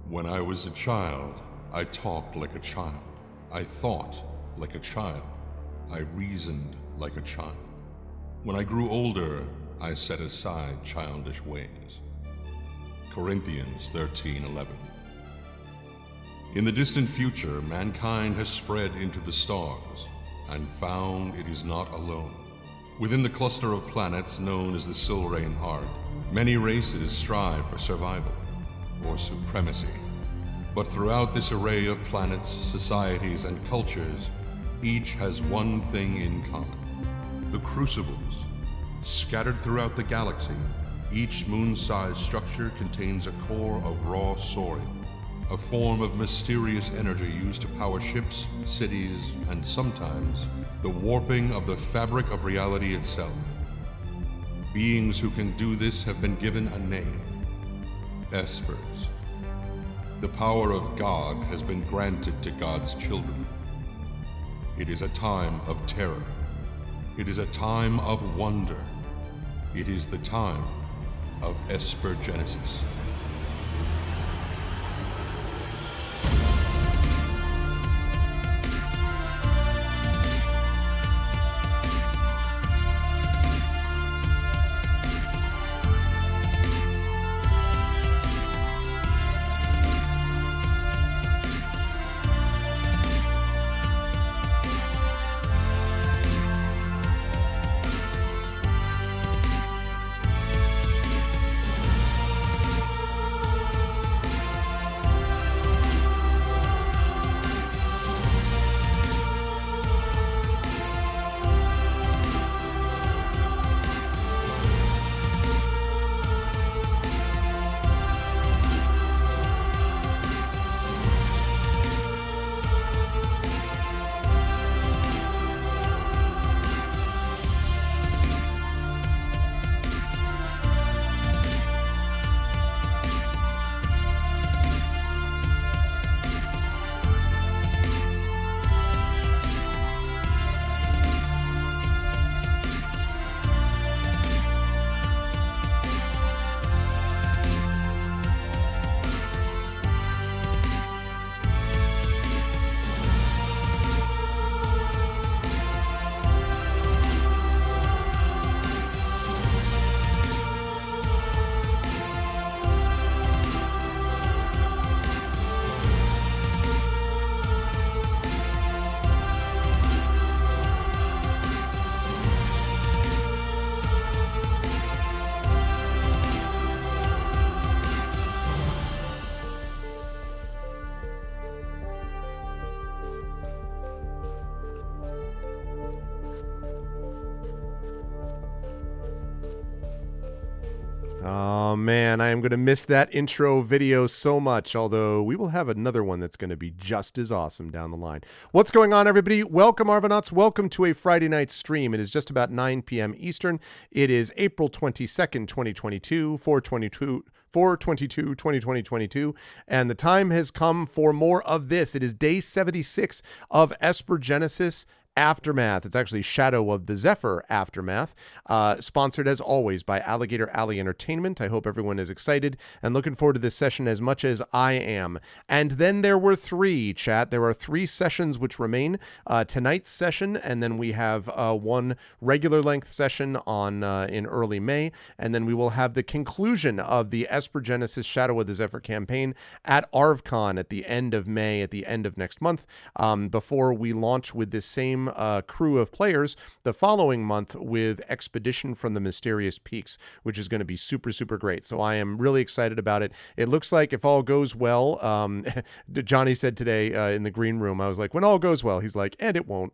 When I was a child, I talked like a child. I thought like a child. I reasoned like a child. When I grew older, I set aside childish ways. Corinthians 13:11. In the distant future, mankind has spread into the stars and found it is not alone. Within the cluster of planets known as the Silrain Heart, many races strive for survival or supremacy. But throughout this array of planets, societies, and cultures, each has one thing in common: the crucibles. Scattered throughout the galaxy, each moon-sized structure contains a core of raw sorin, a form of mysterious energy used to power ships, cities, and sometimes the warping of the fabric of reality itself. Beings who can do this have been given a name: Espers. The power of God has been granted to God's children. It is a time of terror. It is a time of wonder. It is the time of Esper Genesis. Oh man, I am going to miss that intro video so much, although we will have another one that's going to be just as awesome down the line. What's going on, everybody? Welcome, Arvanauts. Welcome to a Friday night stream. It is just about 9 p.m. Eastern. It is April 22nd, 2022, 4/22/2022, and the time has come for more of this. It is day 76 of Esper Genesis Aftermath. It's actually Shadow of the Zephyr Aftermath, sponsored as always by Alligator Alley Entertainment. I hope everyone is excited and looking forward to this session as much as I am. And then there were three, chat. There are three sessions which remain. Tonight's session, and then we have one regular length session on in early May, and then we will have the conclusion of the Esper Genesis Shadow of the Zephyr campaign at ArvCon at the end of May, at the end of next month, before we launch with this same crew of players the following month with Expedition from the Mysterious Peaks, which is going to be super, super great. So I am really excited about it. It looks like if all goes well, Johnny said today in the green room, I was like, when all goes well, he's like, and it won't.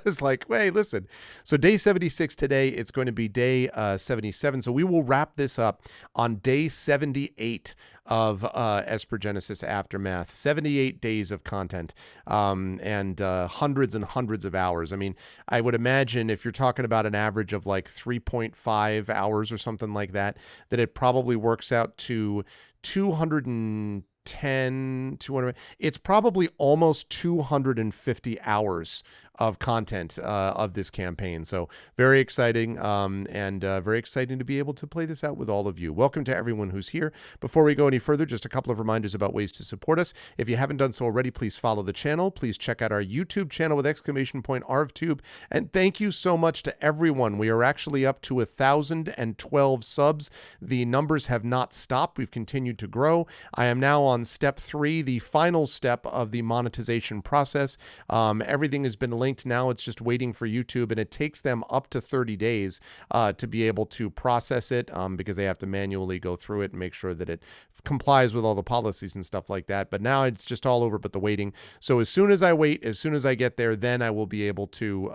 It's like, wait, listen. So day 76 today, it's going to be day 77. So we will wrap this up on day 78 of Esper Genesis Aftermath. 78 days of content, and hundreds and hundreds of hours. I mean, I would imagine if you're talking about an average of like 3.5 hours or something like that, that it probably works out to 200. 200, it's probably almost 250 hours of content of this campaign. So very exciting, and very exciting to be able to play this out with all of you. Welcome to everyone who's here. Before we go any further, just a couple of reminders about ways to support us. If you haven't done so already, please follow the channel. Please check out our YouTube channel with !ArvTube. And thank you so much to everyone. We are actually up to 1,012 subs. The numbers have not stopped. We've continued to grow. I am now on step 3, the final step of the monetization process. Everything has been linked now. It's just waiting for YouTube, and it takes them up to 30 days to be able to process it, because they have to manually go through it and make sure that it complies with all the policies and stuff like that. But now it's just all over but the waiting. So as soon as I wait, as soon as I get there, then I will be able to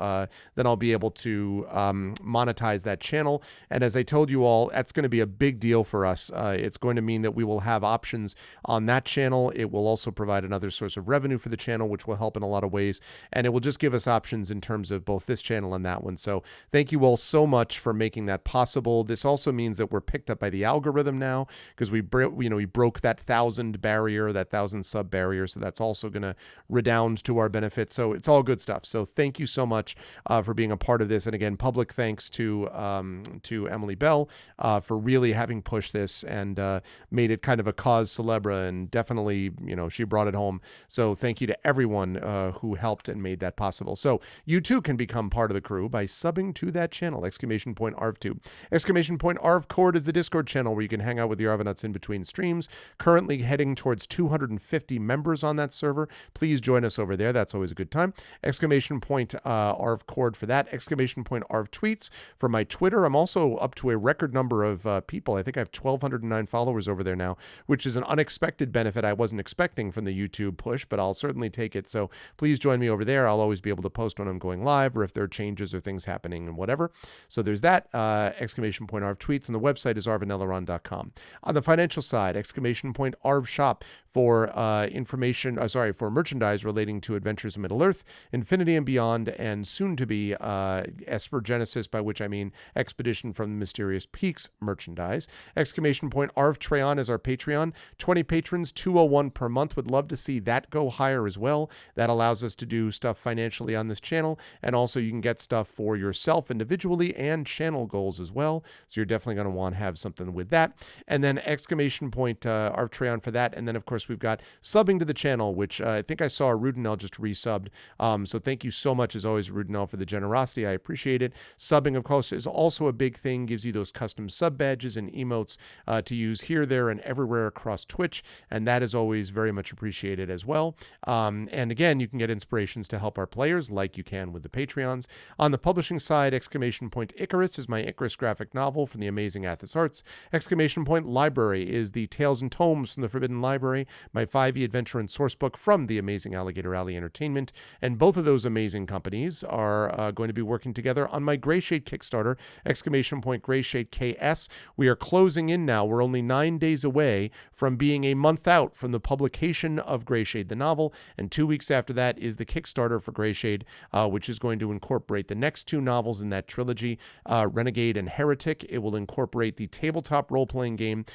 monetize that channel. And as I told you all, that's going to be a big deal for us. It's going to mean that we will have options on that channel. It will also provide another source of revenue for the channel, which will help in a lot of ways. And it will just give us options in terms of both this channel and that one. So thank you all so much for making that possible. This also means that we're picked up by the algorithm now, because we broke that 1,000 barrier, that 1,000 sub barrier. So that's also going to redound to our benefit. So it's all good stuff. So thank you so much for being a part of this. And again, public thanks to Emily Bell for really having pushed this and made it kind of a cause célèbre, and definitely, she brought it home. So thank you to everyone who helped and made that possible. So you too can become part of the crew by subbing to that channel, !ArvTube. !ArvCord is the Discord channel where you can hang out with the Arvanauts in between streams. Currently heading towards 250 members on that server. Please join us over there. That's always a good time. !ArvCord for that. !ArvTweets for my Twitter. I'm also up to a record number of people. I think I have 1,209 followers over there now, which is an unexpected benefit I wasn't expecting from the YouTube push, but I'll certainly take it. So please join me over there. I'll always be able to post when I'm going live, or if there are changes or things happening and whatever. So there's that. !ArvTweets, and the website is arvanelleron.com. On the financial side, !ArvShop for for merchandise relating to Adventures in Middle-earth, Infinity and Beyond, and soon to be Esper Genesis, by which I mean Expedition from the Mysterious Peaks merchandise. !ArvTreon is our Patreon. 20 patrons, $2.01 per month. Would love to see that go higher as well. That allows us to do stuff financially on this channel, and also you can get stuff for yourself individually and channel goals as well. So you're definitely going to want to have something with that. And then !ArvTreon for that. And then of course we've got subbing to the channel, which I think I saw Rudenel just resubbed. So thank you so much as always, Rudenel, for the generosity. I appreciate it. Subbing, of course, is also a big thing. Gives you those custom sub badges and emotes to use here, there, and everywhere across Twitch. And that is always very much appreciated as well. And again, you can get inspirations to help our players like you can with the Patreons. On the publishing side, !Icarus is my Icarus graphic novel from the amazing Athos Arts. !Library is the Tales and Tomes from the Forbidden Library, my 5e adventure and source book from the amazing Alligator Alley Entertainment. And both of those amazing companies are going to be working together on my Greyshade Kickstarter, !Greyshade KS. We are closing in now. We're only 9 days away from being a month out from the publication of Greyshade the novel, and 2 weeks after that is the Kickstarter for Greyshade, which is going to incorporate the next 2 novels in that trilogy, Renegade and Heretic. It will incorporate the tabletop role-playing game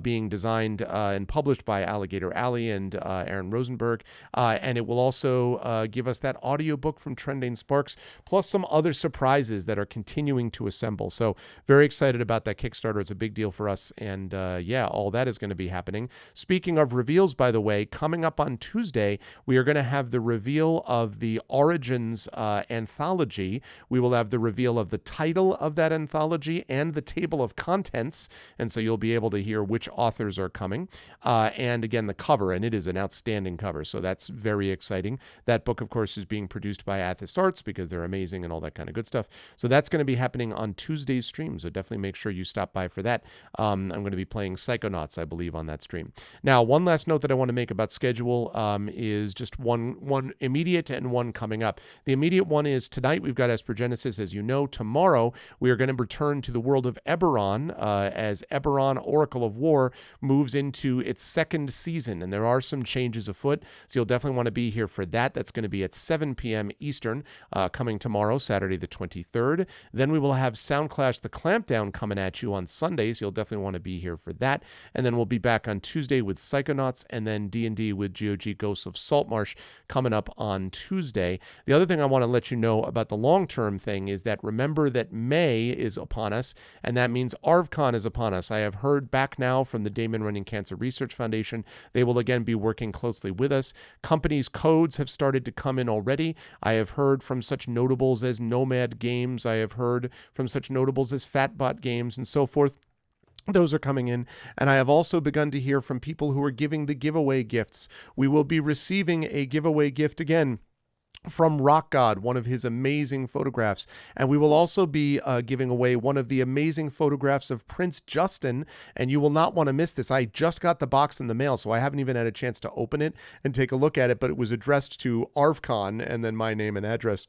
being designed and published by Alligator Alley and Aaron Rosenberg, and it will also give us that audiobook from Trendane Sparks, plus some other surprises that are continuing to assemble. So very excited about that Kickstarter. It's a big deal for us, and yeah, all that is going to be happening. Speaking of reveals, by the way, coming up on Tuesday, we are going to have the reveal of the Origins anthology. We will have the reveal of the title of that anthology and the table of contents, and so you'll be able to hear which authors are coming. And again, the cover, and it is an outstanding cover, so that's very exciting. That book, of course, is being produced by Athos Arts because they're amazing and all that kind of good stuff. So that's going to be happening on Tuesday's stream, so definitely make sure you stop by for that. I'm going to be playing Psychonauts, I believe, on that stream. Now, one last note that I want to make about schedule is just one immediate and one coming up. The immediate one is tonight we've got Esper Genesis, as you know. Tomorrow we are going to return to the world of Eberron as Eberron Oracle of War moves into its second season, and there are some changes afoot, so you'll definitely want to be here for that. That's going to be at 7 p.m. Eastern coming tomorrow, Saturday the 23rd. Then we will have Soundclash the Clampdown coming at you on Sundays. You'll definitely want to be here for that. And then we'll be back on Tuesday with Psychonauts, and then D&D with GOG Ghosts of Saltmarsh coming up on Tuesday. The other thing I want to let you know about the long-term thing is that remember that May is upon us, and that means ArvCon is upon us. I have heard back now from the Damon Runyon Cancer Research Foundation. They will again be working closely with us. Companies' codes have started to come in already. I have heard from such notables as Nomad Games. I have heard from such notables as Fatbot Games and so forth. Those are coming in. And I have also begun to hear from people who are giving the giveaway gifts. We will be receiving a giveaway gift again from Rock God, one of his amazing photographs. And we will also be giving away one of the amazing photographs of Prince Justin. And you will not want to miss this. I just got the box in the mail, so I haven't even had a chance to open it and take a look at it, but it was addressed to ArvCon and then my name and address.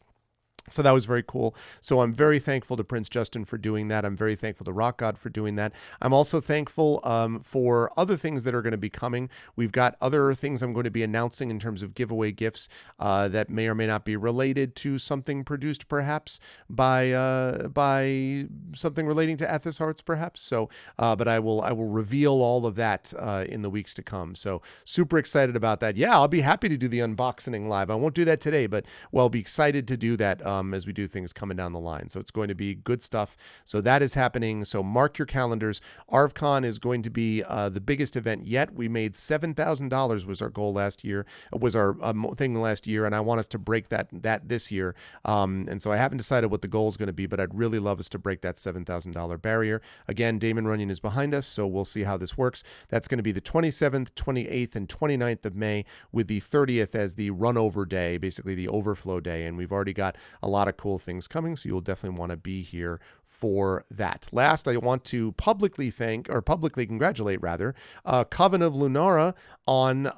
So that was very cool. So I'm very thankful to Prince Justin for doing that. I'm very thankful to Rock God for doing that. I'm also thankful for other things that are going to be coming. We've got other things I'm going to be announcing in terms of giveaway gifts that may or may not be related to something produced perhaps by something relating to Athos Arts perhaps. So, but I will reveal all of that in the weeks to come. So super excited about that. Yeah, I'll be happy to do the unboxing live. I won't do that today, but I'll be excited to do that as we do things coming down the line. So it's going to be good stuff. So that is happening. So mark your calendars. ArvCon is going to be the biggest event yet. We made $7,000 was our goal last year, was our thing last year. And I want us to break that this year. And so I haven't decided what the goal is going to be, but I'd really love us to break that $7,000 barrier. Again, Damon Runyon is behind us, so we'll see how this works. That's going to be the 27th, 28th, and 29th of May, with the 30th as the runover day, basically the overflow day. And we've already got a lot of cool things coming, so you'll definitely want to be here for that. Last, I want to publicly congratulate Coven of Lunara on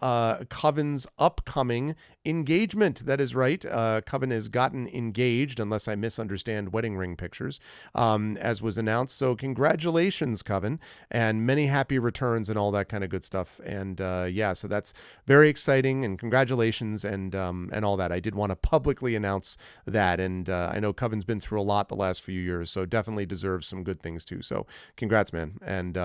Coven's upcoming engagement. That is right. Coven has gotten engaged, unless I misunderstand wedding ring pictures, as was announced. So congratulations, Coven, and many happy returns and all that kind of good stuff. And yeah, so that's very exciting, and congratulations and all that. I did want to publicly announce that, and I know Coven's been through a lot the last few years, so definitely deserves some good things too. So congrats, man, and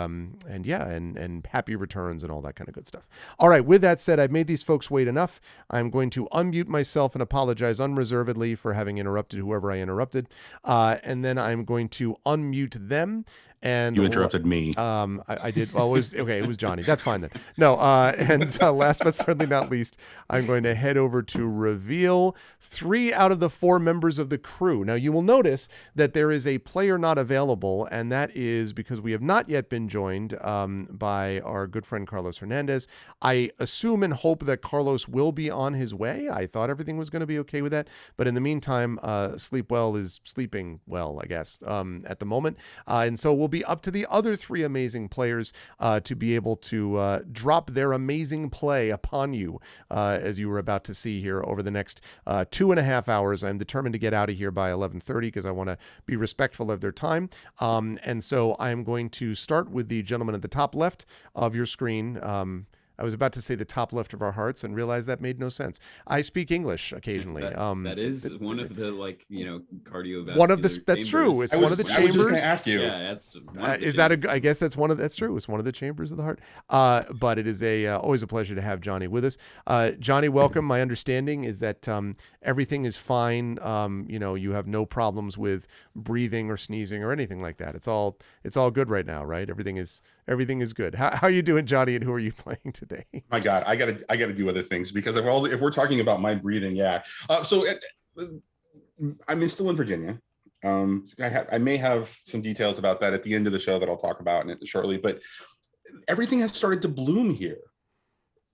yeah, and happy returns and all that kind of good stuff. All right, with that said, I've made these folks wait enough. I'm going to unmute myself and apologize unreservedly for having interrupted whoever I interrupted, and then I'm going to unmute them. And you interrupted me. I did. Well, it was okay. It was Johnny. That's fine then. No. And last but certainly not least, I'm going to head over to reveal 3 out of the 4 members of the crew. Now you will notice that there is a player not available, and that is because we have not yet been joined by our good friend Carlos Hernandez. I assume and hope that Carlos will be on his way. I thought everything was going to be okay with that, but in the meantime, Sleepwell is sleeping well, I guess, at the moment, and so we'll be up to the other 3 amazing players to be able to drop their amazing play upon you, as you were about to see here over the next 2.5 hours. I'm determined to get out of here by 11:30 because I want to be respectful of their time. And so I'm going to start with the gentleman at the top left of your screen. I was about to say the top left of our hearts and realized that made no sense. I speak English occasionally. That is one of the cardiovascular. One of the that's true. It's one of the chambers. I was just going to ask you. Yeah, that's. Is that a? I guess that's one of that's true. It's one of the chambers of the heart. But it is always a pleasure to have Johnny with us. Johnny, welcome. My understanding is that everything is fine. You have no problems with breathing or sneezing or anything like that. It's all good right now, right? Everything is good. How are you doing, Johnny? And who are you playing today? My God, I gotta do other things because if we're talking about my breathing, yeah. So I'm still in Virginia. I may have some details about that at the end of the show that I'll talk about shortly. But everything has started to bloom here.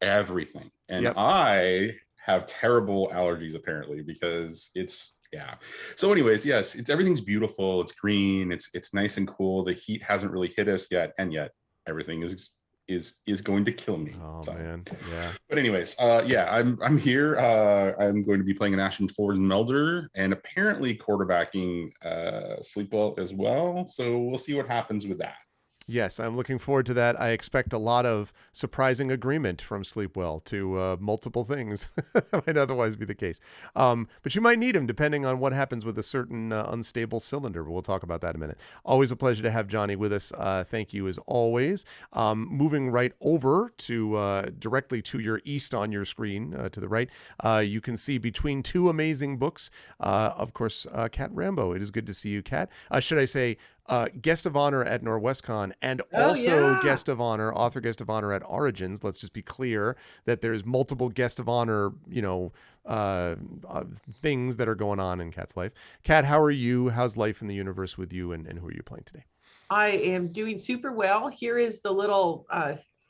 Everything, and yep. I have terrible allergies apparently because it's. Yeah. So anyways, yes, everything's beautiful. It's green. It's nice and cool. The heat hasn't really hit us yet, and yet everything is going to kill me. Oh man, yeah. But anyways, yeah, I'm here. I'm going to be playing an Ashen Forward Melder and apparently quarterbacking Sleepwell as well. So we'll see what happens with that. Yes, I'm looking forward to that. I expect a lot of surprising agreement from Sleepwell to multiple things that might otherwise be the case. But you might need him depending on what happens with a certain unstable cylinder. But we'll talk about that in a minute. Always a pleasure to have Johnny with us. Thank you as always. Moving right over to directly to your east on your screen to the right, you can see between two amazing books, of course, Kat Rambo. It is good to see you, Kat. Should I say guest of honor at Norwestcon and also guest of honor, author guest of honor at Origins. Let's just be clear that there's multiple guest of honor, things that are going on in Kat's life. Kat, how are you? How's life in the universe with you, and who are you playing today? I am doing super well. Here is the little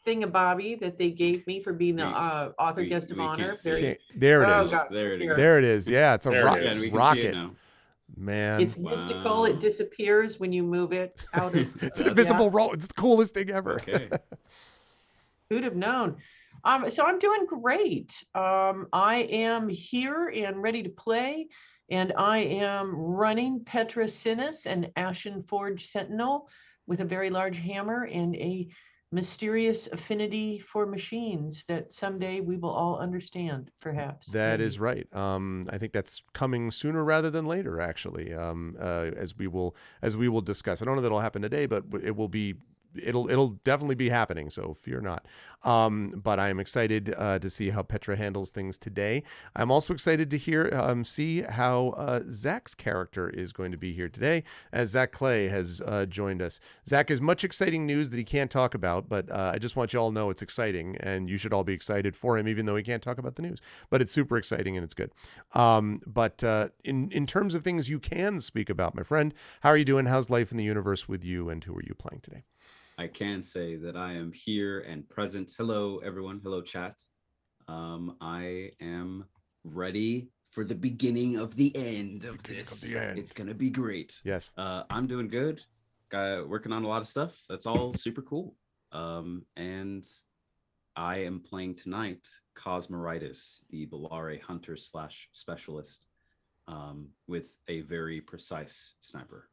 thingamabobby that they gave me for being the author guest of honor. There it is. God, there it is. Yeah, it's a rocket. Man, it's mystical. It disappears when you move it out of. It's an invisible roll. It's the coolest thing ever. Okay. Who'd have known? So I'm doing great. I am here and ready to play, and I am running Petra Sinis, an Ashen Forge Sentinel with a very large hammer and a mysterious affinity for machines that someday we will all understand, perhaps. That is right. I think that's coming sooner rather than later, actually, as we will discuss. I don't know that it'll happen today, but it'll definitely be happening, so fear not. But I'm excited to see how Petra handles things today. I'm also excited to see how Zach's character is going to be here today, as Zach Clay has joined us. Zach has much exciting news that he can't talk about, but I just want you all to know it's exciting, and you should all be excited for him, even though he can't talk about the news. But it's super exciting, and it's good. But in terms of things you can speak about, my friend, how are you doing? How's life in the universe with you, and who are you playing today? I can say that I am here and present. Hello, everyone. Hello, chat. I am ready for the beginning of the end of this. It's going to be great. Yes. I'm doing good. Working on a lot of stuff. That's all super cool. And I am playing tonight Cosmoritis, the Bellare hunter / specialist, with a very precise sniper.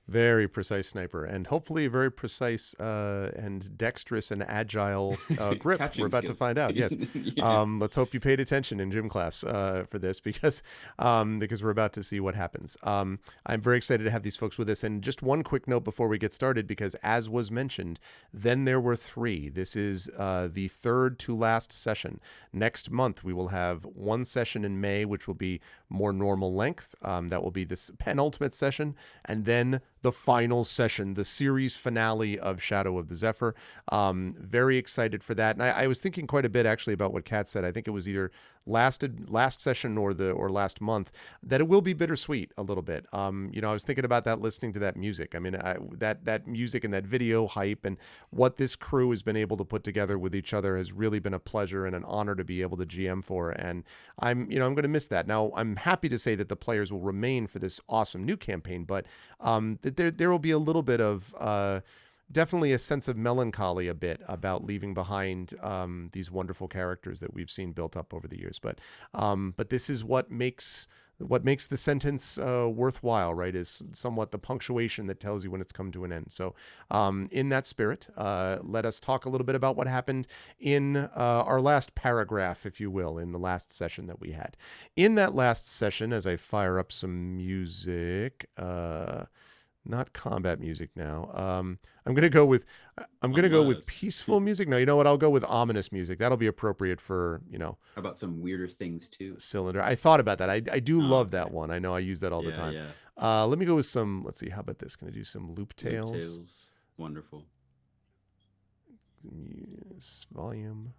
Very precise sniper, and hopefully a very precise and dexterous and agile grip. We're about to find out. Yes. Yeah. Let's hope you paid attention in gym class for this because we're about to see what happens. I'm very excited to have these folks with us. And just one quick note before we get started, because as was mentioned, then there were 3. This is the third to last session. Next month, we will have one session in May, which will be more normal length. That will be this penultimate session. And then the final session, the series finale of Shadow of the Zephyr. Very excited for that. And I was thinking quite a bit actually about what Kat said. I think it was either last session or last month, that it will be bittersweet a little bit. I was thinking about that listening to that music. I mean, that music and that video hype and what this crew has been able to put together with each other has really been a pleasure and an honor to be able to GM for. And I'm going to miss that. Now, I'm happy to say that the players will remain for this awesome new campaign, but there will be a little bit of definitely a sense of melancholy a bit about leaving behind these wonderful characters that we've seen built up over the years. But this is what makes the sentence worthwhile, right? Is somewhat the punctuation that tells you when it's come to an end. So in that spirit, let us talk a little bit about what happened in our last paragraph, if you will, in the last session that we had. In that last session, as I fire up some music, not combat music now. I'm gonna go with peaceful music. No, you know what? I'll go with ominous music. That'll be appropriate for How about some weirder things too? Cylinder. I thought about that. I do love that one. I know I use that all the time. Yeah. Let me go with some. Let's see. How about this? Can I do some loop tails? Loop tails. Wonderful. Yes, volume.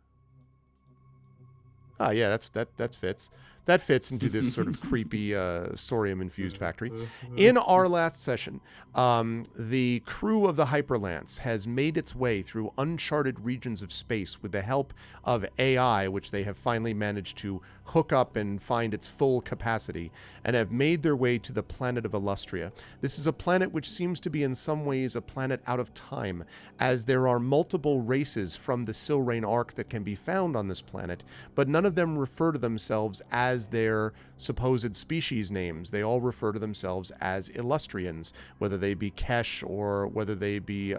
Ah, yeah, that fits. That fits into this sort of creepy sorium-infused factory. In our last session, the crew of the Hyperlance has made its way through uncharted regions of space with the help of AI, which they have finally managed to hook up and find its full capacity, and have made their way to the planet of Illustria. This is a planet which seems to be in some ways a planet out of time, as there are multiple races from the Silrain Arc that can be found on this planet, but none of them refer to themselves as has their supposed species names. They all refer to themselves as Illustrians, whether they be Kesh or whether they be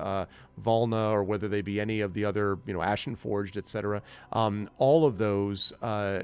Volna or whether they be any of the other, Ashenforged, etc. All of those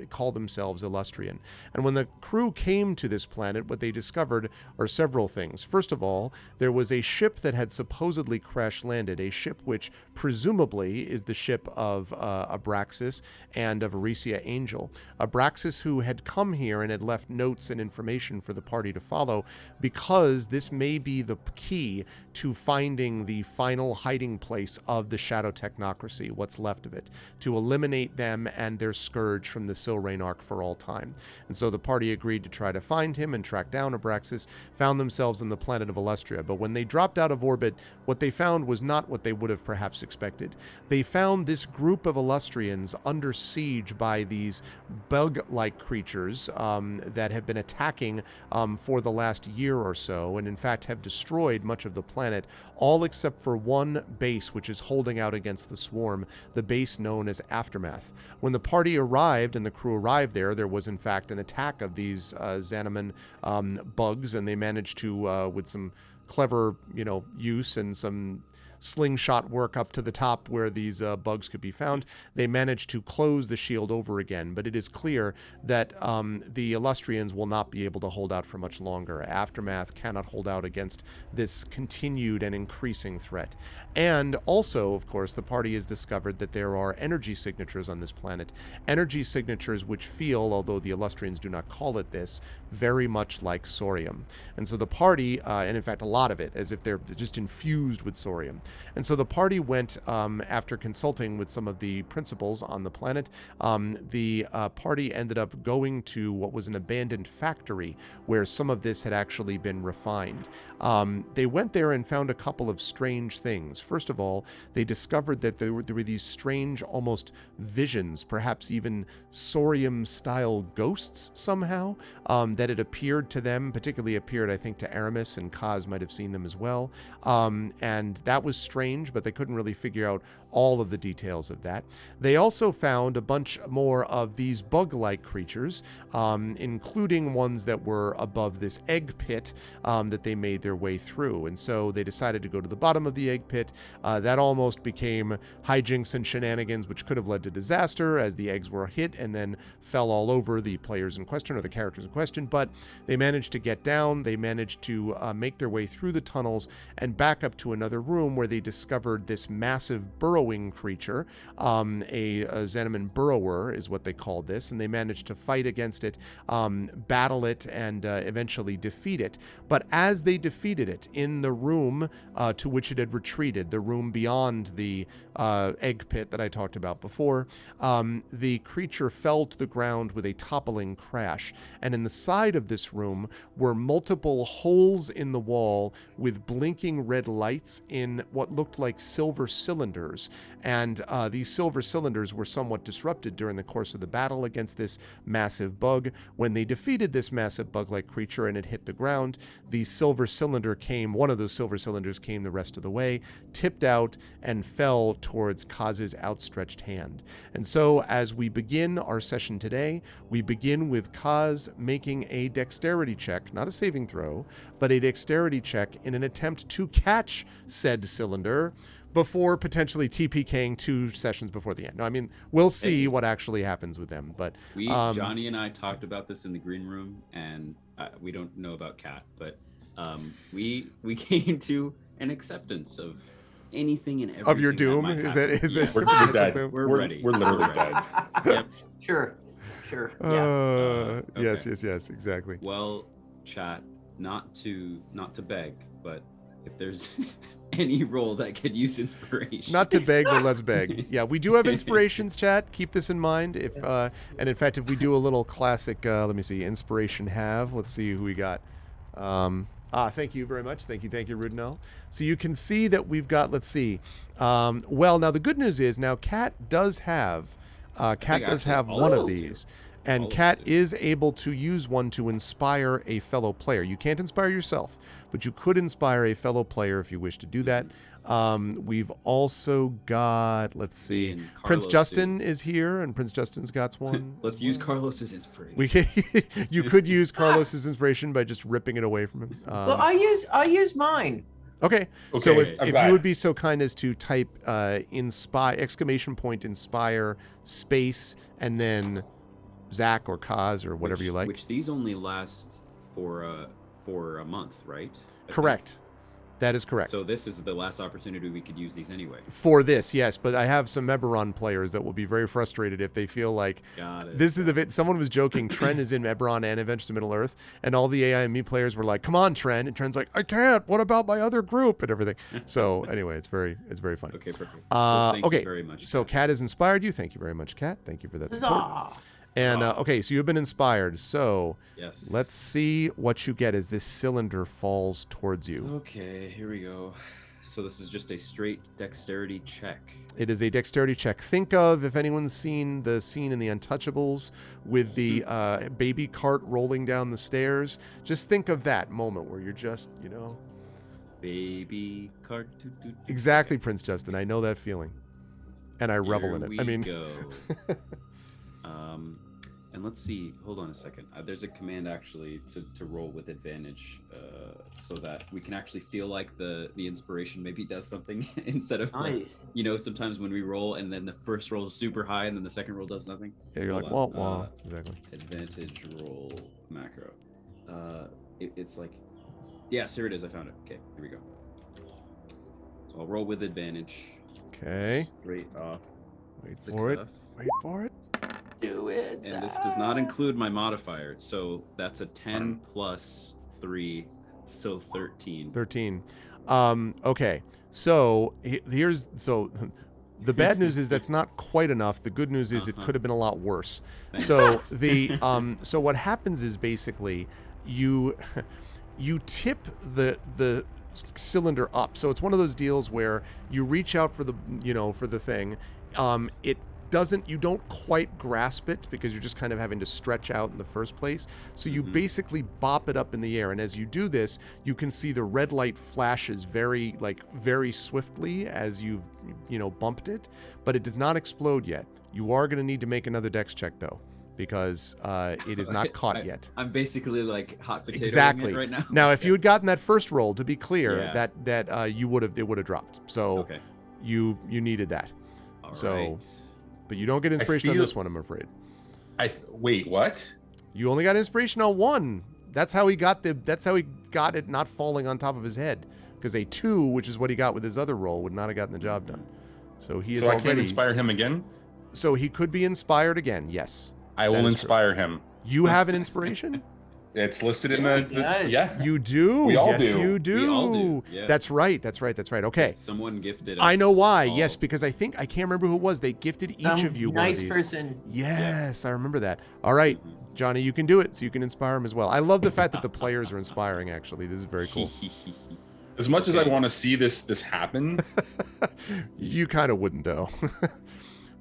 call themselves Illustrian. And when the crew came to this planet, what they discovered are several things. First of all, there was a ship that had supposedly crash landed, a ship which presumably is the ship of Abraxas and of Aricia Angel. Abraxas, who had come here and had left notes and information for the party to follow, because this may be the key to finding the final hiding place of the Shadow Technocracy, what's left of it, to eliminate them and their scourge from the Silrain Arc for all time. And so the party agreed to try to find him and track down Abraxas, found themselves on the planet of Illustria. But when they dropped out of orbit, what they found was not what they would have perhaps expected. They found this group of Illustrians under siege by these bug-like creatures that have been attacking for the last year or so, and in fact have destroyed much of the planet, all except for one base which is holding out against the swarm, the base known as Aftermath. When the party arrived and the crew arrived there was in fact an attack of these Xanaman bugs, and they managed to, with some clever, use and some slingshot work up to the top where these bugs could be found, they managed to close the shield over again. But it is clear that the Illustrians will not be able to hold out for much longer. Aftermath cannot hold out against this continued and increasing threat. And also, of course, the party has discovered that there are energy signatures on this planet. Energy signatures which feel, although the Illustrians do not call it this, very much like Sorium. And so the party, and in fact a lot of it, as if they're just infused with Sorium. And so the party went, after consulting with some of the principals on the planet, the party ended up going to what was an abandoned factory where some of this had actually been refined. They went there and found a couple of strange things. First of all, they discovered that there were these strange, almost visions, perhaps even Sorium-style ghosts somehow, that had appeared to them, particularly appeared, I think, to Aramis, and Kaz might have seen them as well. And that was strange, but they couldn't really figure out all of the details of that. They also found a bunch more of these bug-like creatures, including ones that were above this egg pit that they made their way through. And so they decided to go to the bottom of the egg pit. That almost became hijinks and shenanigans, which could have led to disaster as the eggs were hit and then fell all over the players in question or the characters in question. But they managed to get down. They managed to make their way through the tunnels and back up to another room where they discovered this massive burrowing creature. A Xanaman burrower is what they called this, and they managed to fight against it, battle it, and eventually defeat it. But as they defeated it in the room to which it had retreated, the room beyond the egg pit that I talked about before, the creature fell to the ground with a toppling crash. And in the side of this room were multiple holes in the wall with blinking red lights in what looked like silver cylinders. And these silver cylinders were somewhat disrupted during the course of the battle against this massive bug. When they defeated this massive bug-like creature and it hit the ground, the silver cylinder came, one of those silver cylinders came the rest of the way, tipped out, and fell towards Kaz's outstretched hand. And so as we begin our session today, we begin with Kaz making a dexterity check, not a saving throw, but a dexterity check in an attempt to catch said cylinder before potentially TPKing 2 sessions before the end. No, I mean, we'll see what actually happens with them. But Johnny and I talked about this in the green room, and we don't know about Kat, but we came to an acceptance of anything and everything of your doom. Is it? We're dead. We're ready. We're literally dead. Yep. Sure. Yeah. Okay. Yes, exactly. Well, chat, not to beg, but if there's any role that could use inspiration. Not to beg, but let's beg. Yeah, we do have inspirations, chat. Keep this in mind. If and in fact, if we do a little classic, let me see, inspiration have. Let's see who we got. Thank you very much. Thank you, Rudnell. So you can see that we've got, let's see. Well, now the good news is now Kat does have one of these. And All of Kat it. is able to use one to inspire a fellow player. You can't inspire yourself, but you could inspire a fellow player if you wish to do that. We've also got, let's see, and Prince Carlos, Justin dude. is here, and Prince Justin's got one. Let's as use well. Carlos's inspiration. We can, you could use Carlos's inspiration by just ripping it away from him. Well, I use mine. Okay. Okay, So I'm if glad. you would be so kind as to type inspire exclamation point inspire space and then Zach or Kaz or whatever you like. Which these only last for a month, right? I think. Correct. That is correct. So this is the last opportunity we could use these anyway. For this, yes, but I have some Eberron players that will be very frustrated if they feel like Got it. this is the bit. Someone was joking. Tren is in Eberron and Adventures to Middle Earth, and all the AI and me players were like, "Come on, Tren!" And Tren's like, "I can't. What about my other group?" and everything. So anyway, it's very funny. Okay, perfect. Well, thank okay, you very much. so Kat has inspired you. Thank you very much, Kat. Thank you for that support. Huzzah. And okay, so you've been inspired. So Yes. let's see what you get as this cylinder falls towards you. Okay, here we go. So this is just a straight dexterity check. It is a dexterity check. Think of, if anyone's seen the scene in The Untouchables with the baby cart rolling down the stairs, just think of that moment where you're just, Baby cart. exactly, Prince Justin. I know that feeling. And I revel in it. Here I mean, we go. And let's see. Hold on a second. There's a command actually to roll with advantage, so that we can actually feel like the inspiration maybe does something instead of like, Nice. sometimes when we roll and then the first roll is super high and then the second roll does nothing. yeah, you're Hold like, on. wah. Exactly. Advantage roll macro. It's like, yes, here it is. I found it. Okay, here we go. So I'll roll with advantage. Okay. Straight off Wait the for it. cuff. Wait for it. Do it. And this does not include my modifier, so that's a 10 plus 3, so 13. 13. Okay. So here's the bad news is that's not quite enough. The good news is it could have been a lot worse. Thanks. So so what happens is basically you tip the cylinder up. So it's one of those deals where you reach out for the for the thing. You don't quite grasp it because you're just kind of having to stretch out in the first place. So you basically bop it up in the air. And as you do this, you can see the red light flashes very swiftly as you've, bumped it, but it does not explode yet. You are going to need to make another dex check though, because it is not caught yet. I'm basically like hot potato Exactly. it right now. Now, if you had gotten that first roll, to be clear, Yeah. that it would have dropped. So Okay. you needed that. All So- right. But you don't get inspiration on feel- this one, I'm afraid. Wait, what? You only got inspiration on one. That's how he got it not falling on top of his head. Because a 2, which is what he got with his other roll, would not have gotten the job done. So he is So I already. can't inspire him again? So he could be inspired again. Yes. I That will is true. inspire him. You have an inspiration? It's listed in Yeah, the nice. yeah. You do. We all yes, do. you do. We all do, yeah. That's right. Okay. Someone gifted I us know why. all- Yes, because I can't remember who it was. They gifted each Some of you one nice of these. person. Yes, I remember that. All right, Johnny, you can do it, so you can inspire him as well. I love the fact that the players are inspiring. Actually, this is very cool. As much as I Okay. want to see this happen, You kind of wouldn't though.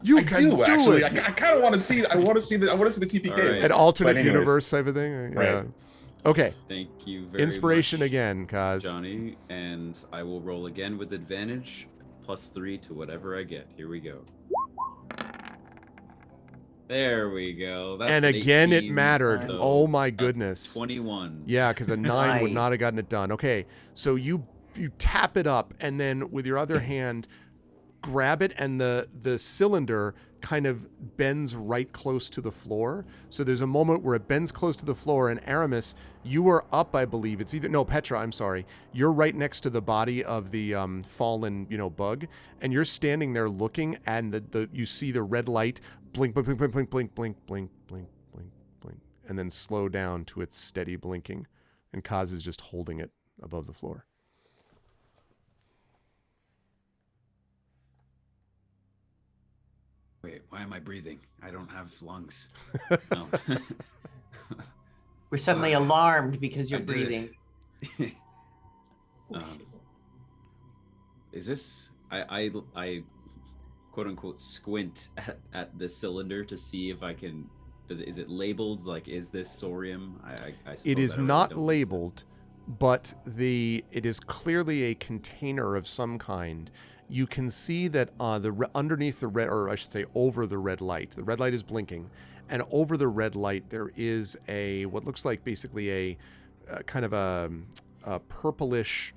You I can do actually. it. I kind of want to see. I want to see the TPK. All right. An alternate But anyways. universe type of thing. Yeah. Right. Okay. Thank you very Inspiration much, again, Kaz. Johnny, and I will roll again with advantage, +3 to whatever I get. Here we go. There we go. That's And an again, it 18, mattered. so Oh my a goodness. 21. Yeah, because a 9 would Nice. not have gotten it done. Okay, so you tap it up, and then with your other hand, grab it, and the cylinder kind of bends right close to the floor. So there's a moment where it bends close to the floor, and Aramis, you are up, I believe. It's either, no, Petra, I'm sorry. You're right next to the body of the fallen, bug, and you're standing there looking, and you see the red light blink, blink, blink, blink, blink, blink, blink, blink, blink, blink, blink, and then slow down to its steady blinking. And Kaz is just holding it above the floor. Wait, why am I breathing? I don't have lungs. No. We're suddenly alarmed because you're I did it. breathing. Is this? I quote unquote squint at the cylinder to see if I can is it labeled? Like, is this Sorium? I suppose It is I really not don't- labeled, but it is clearly a container of some kind. You can see that underneath the red, or I should say over the red light. The red light is blinking, and over the red light there is what looks like basically a kind of a purplish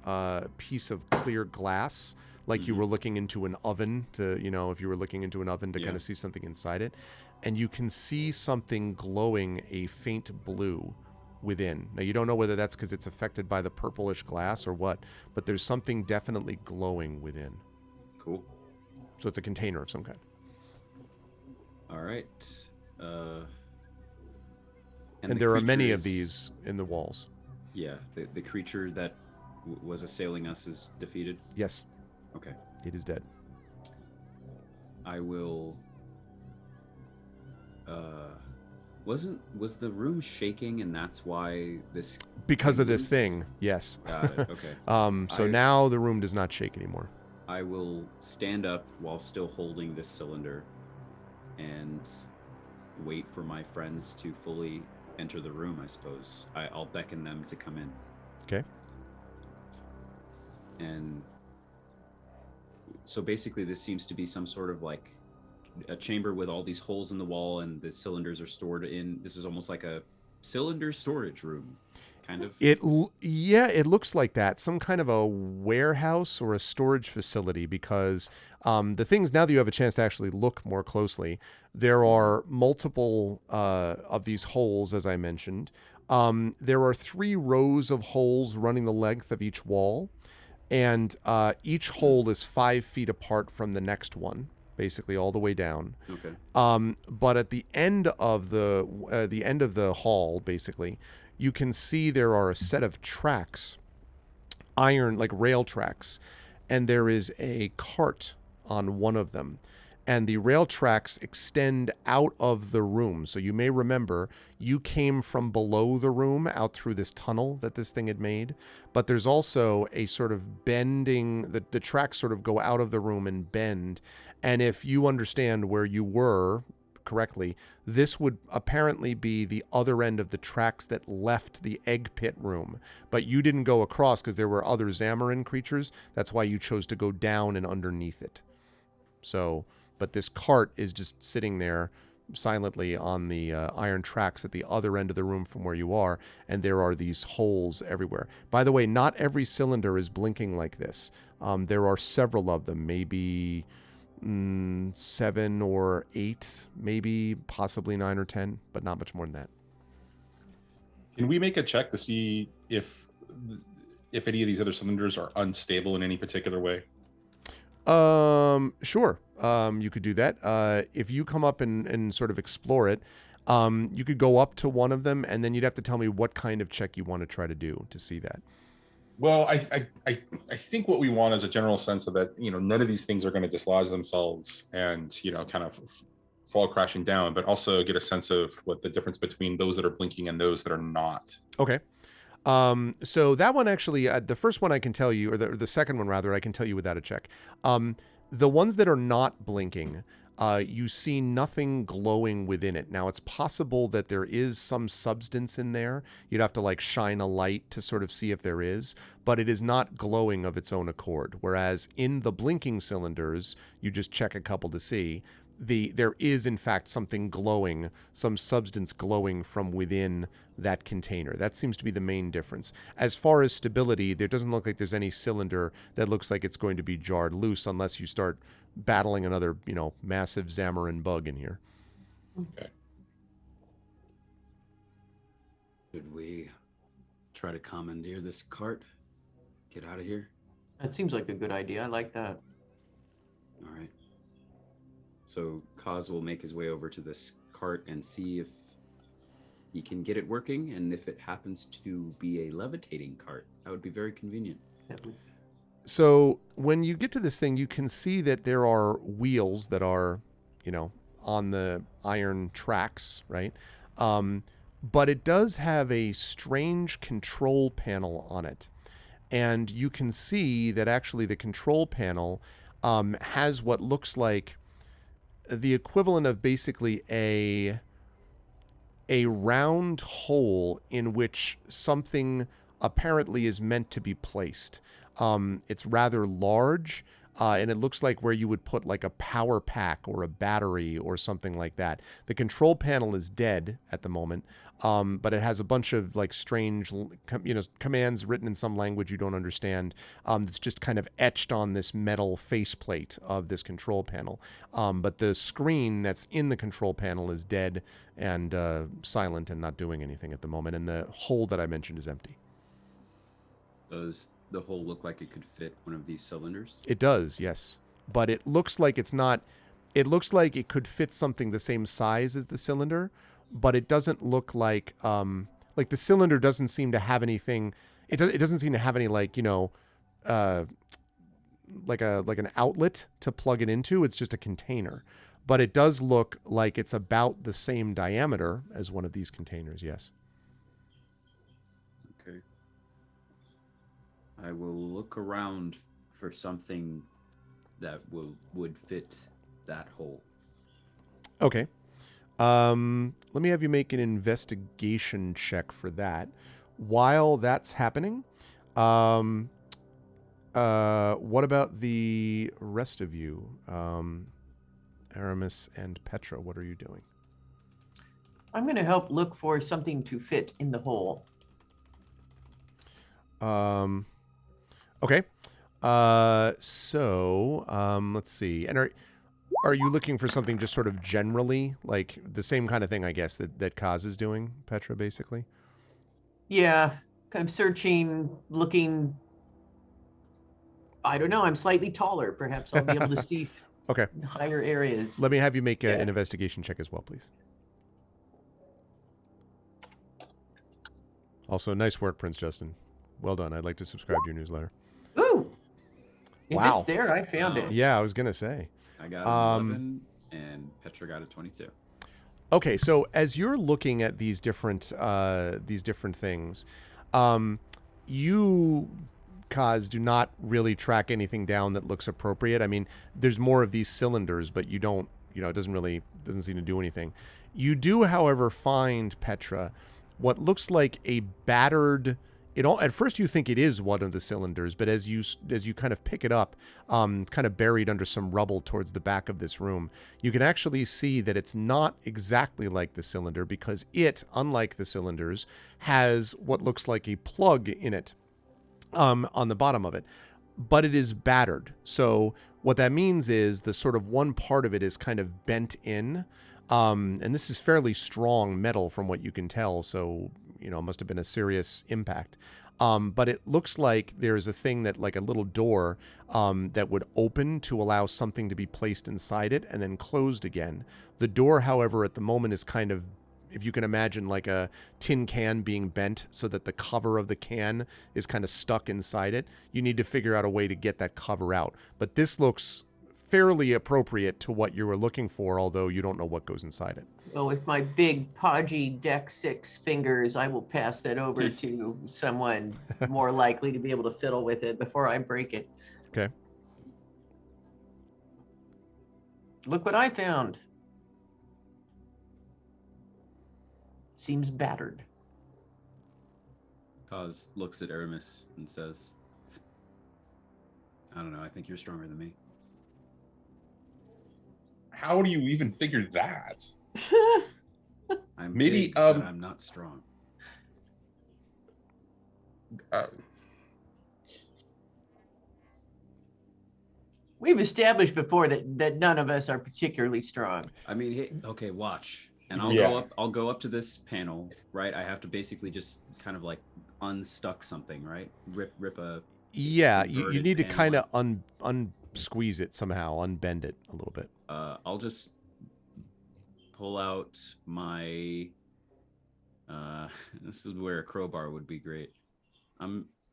piece of clear glass, like you were looking into an oven if you were looking into an oven to kind of see something inside it. And you can see something glowing a faint blue within. Now, you don't know whether that's because it's affected by the purplish glass or what, but there's something definitely glowing within. Cool. So it's a container of some kind. All right. And the there are creature many of is- these in the walls. Yeah, the creature that was assailing us is defeated. Yes, Okay. it is dead. I will. Was the room shaking, and that's why this? Because of this moves? thing, yes. Got it. Okay. So now the room does not shake anymore. I will stand up while still holding this cylinder, and wait for my friends to fully enter the room. I suppose I'll beckon them to come in. Okay. And so basically, this seems to be some sort of like a chamber with all these holes in the wall, and the cylinders are stored in. This is almost like a cylinder storage room, kind of. It looks like that. Some kind of a warehouse or a storage facility, because the things, now that you have a chance to actually look more closely, there are multiple of these holes, as I mentioned. There are 3 rows of holes running the length of each wall, and each hole is 5 feet apart from the next one, basically all the way down. Okay. But at the end of the hall, basically, you can see there are a set of tracks, iron, like rail tracks, and there is a cart on one of them. And the rail tracks extend out of the room. So you may remember you came from below the room out through this tunnel that this thing had made. But there's also a sort of bending, the tracks sort of go out of the room and bend. And if you understand where you were correctly, this would apparently be the other end of the tracks that left the egg pit room. But you didn't go across because there were other Zamarin creatures. That's why you chose to go down and underneath it. So, but this cart is just sitting there silently on the iron tracks at the other end of the room from where you are, and there are these holes everywhere. By the way, not every cylinder is blinking like this. There are several of them, maybe 7 or 8, maybe possibly 9 or 10, but not much more than that. Can we make a check to see if any of these other cylinders are unstable in any particular way? Sure. You could do that. If you come up and sort of explore it, you could go up to one of them, and then you'd have to tell me what kind of check you want to try to do to see that. Well, I think what we want is a general sense of that, none of these things are going to dislodge themselves and, kind of fall crashing down, but also get a sense of what the difference between those that are blinking and those that are not. Okay. So that one actually, the first one I can tell you, or the second one rather, I can tell you without a check. The ones that are not blinking, you see nothing glowing within it. Now, it's possible that there is some substance in there. You'd have to like shine a light to sort of see if there is, but it is not glowing of its own accord. Whereas in the blinking cylinders, you just check a couple to see. There is in fact something glowing, some substance glowing from within that container. That seems to be the main difference. As far as stability, there doesn't look like there's any cylinder that looks like it's going to be jarred loose unless you start battling another, massive Zamarin bug in here. Okay. Should we try to commandeer this cart? Get out of here? That seems like a good idea. I like that. All right. So Kaz will make his way over to this cart and see if he can get it working, and if it happens to be a levitating cart, that would be very convenient. That would- So when you get to this thing, you can see that there are wheels that are, on the iron tracks, right? But it does have a strange control panel on it. And you can see that actually the control panel has what looks like the equivalent of basically a round hole in which something apparently is meant to be placed. It's rather large, and it looks like where you would put like a power pack or a battery or something like that. The control panel is dead at the moment, but it has a bunch of like strange, commands written in some language you don't understand. It's just kind of etched on this metal faceplate of this control panel. But the screen that's in the control panel is dead and silent and not doing anything at the moment. And the hole that I mentioned is empty. Does the hole look like it could fit one of these cylinders? It does, yes. But it looks like it's not. It looks like it could fit something the same size as the cylinder, but it doesn't look like the cylinder doesn't seem to have anything. It doesn't seem to have any like like an outlet to plug it into. It's just a container. But it does look like it's about the same diameter as one of these containers, yes. Okay. I will look around for something that would fit that hole. Okay. Let me have you make an investigation check for that. While that's happening, what about the rest of you? Aramis and Petra, what are you doing? I'm going to help look for something to fit in the hole. Okay. Let's see. And are you looking for something just sort of generally, like the same kind of thing, I guess, that Kaz is doing, Petra, basically? Yeah, kind of searching, looking. I don't know. I'm slightly taller. Perhaps I'll be able to see Okay. higher areas. Let me have you make Yeah. an investigation check as well, please. Also, nice work, Prince Justin. Well done. I'd like to subscribe to your newsletter. Ooh! If Wow. it's there, I found Wow. it. Yeah, I was going to say. I got an 11, and Petra got a 22. Okay, so as you're looking at these different things, you, Kaz, do not really track anything down that looks appropriate. I mean, there's more of these cylinders, but you don't, it doesn't seem to do anything. You do, however, find, Petra, what looks like a battered. At first you think it is one of the cylinders, but as you kind of pick it up, kind of buried under some rubble towards the back of this room, you can actually see that it's not exactly like the cylinder because it, unlike the cylinders, has what looks like a plug in it on the bottom of it, but it is battered. So what that means is the sort of one part of it is kind of bent in, and this is fairly strong metal from what you can tell, so it must have been a serious impact. But it looks like there's a thing that, like a little door, that would open to allow something to be placed inside it and then closed again. The door, however, at the moment is kind of, if you can imagine, like a tin can being bent so that the cover of the can is kind of stuck inside it. You need to figure out a way to get that cover out. But this looks fairly appropriate to what you were looking for, although you don't know what goes inside it. Well, with my big podgy Deck 6 fingers, I will pass that over to someone more likely to be able to fiddle with it before I break it. Okay. Look what I found. Seems battered. Kaz looks at Aramis and says, I don't know, I think you're stronger than me. How do you even figure that? I'm Maybe, big, but I'm not strong. We've established before that none of us are particularly strong. I mean, hey, okay, watch. And I'll go up to this panel, right? I have to basically just kind of like unstuck something, right? Rip a Yeah, you need to kind panel. of unsqueeze it somehow, unbend it a little bit. I'll just pull out my this is where a crowbar would be great.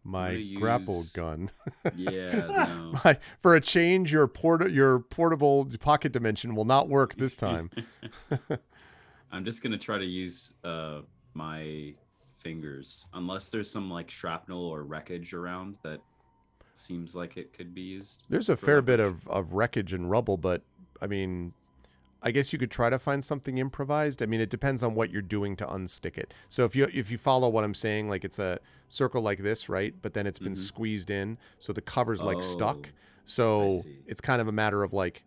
My grapple gun. Yeah, no. For a change, your portable pocket dimension will not work this time. I'm just gonna try to use my fingers, unless there's some like shrapnel or wreckage around that seems like it could be used. There's a fair bit of wreckage and rubble, but I mean, I guess you could try to find something improvised. I mean, it depends on what you're doing to unstick it. So if you follow what I'm saying, like it's a circle like this, right? But then it's been squeezed in, so the cover's like stuck. So see. it's kind of a matter of like,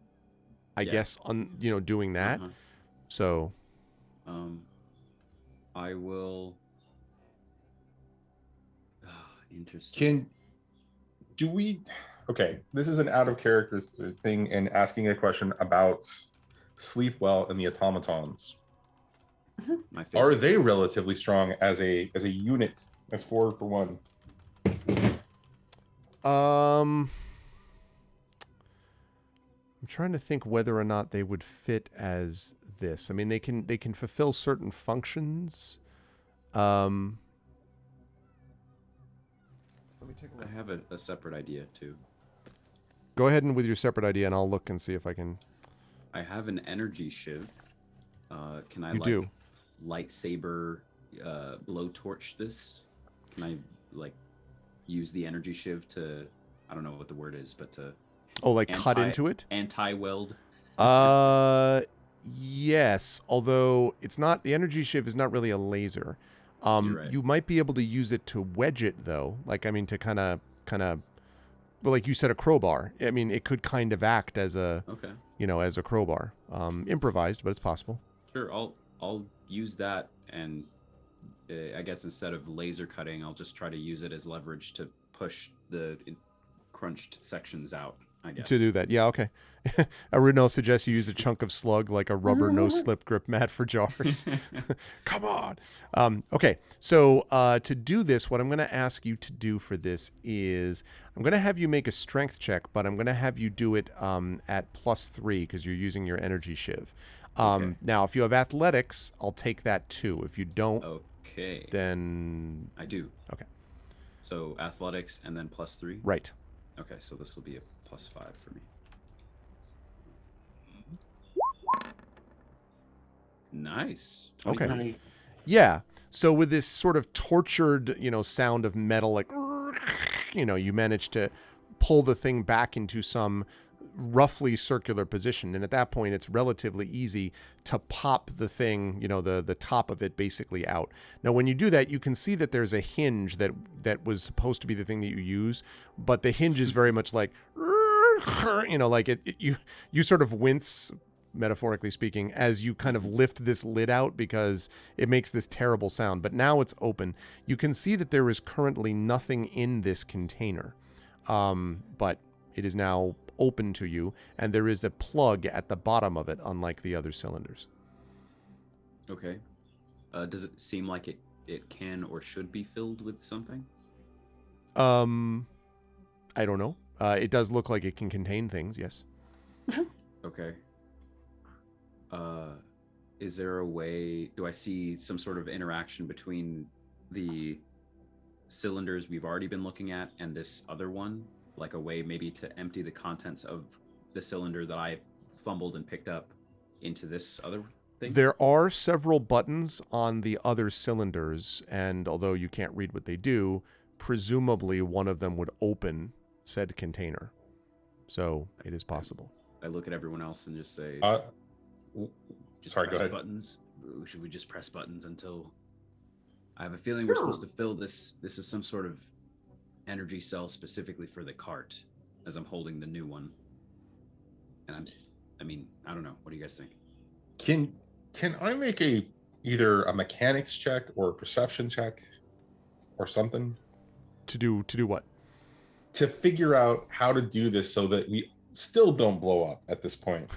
I guess, doing that. So, I will. Interesting. Okay, this is an out of character thing and asking a question about sleep well and the automatons. My Are favorite. they relatively strong as a unit, as 4-for-1? I'm trying to think whether or not they would fit as this. I mean, they can fulfill certain functions. Let me take a look. I have a separate idea too. Go ahead and with your separate idea, and I'll look and see if I can. I have an energy shiv. Can I You do. lightsaber blowtorch this? Can I like use the energy shiv to, I don't know what the word is, but to Cut into it? Anti-weld. Yes. Although it's not, the energy shiv is not really a laser. You're right. You might be able to use it to wedge it though. Like, I mean, to kind of, well, like you said, a crowbar. I mean, it could kind of act as a, as a crowbar. Improvised, but it's possible. Sure, I'll use that, and I guess instead of laser cutting, I'll just try to use it as leverage to push the crunched sections out, I guess. To do that. Yeah, okay. Arunel suggests you use a chunk of slug like a rubber no-slip grip mat for jars. Come on. Okay, so to do this, what I'm going to ask you to do for this is I'm going to have you make a strength check, but I'm going to have you do it at +3 because you're using your energy shiv. Now, if you have athletics, I'll take that too. If you don't, then... I do. Okay. So athletics and then +3? Right. Okay, so this will be a +5 for me. Nice. Okay. 23. Yeah. So with this sort of tortured, sound of metal, like, you manage to pull the thing back into some roughly circular position. And at that point, it's relatively easy to pop the thing, the top of it basically out. Now, when you do that, you can see that there's a hinge that was supposed to be the thing that you use, but the hinge is very much like, like you sort of wince, metaphorically speaking, as you kind of lift this lid out because it makes this terrible sound. But now it's open. You can see that there is currently nothing in this container, but it is now open to you, and there is a plug at the bottom of it, unlike the other cylinders. Okay. Does it seem like it can or should be filled with something? I don't know. It does look like it can contain things, yes. Okay. Is there a way, do I see some sort of interaction between the cylinders we've already been looking at and this other one? Like a way maybe to empty the contents of the cylinder that I fumbled and picked up into this other thing? There are several buttons on the other cylinders, and although you can't read what they do, presumably one of them would open said container. So it is possible. I look at everyone else and just say, just sorry, press go ahead. buttons. Should we just press buttons until... I have a feeling we're supposed to fill this. This is some sort of energy cell specifically for the cart, as I'm holding the new one. And I don't know. What do you guys think? Can I make either a mechanics check or a perception check or something? To do what? To figure out how to do this so that we still don't blow up at this point.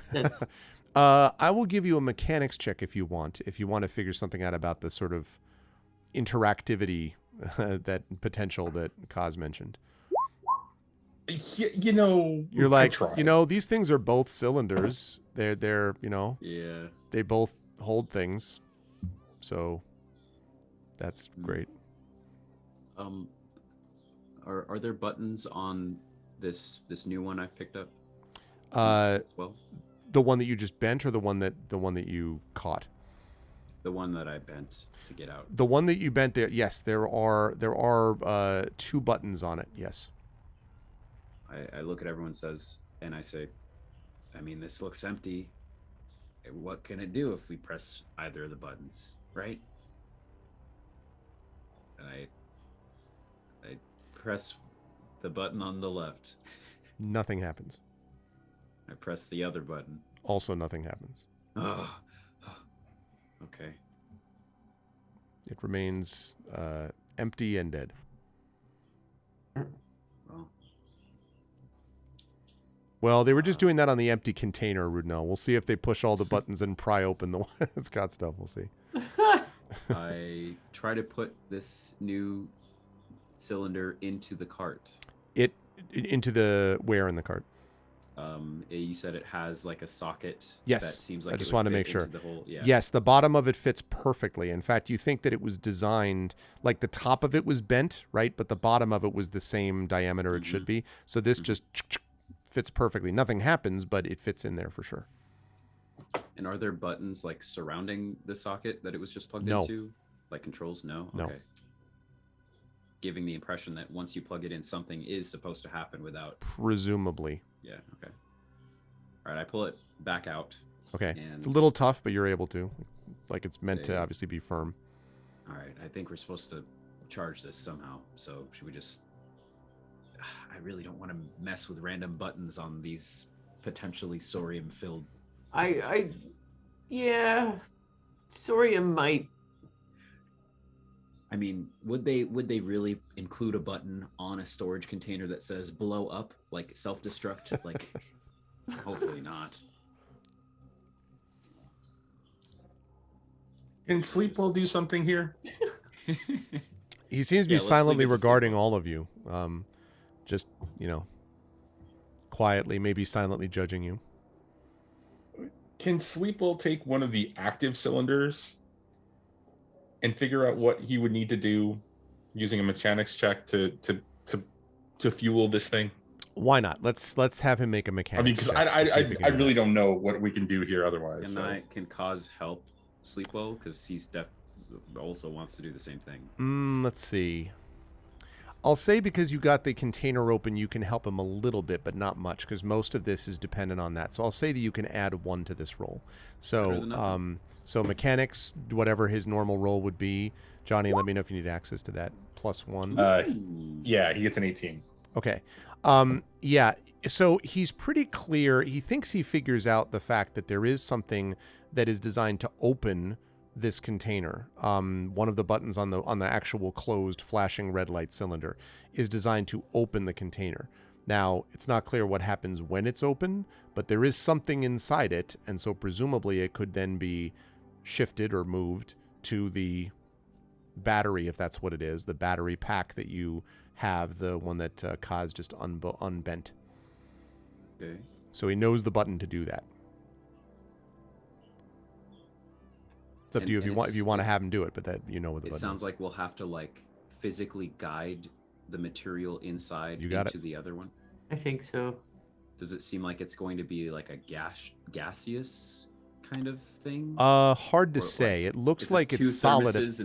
I will give you a mechanics check if you want to figure something out about the sort of interactivity that potential that Kaz mentioned. You're like, these things are both cylinders. They're Yeah. they both hold things. So that's great. Are there buttons on this new one I picked up? As well, the one that you just bent, or the one that you caught? The one that I bent to get out. The one that you bent there. Yes, there are 2 buttons on it. Yes. I look at everyone and I say, this looks empty. what can it do if we press either of the buttons, right? And I press the button on the left. Nothing happens. I press the other button. Also, nothing happens. Oh, okay. It remains empty and dead. Well, Well, they were just doing that on the empty container, Rudnell. We'll see if they push all the buttons and pry open the Scott stuff. We'll see. I try to put this new cylinder into the cart. Into the where in the cart? You said it has like a socket. Yes. That seems like I just it would want to fit make sure. into the whole, yeah. Yes, the bottom of it fits perfectly. In fact, you think that it was designed like the top of it was bent, right? But the bottom of it was the same diameter it should be. So this just fits perfectly. Nothing happens, but it fits in there for sure. And are there buttons like surrounding the socket that it was just plugged No. into? Like controls? No? No. Okay. Giving the impression that once you plug it in, something is supposed to happen without. Presumably. Yeah, okay. All right, I pull it back out. Okay. And It's a little tough, but you're able to. Like it's meant to say- obviously be firm. All right, I think we're supposed to charge this somehow. So should we just. I really don't want to mess with random buttons on these potentially sorium filled. Yeah, Sorium might. I mean, would they really include a button on a storage container that says blow up, like self-destruct? Like, hopefully not. Can Sleepwell do something here? He seems to be Yeah, let's silently leave it to regarding Sleepwell. all of you. Just, quietly, maybe silently judging you. Can Sleepwell take one of the active cylinders and figure out what he would need to do using a mechanics check to fuel this thing? Why not? Let's have him make a mechanics. I mean, because check to see if he can I do really that. don't know what we can do here otherwise. So. Can Cause help Sleepwell? Because he's also wants to do the same thing. Let's see. I'll say because you got the container open, you can help him a little bit, but not much, because most of this is dependent on that. So I'll say that you can add 1 to this roll. Better than So, nothing. so mechanics, whatever his normal roll would be. Johnny, let me know if you need access to that. +1. Yeah, he gets an 18. Okay. Yeah. So he's pretty clear. He thinks he figures out the fact that there is something that is designed to open this container. One of the buttons on the actual closed flashing red light cylinder is designed to open the container. Now, it's not clear what happens when it's open, but there is something inside it, and so presumably it could then be shifted or moved to the battery, if that's what it is, the battery pack that you have, the one that Kaz just unbent. Okay. So he knows the button to do that. It's up to you if you want to have him do it, but that what the button It sounds is. like we'll have to like physically guide the material inside You got into the other one. I think so. Does it seem like it's going to be like a gaseous kind of thing? Hard to Or, say. like, It looks is this like two it's solid. thermoses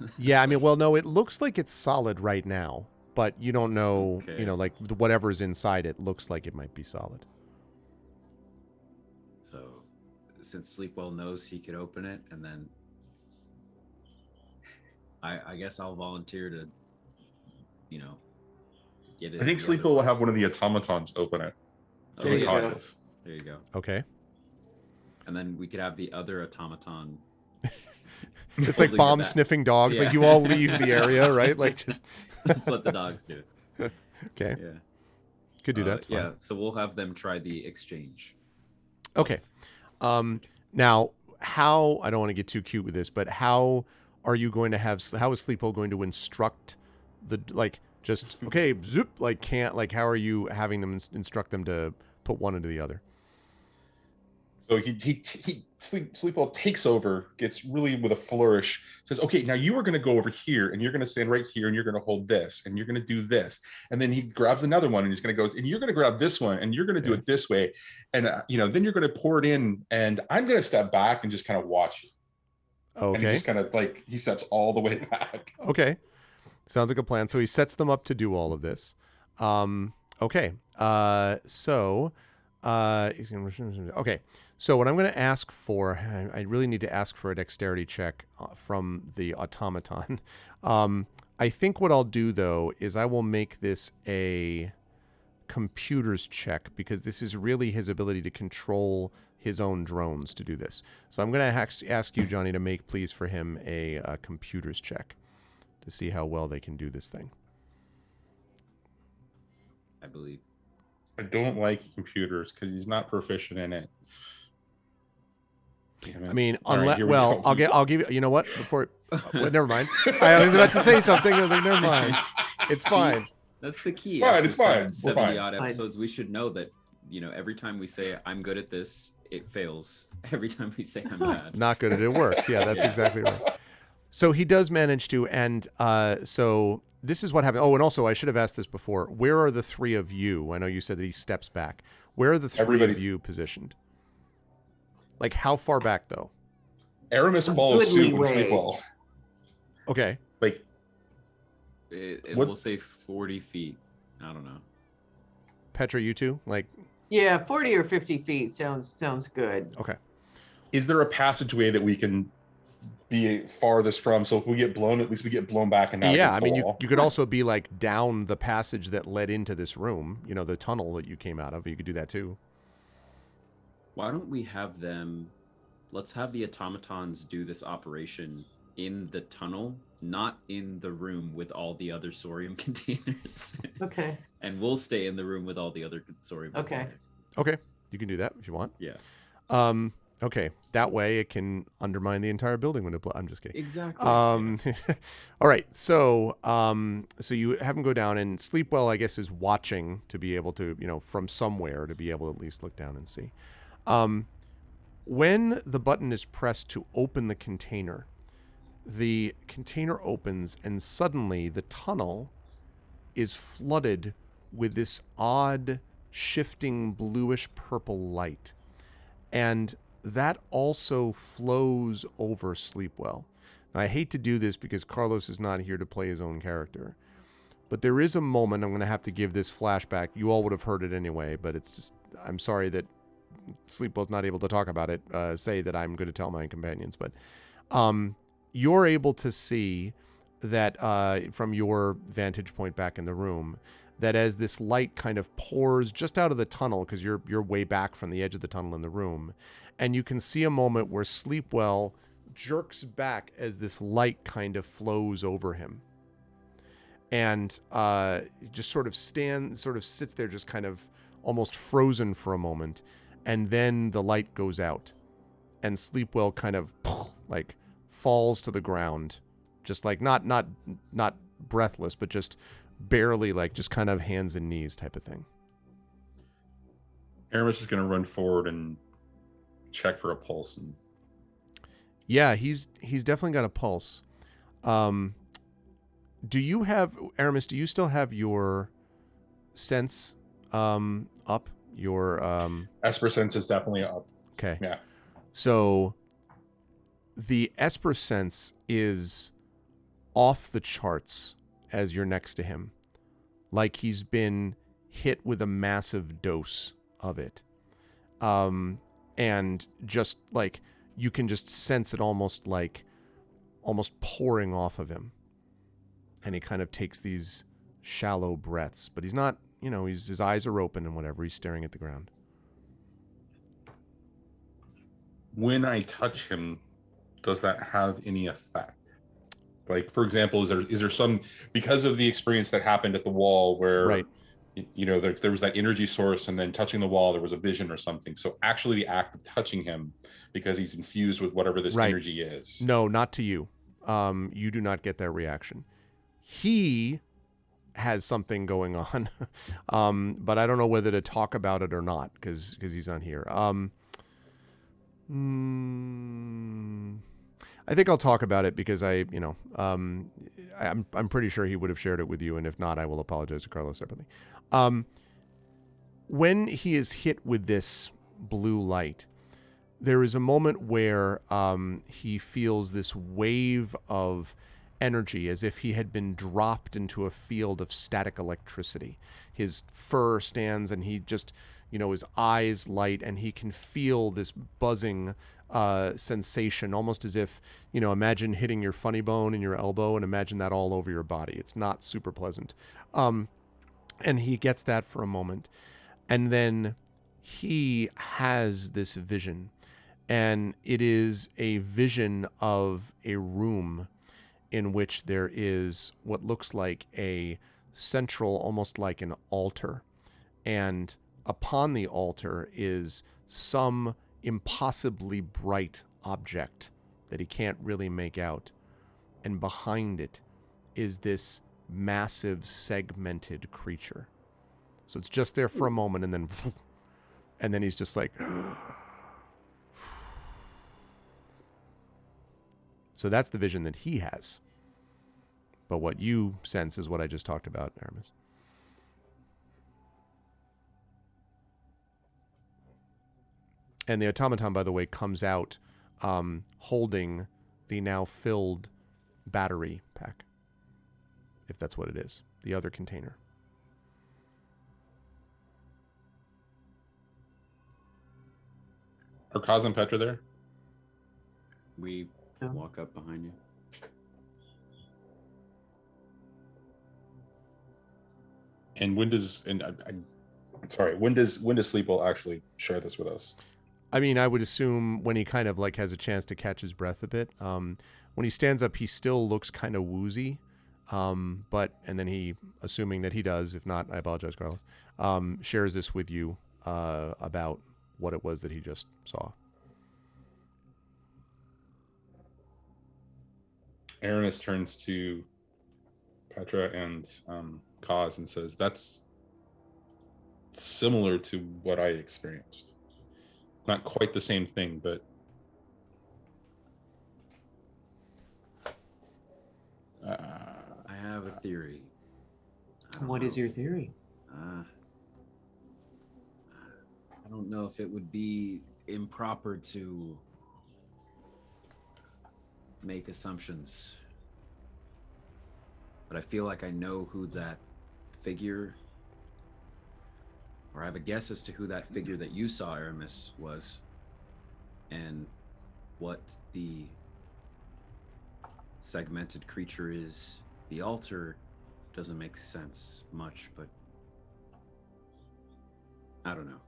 and Yeah, I mean, well, no, it looks like it's solid right now, but you don't know, Okay. like whatever's inside it looks like it might be solid. So, since Sleepwell knows he could open it, and then I guess I'll volunteer to, get it. I think the other Sleepwell will one. have one of the automatons open it. Oh, To be you go. cautious. There you go. Okay. And then we could have the other automaton. It's like holding the bomb bat. sniffing dogs. Like Yeah. you all leave the area, right? Like just Let's let the dogs do it. okay. Yeah. Could do that. It's fine. Yeah. So we'll have them try the exchange. Okay. Now, how, I don't want to get too cute with this, but how are you going to how is Sleepo going to instruct okay, zoop, how are you having them instruct them to put one into the other? So Sleepwell takes over, gets really with a flourish, says, okay, now you are going to go over here and you're going to stand right here and you're going to hold this and you're going to do this. And then he grabs another one and he's going to go, and you're going to grab this one and you're going to do it this way. And, then you're going to pour it in and I'm going to step back and just kind of watch you. And he Okay. just kind of he steps all the way back. Okay. Sounds like a plan. So he sets them up to do all of this. Okay. He's going to. Okay. So what I'm going to ask for, I really need to ask for a dexterity check from the automaton. I think what I'll do, though, is I will make this a computers check, because this is really his ability to control his own drones to do this. So I'm going to ask you, Johnny, to make, please, for him a computers check to see how well they can do this thing. I believe. I don't like computers because he's not proficient in it. I mean, All right, unless, here we well, go. I'll give you, you know what, before, well, never mind. I was about to say something. I was like, never mind. It's fine. That's the key. Fine, After it's fine. We're 70 fine. odd episodes, we should know that, every time we say I'm good at this, it fails. Every time we say I'm bad. Not good at it, works. Yeah, that's exactly right. So he does manage to, and so this is what happened. Oh, and also I should have asked this before. Where are the three of you? I know you said that he steps back. Where are the three of you positioned? Like, how far back, though? Aramis follows goodly suit and way. sleep well. Okay. Like, It What- will say 40 feet. I don't know. Petra, you two? Like, Yeah, 40 or 50 feet sounds good. okay. is there a passageway that we can be farthest from? So if we get blown, at least we get blown back and not Yeah, against I mean, the you wall. could also be, like, down the passage that led into this room. You know, the tunnel that you came out of. You could do that, too. Why don't we have them? Let's have the automatons do this operation in the tunnel, not in the room with all the other sorium containers. Okay. And we'll stay in the room with all the other sorium Okay. containers. Okay. You can do that if you want. Yeah. Okay. That way it can undermine the entire building when it I'm just kidding. Exactly. All right. So, so you have him go down, and Sleepwell, I guess, is watching to be able to, from somewhere to be able to at least look down and see. When the button is pressed to open the container opens, and suddenly the tunnel is flooded with this odd, shifting bluish purple light. And that also flows over Sleepwell. Now, I hate to do this because Carlos is not here to play his own character. But there is a moment, I'm going to have to give this flashback. You all would have heard it anyway, but it's just, I'm sorry that Sleepwell's not able to talk about it, say that I'm going to tell my companions. But you're able to see that from your vantage point back in the room, that as this light kind of pours just out of the tunnel, because you're way back from the edge of the tunnel in the room, and you can see a moment where Sleepwell jerks back as this light kind of flows over him. And just sort of sits there, just kind of almost frozen for a moment. And then the light goes out, and Sleepwell kind of like falls to the ground, just like not breathless, but just barely, like just kind of hands and knees type of thing. Aramis is going to run forward and check for a pulse. And Yeah, he's definitely got a pulse. Do you have, Aramis, do you still have your sense up? Your Esper sense is definitely up. okay. Yeah. So the Esper sense is off the charts as you're next to him. Like he's been hit with a massive dose of it. And just like you can just sense it almost pouring off of him. And he kind of takes these shallow breaths, but he's not, his eyes are open and whatever. He's staring at the ground. When I touch him, does that have any effect? Like, for example, is there some, because of the experience that happened at the wall where, Right. There was that energy source, and then touching the wall, there was a vision or something. So actually the act of touching him, because he's infused with whatever this Right. energy is. No, not to you. You do not get that reaction. He has something going on, but I don't know whether to talk about it or not because he's on here. I think I'll talk about it because I'm pretty sure he would have shared it with you, and if not, I will apologize to Carlos separately. When he is hit with this blue light, there is a moment where he feels this wave of energy as if he had been dropped into a field of static electricity. His fur stands and he just, his eyes light, and he can feel this buzzing sensation, almost as if, imagine hitting your funny bone in your elbow and imagine that all over your body. It's not super pleasant. And he gets that for a moment. And then he has this vision. And it is a vision of a room in which there is what looks like a central, almost like an altar. And upon the altar is some impossibly bright object that he can't really make out. And behind it is this massive segmented creature. So it's just there for a moment, and then he's just like, so that's the vision that he has. But what you sense is what I just talked about, Aramis. And the automaton, by the way, comes out holding the now filled battery pack, if that's what it is, the other container. Are Kaz and Petra there? We Yeah. walk up behind you. And when does I'm sorry, when does Sleepwell actually share this with us? I mean, I would assume when he kind of like has a chance to catch his breath a bit. When he stands up, he still looks kind of woozy. And then he, assuming that he does, if not, I apologize, Carlos, shares this with you about what it was that he just saw. Aramis turns to Petra and Kaz and says, "That's similar to what I experienced. Not quite the same thing, but I have a theory. What is your theory? I don't know if it would be improper to make assumptions, but I feel like I know who that figure, or I have a guess as to who that figure that you saw, Aramis, was, and what the segmented creature is. The altar doesn't make sense much, but I don't know.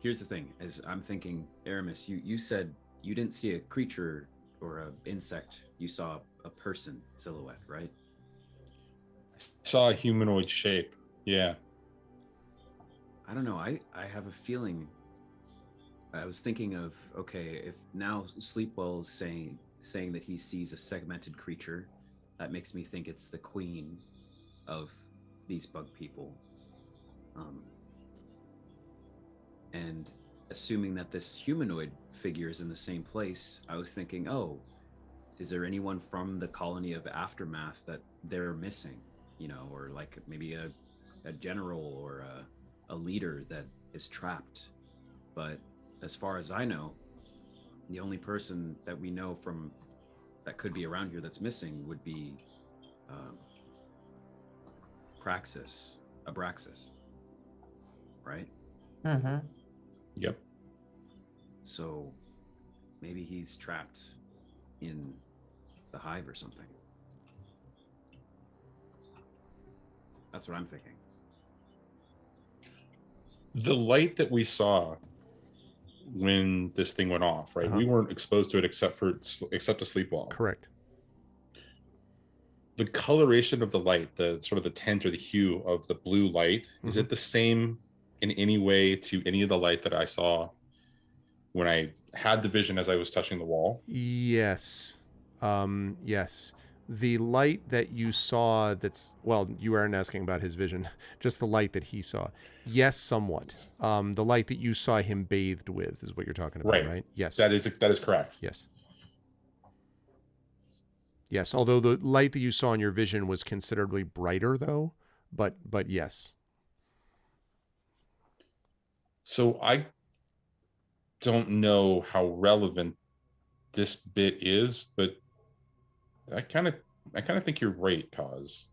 Here's the thing, as I'm thinking, Aramis, you said you didn't see a creature or an insect, you saw a person silhouette, right? saw a humanoid shape. Yeah. I don't know. I have a feeling. I was thinking of, okay, if now Sleepwell is saying that he sees a segmented creature, that makes me think it's the queen of these bug people. And assuming that this humanoid figure is in the same place, I was thinking, oh, is there anyone from the colony of Aftermath that they're missing? Or like maybe a general or a leader that is trapped. But as far as I know, the only person that we know from that could be around here that's missing would be Abraxas, right? Mm-hmm. Yep. So maybe he's trapped in the hive or something. That's what I'm thinking. The light that we saw when this thing went off, right? Uh-huh. We weren't exposed to it except to Sleepwell. Correct. The coloration of the light, the sort of the tint or the hue of the blue light, is it the same in any way to any of the light that I saw when I had the vision as I was touching the wall? Yes. Yes. The light that you saw you aren't asking about his vision, just the light that he saw. Yes, somewhat. The light that you saw him bathed with is what you're talking about, right? Yes. That is correct. Yes. Yes, although the light that you saw in your vision was considerably brighter though, but yes. So I don't know how relevant this bit is, but I kind of think you're right, Kaz.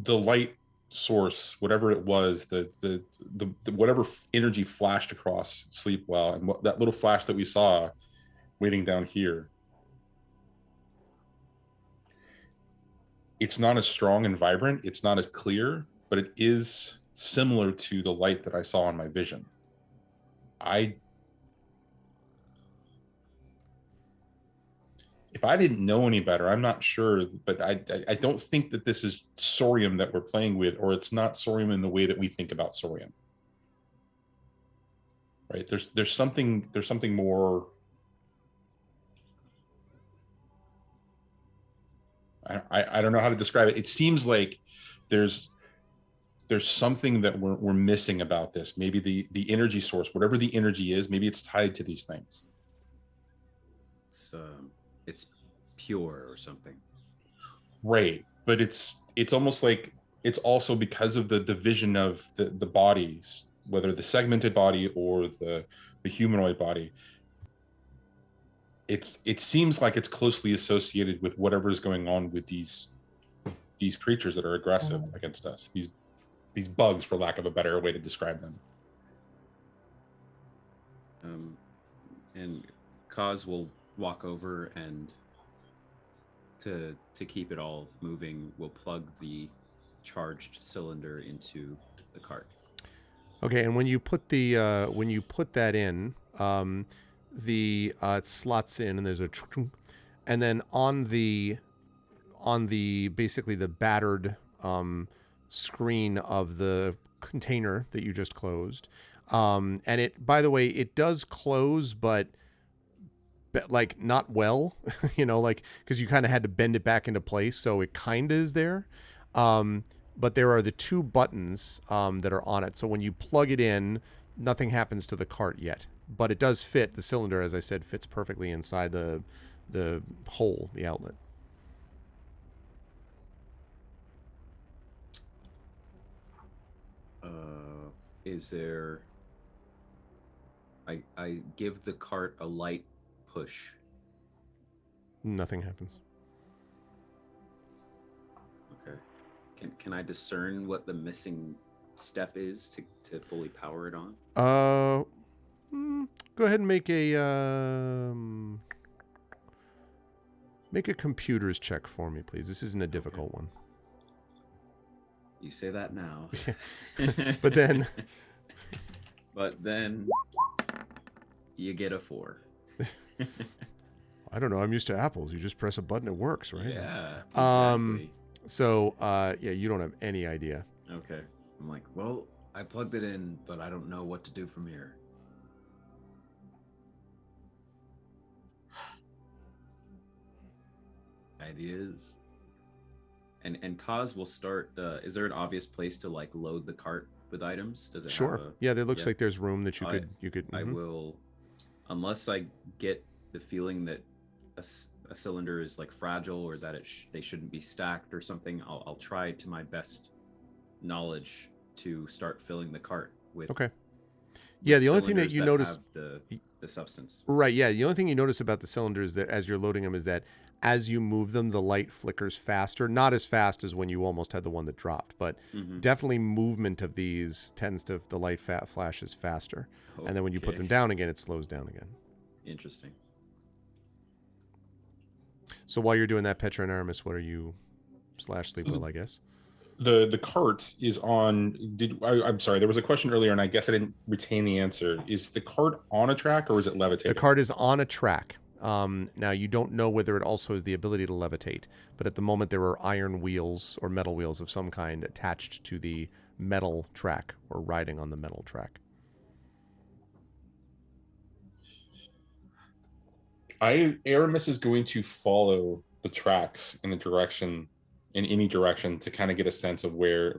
the light source, whatever it was, the whatever energy flashed across Sleepwell, and what that little flash that we saw waiting down here, it's not as strong and vibrant, it's not as clear, but it is similar to the light that I saw in my vision. If I didn't know any better, I'm not sure, but I don't think that this is Sorium that we're playing with, or it's not Sorium in the way that we think about Sorium. Right? There's something more. I don't know how to describe it. It seems like there's something that we're missing about this. Maybe the energy source, whatever the energy is, maybe it's tied to these things. It's pure or something. Right. But it's almost like it's also because of the division of the bodies, whether the segmented body or the humanoid body. It seems like it's closely associated with whatever is going on with these creatures that are aggressive against us. These bugs, for lack of a better way to describe them. And Kaz will walk over and to keep it all moving, we'll plug the charged cylinder into the cart. Okay, and when you put that in, it slots in, and there's a, and then on the basically the battered screen of the container that you just closed, and it, by the way, it does close, but like not well, like, because you kind of had to bend it back into place, so it kind of is there. But there are the two buttons that are on it. So when you plug it in, nothing happens to the cart yet, but it does fit. The cylinder, as I said, fits perfectly inside the hole, the outlet. Is there? I give the cart a light push. Nothing happens. Okay. Can I discern what the missing step is to fully power it on? Go ahead and make a computer's check for me, please. This isn't a difficult one. You say that now. But then you get a 4. I don't know. I'm used to apples. You just press a button, it works, right? Yeah. Exactly. So, you don't have any idea. Okay. I'm like, well, I plugged it in, but I don't know what to do from here. Ideas. And Kaz will start. Is there an obvious place to like load the cart with items? Does it? Sure. Have a, yeah, there looks like there's room that you could. I will, unless I get the feeling that a cylinder is like fragile or that they shouldn't be stacked or something. I'll try to my best knowledge to start filling the cart with. Okay. Yeah, the only thing that you notice the substance. Right. Yeah, the only thing you notice about the cylinders that as you're loading them is that as you move them, the light flickers faster. Not as fast as when you almost had the one that dropped, but definitely movement of these tends to the light flashes faster, and then when you put them down again, it slows down again. Interesting. So while you're doing that, Petra and Aramis, what are you /Sleepwell, I guess? The cart is on. I'm sorry. There was a question earlier, and I guess I didn't retain the answer. Is the cart on a track, or is it levitating? The cart is on a track. Now you don't know whether it also has the ability to levitate, but at the moment there are iron wheels or metal wheels of some kind attached to the metal track or riding on the metal track. Aramis is going to follow the tracks in any direction to kind of get a sense of whether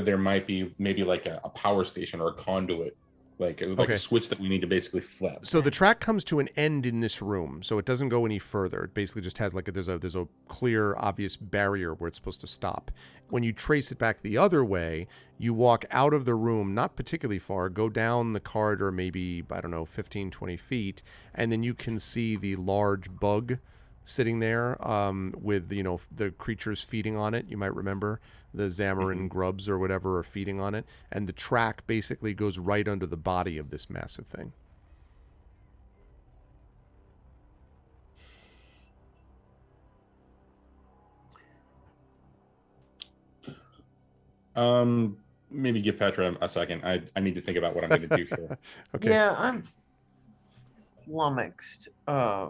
there might be maybe like a power station or a conduit, like a switch that we need to basically flip. So the track comes to an end in this room, so it doesn't go any further. It basically just has there's a clear, obvious barrier where it's supposed to stop. When you trace it back the other way, you walk out of the room, not particularly far, go down the corridor maybe, 15, 20 feet, and then you can see the large bug sitting there with, the creatures feeding on it. You might remember the Zamarin grubs or whatever are feeding on it. And the track basically goes right under the body of this massive thing. Maybe give Petra a second. I need to think about what I'm going to do here. Okay. Yeah, I'm flummoxed. I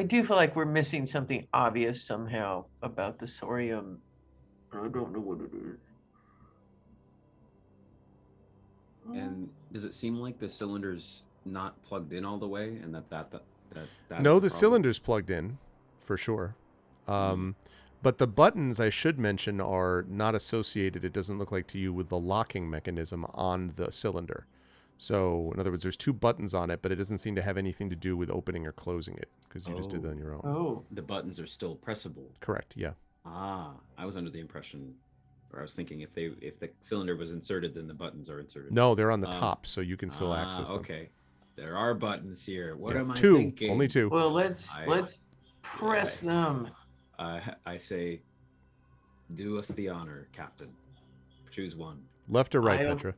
do feel like we're missing something obvious somehow about the Sorium. I don't know what it is. And does it seem like the cylinder's not plugged in all the way, and that No, is the problem? cylinder's plugged in, for sure. But the buttons, I should mention, are not associated, it doesn't look like to you, with the locking mechanism on the cylinder. So, in other words, there's 2 buttons on it, but it doesn't seem to have anything to do with opening or closing it, because you just did that on your own. Oh, The buttons are still pressable. Correct, yeah. Ah, I was under the impression, or I was thinking if the cylinder was inserted, then the buttons are inserted. No, they're on the top, so you can still access them. Okay, there are buttons here. What Yeah, am I 2, thinking? only 2. well, let's I- press them. I say, do us the honor, Captain. Choose one. Left or right, I- Petra?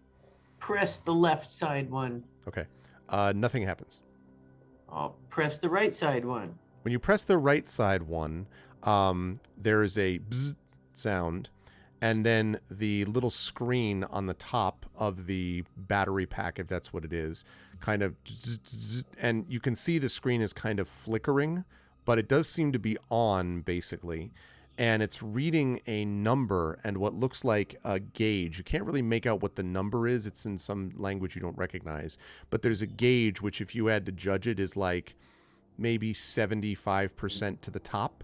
Press the left side one. Okay. Nothing happens. I'll press the right side one. When you press the right side one, there is a bzz sound, and then the little screen on the top of the battery pack, if that's what it is, kind of zzz, and you can see the screen is kind of flickering, but it does seem to be on, basically. And it's reading a number and what looks like a gauge. You can't really make out what the number is. It's in some language you don't recognize. But there's a gauge, which if you had to judge it, is like maybe 75% to the top.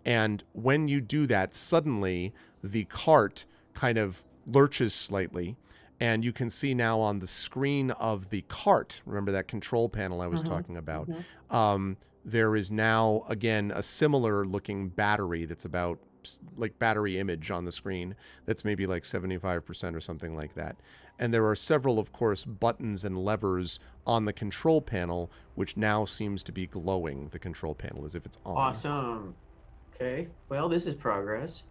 And when you do that, suddenly the cart kind of lurches slightly. And you can see now on the screen of the cart, remember that control panel I was talking about, there is now, again, a similar looking battery that's about like battery image on the screen that's maybe like 75% or something like that. And there are several, of course, buttons and levers on the control panel, which now seems to be glowing, the control panel, as if it's on. Awesome. Okay. Well, this is progress.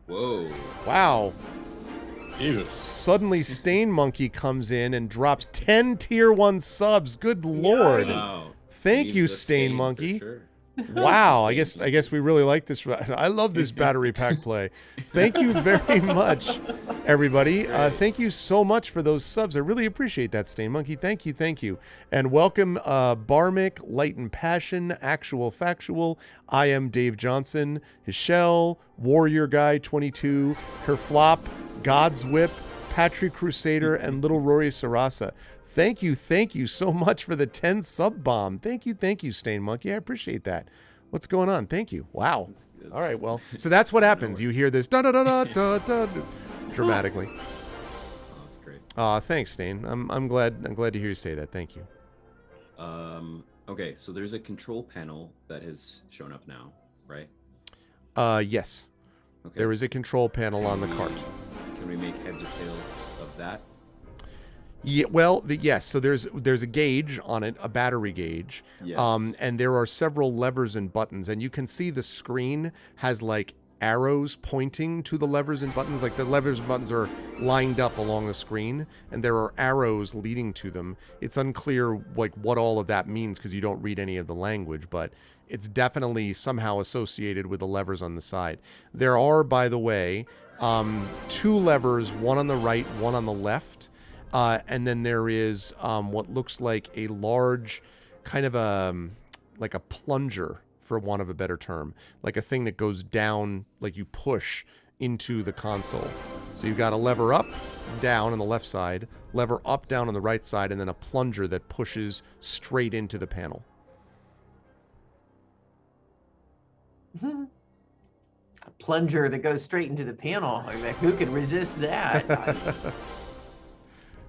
Whoa. Wow. Jesus. Suddenly, Stain Monkey comes in and drops 10 tier 1 subs. Good lord. Wow. Thank Leaves you, a Stain stain for Monkey. sure. Wow, I guess we really like this. I love this battery pack play. Thank you very much, everybody. Thank you so much for those subs. I really appreciate that, Stain Monkey. Thank you. And welcome, Barmick, Light and Passion, Actual Factual. I am Dave Johnson, Hichelle, Warrior Guy 22, Kerflop, God's Whip, Patrick Crusader, and Little Rory Sarasa. Thank you so much for the 10 sub bomb. Thank you, Stain Monkey. I appreciate that. What's going on? Thank you. Wow. All right, well, so that's what happens. You hear this da da da da da da dramatically. Oh, that's great. Thanks, Stain. I'm glad to hear you say that. Thank you. Okay, so there's a control panel that has shown up now, right? Yes. Okay. There is a control panel on the cart. Can we make heads or tails of that? Yeah, well, yes. So there's a gauge on it, a battery gauge, Yes. and there are several levers and buttons, and you can see the screen has like arrows pointing to the levers and buttons. Like the levers and buttons are lined up along the screen, and there are arrows leading to them. It's unclear like what all of that means because you don't read any of the language, but it's definitely somehow associated with the levers on the side. There are, by the way, 2 levers, one on the right, one on the left. And then there is what looks like a large kind of like a plunger, for want of a better term, like a thing that goes down, like you push into the console. So you've got a lever up, down on the left side, lever up, down on the right side, and then a plunger that pushes straight into the panel. A plunger that goes straight into the panel. I mean, who can resist that?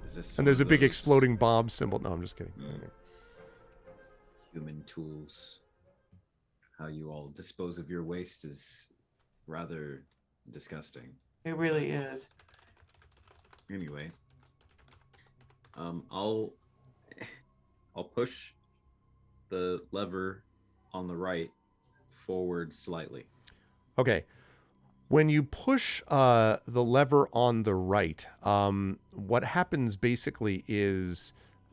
Is this And one there's a of big those exploding bomb symbol. No, I'm just kidding. human tools? How you all dispose of your waste is rather disgusting. It really is. Anyway, I'll I'll push the lever on the right forward slightly. Okay. When you push the lever on the right, what happens basically is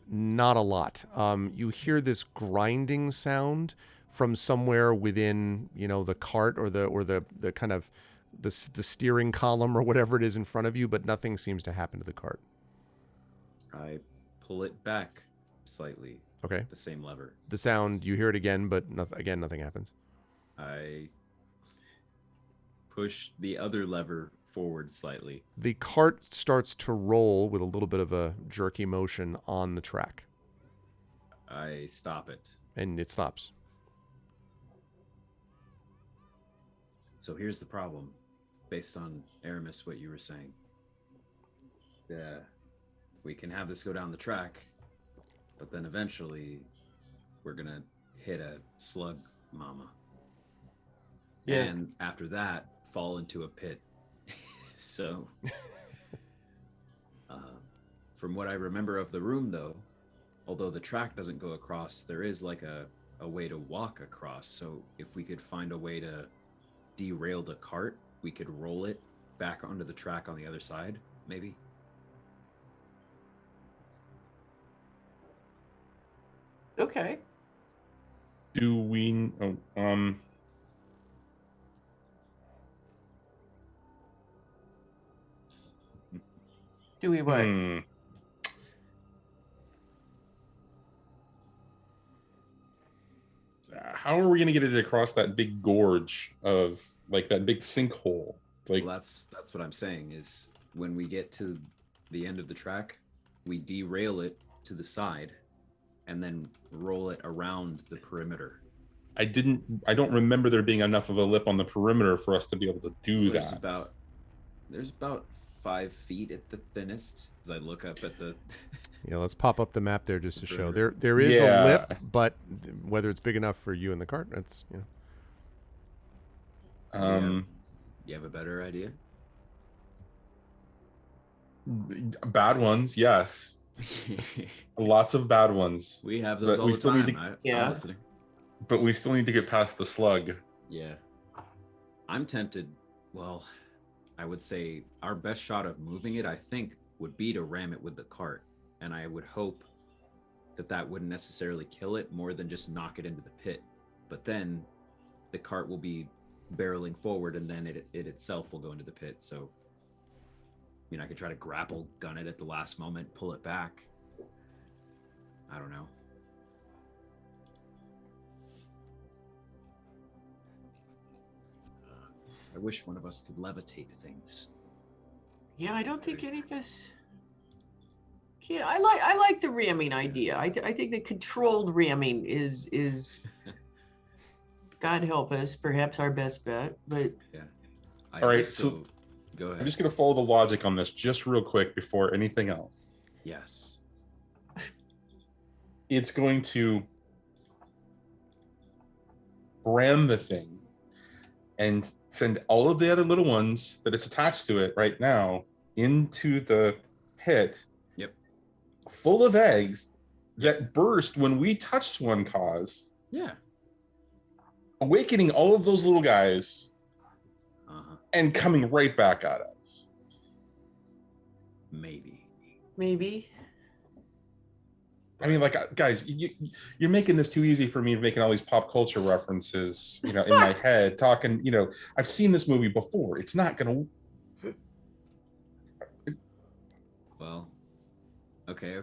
not a lot. You hear this grinding sound from somewhere within, the cart or the kind of the steering column or whatever it is in front of you, but nothing seems to happen to the cart. I pull it back slightly. Okay. The same lever. The sound, you hear it again, but nothing happens. I push the other lever forward slightly. The cart starts to roll with a little bit of a jerky motion on the track. I stop it. And it stops. So here's the problem, based on Aramis, what you were saying. We can have this go down the track, but then eventually we're gonna hit a slug mama. Yeah. And after that, fall into a pit. So, from what I remember of the room, though, although the track doesn't go across, there is like a way to walk across. So if we could find a way to derail the cart, we could roll it back onto the track on the other side, maybe. Okay. Do we? Do we what? How are we going to get it across that big gorge of like that big sinkhole? Like, Well, that's what I'm saying is when we get to the end of the track, we derail it to the side and then roll it around the perimeter. I don't remember there being enough of a lip on the perimeter for us to be able to do There's that. There's about 5 feet at the thinnest as I look up at the Yeah, let's pop up the map there just to show. There is a lip, but whether it's big enough for you in the cart, that's You have a better idea? Bad ones, yes. Lots of bad ones. We have those But all we the still time. need to- I'm listening. But we still need to get past the slug. Yeah. I'm tempted. Well, I would say our best shot of moving it, I think, would be to ram it with the cart. And I would hope that wouldn't necessarily kill it more than just knock it into the pit. But then the cart will be barreling forward and then it itself will go into the pit. So, I could try to grapple gun it at the last moment, pull it back. I don't know. I wish one of us could levitate things. Yeah, I don't think any of us. Yeah, I like the ramming idea. I think the controlled ramming is God help us, perhaps our best bet. But yeah. All right, so go ahead. I'm just going to follow the logic on this just real quick before anything else. Yes. It's going to ram the thing and send all of the other little ones that it's attached to it right now into the pit. Yep. Full of eggs that burst when we touched one cause. Yeah. Awakening all of those little guys and coming right back at us. Maybe. I mean, like, guys, you're making this too easy for me, making all these pop culture references, in my head, talking, I've seen this movie before. It's not going to. Well, okay.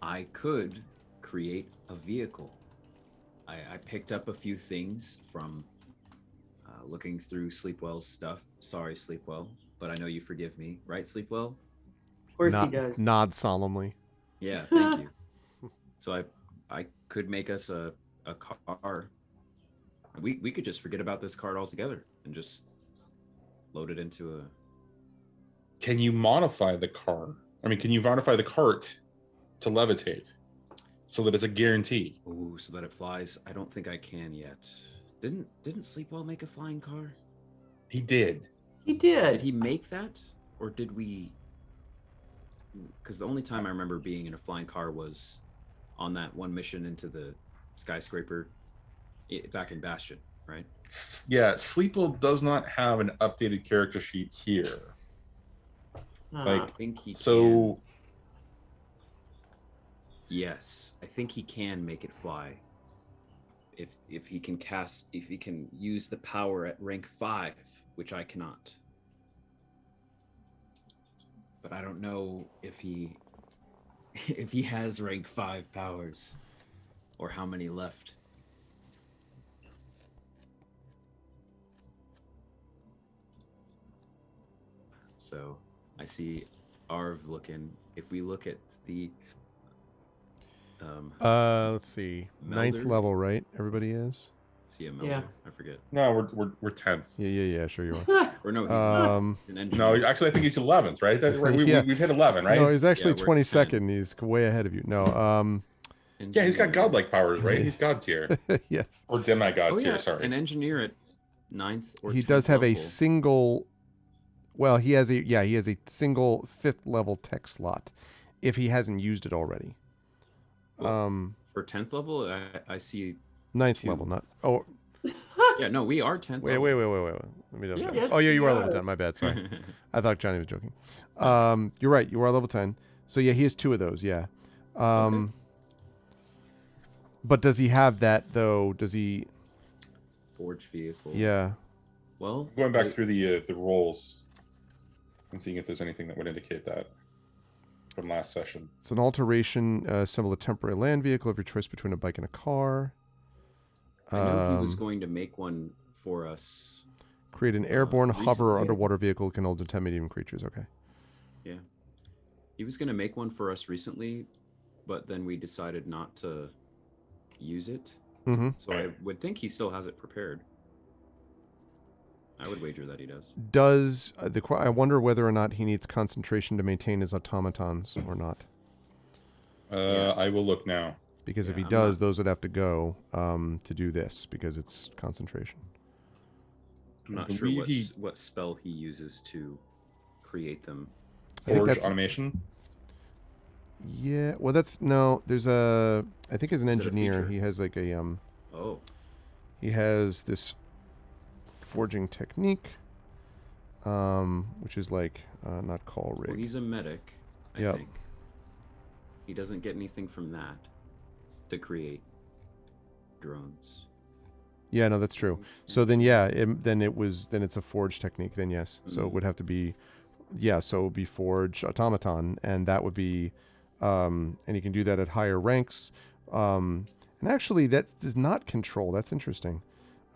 I could create a vehicle. I picked up a few things from looking through Sleepwell's stuff. Sorry, Sleepwell, but I know you forgive me, right, Sleepwell? of course he does. Nod solemnly. Yeah, thank you. So I could make us a car. We could just forget about this card altogether and just load it into a. Can you modify the car? I mean, can you modify the cart to levitate so that it's a guarantee? Ooh, so that it flies. I don't think I can yet. Didn't Sleepwell make a flying car? He did. He did. Did he make that, or did we? because the only time I remember being in a flying car was on that one mission into the skyscraper back in Bastion, right? Yeah, Sleeple does not have an updated character sheet here. Uh, Like, I think he can. so Yes, I think he can make it fly. If he can use the power at rank 5, which I cannot. But I don't know if he if he has rank 5 powers or how many left. So I see Arv looking. If we look at the Let's see. Ninth Melder? level, right? Everybody is? see a Melder, Yeah. I forget. no, we're 10th. Yeah, sure you are. Or no, he's Um, an No, engineer. actually, I think he's 11th, right? Right, Yeah. we've hit 11, right? No, he's actually Yeah, we're 22nd. He's way ahead of you. No, Yeah, he's got Engineer. godlike powers, right? He's god tier yes. or demigod Oh tier. yeah, Sorry. an engineer at 9th or He 10th does have a level. single, well, he has a single 5th level tech slot if he hasn't used it already. Well, for 10th level, I see. 9th 2. level, not, oh, Yeah, no, we are 10th wait. level. Let me double Yeah. check. Yes, Oh, yeah, you we are level are. 10. My bad, sorry. I thought Johnny was joking. You're right, you are level 10. So yeah, he has 2 of those, yeah. Okay. But does he have that, though? Does he, Forge vehicle. yeah. Well, Going back through the roles and seeing if there's anything that would indicate that from last session. It's an alteration, assemble a temporary land vehicle of your choice between a bike and a car. I know he was going to make one for us. Create an airborne, hover, or recently. underwater vehicle that can hold 10 medium creatures. Okay. Yeah. He was going to make one for us recently, but then we decided not to use it. Mm-hmm. So I would think he still has it prepared. I would wager that he does. Does I wonder whether or not he needs concentration to maintain his automatons or not? Yeah. I will look now. Because if Yeah, he I'm does, not- those would have to go to do this because it's concentration. I'm not I sure believe what spell he uses to create them. I think Forge that's automation. yeah. Well, that's no. There's a. I think as an Is it a engineer, feature? he has like a Oh, He has this forging technique, which is like not call rig. well, he's a medic, I Yep. think. He doesn't get anything from that to create drones. Yeah, no, that's true. So then, yeah, then it's a forge technique. Then yes, so it would have to be, yeah, so it would be forge automaton, and that would be, and you can do that at higher ranks. And actually, that does not control. That's interesting.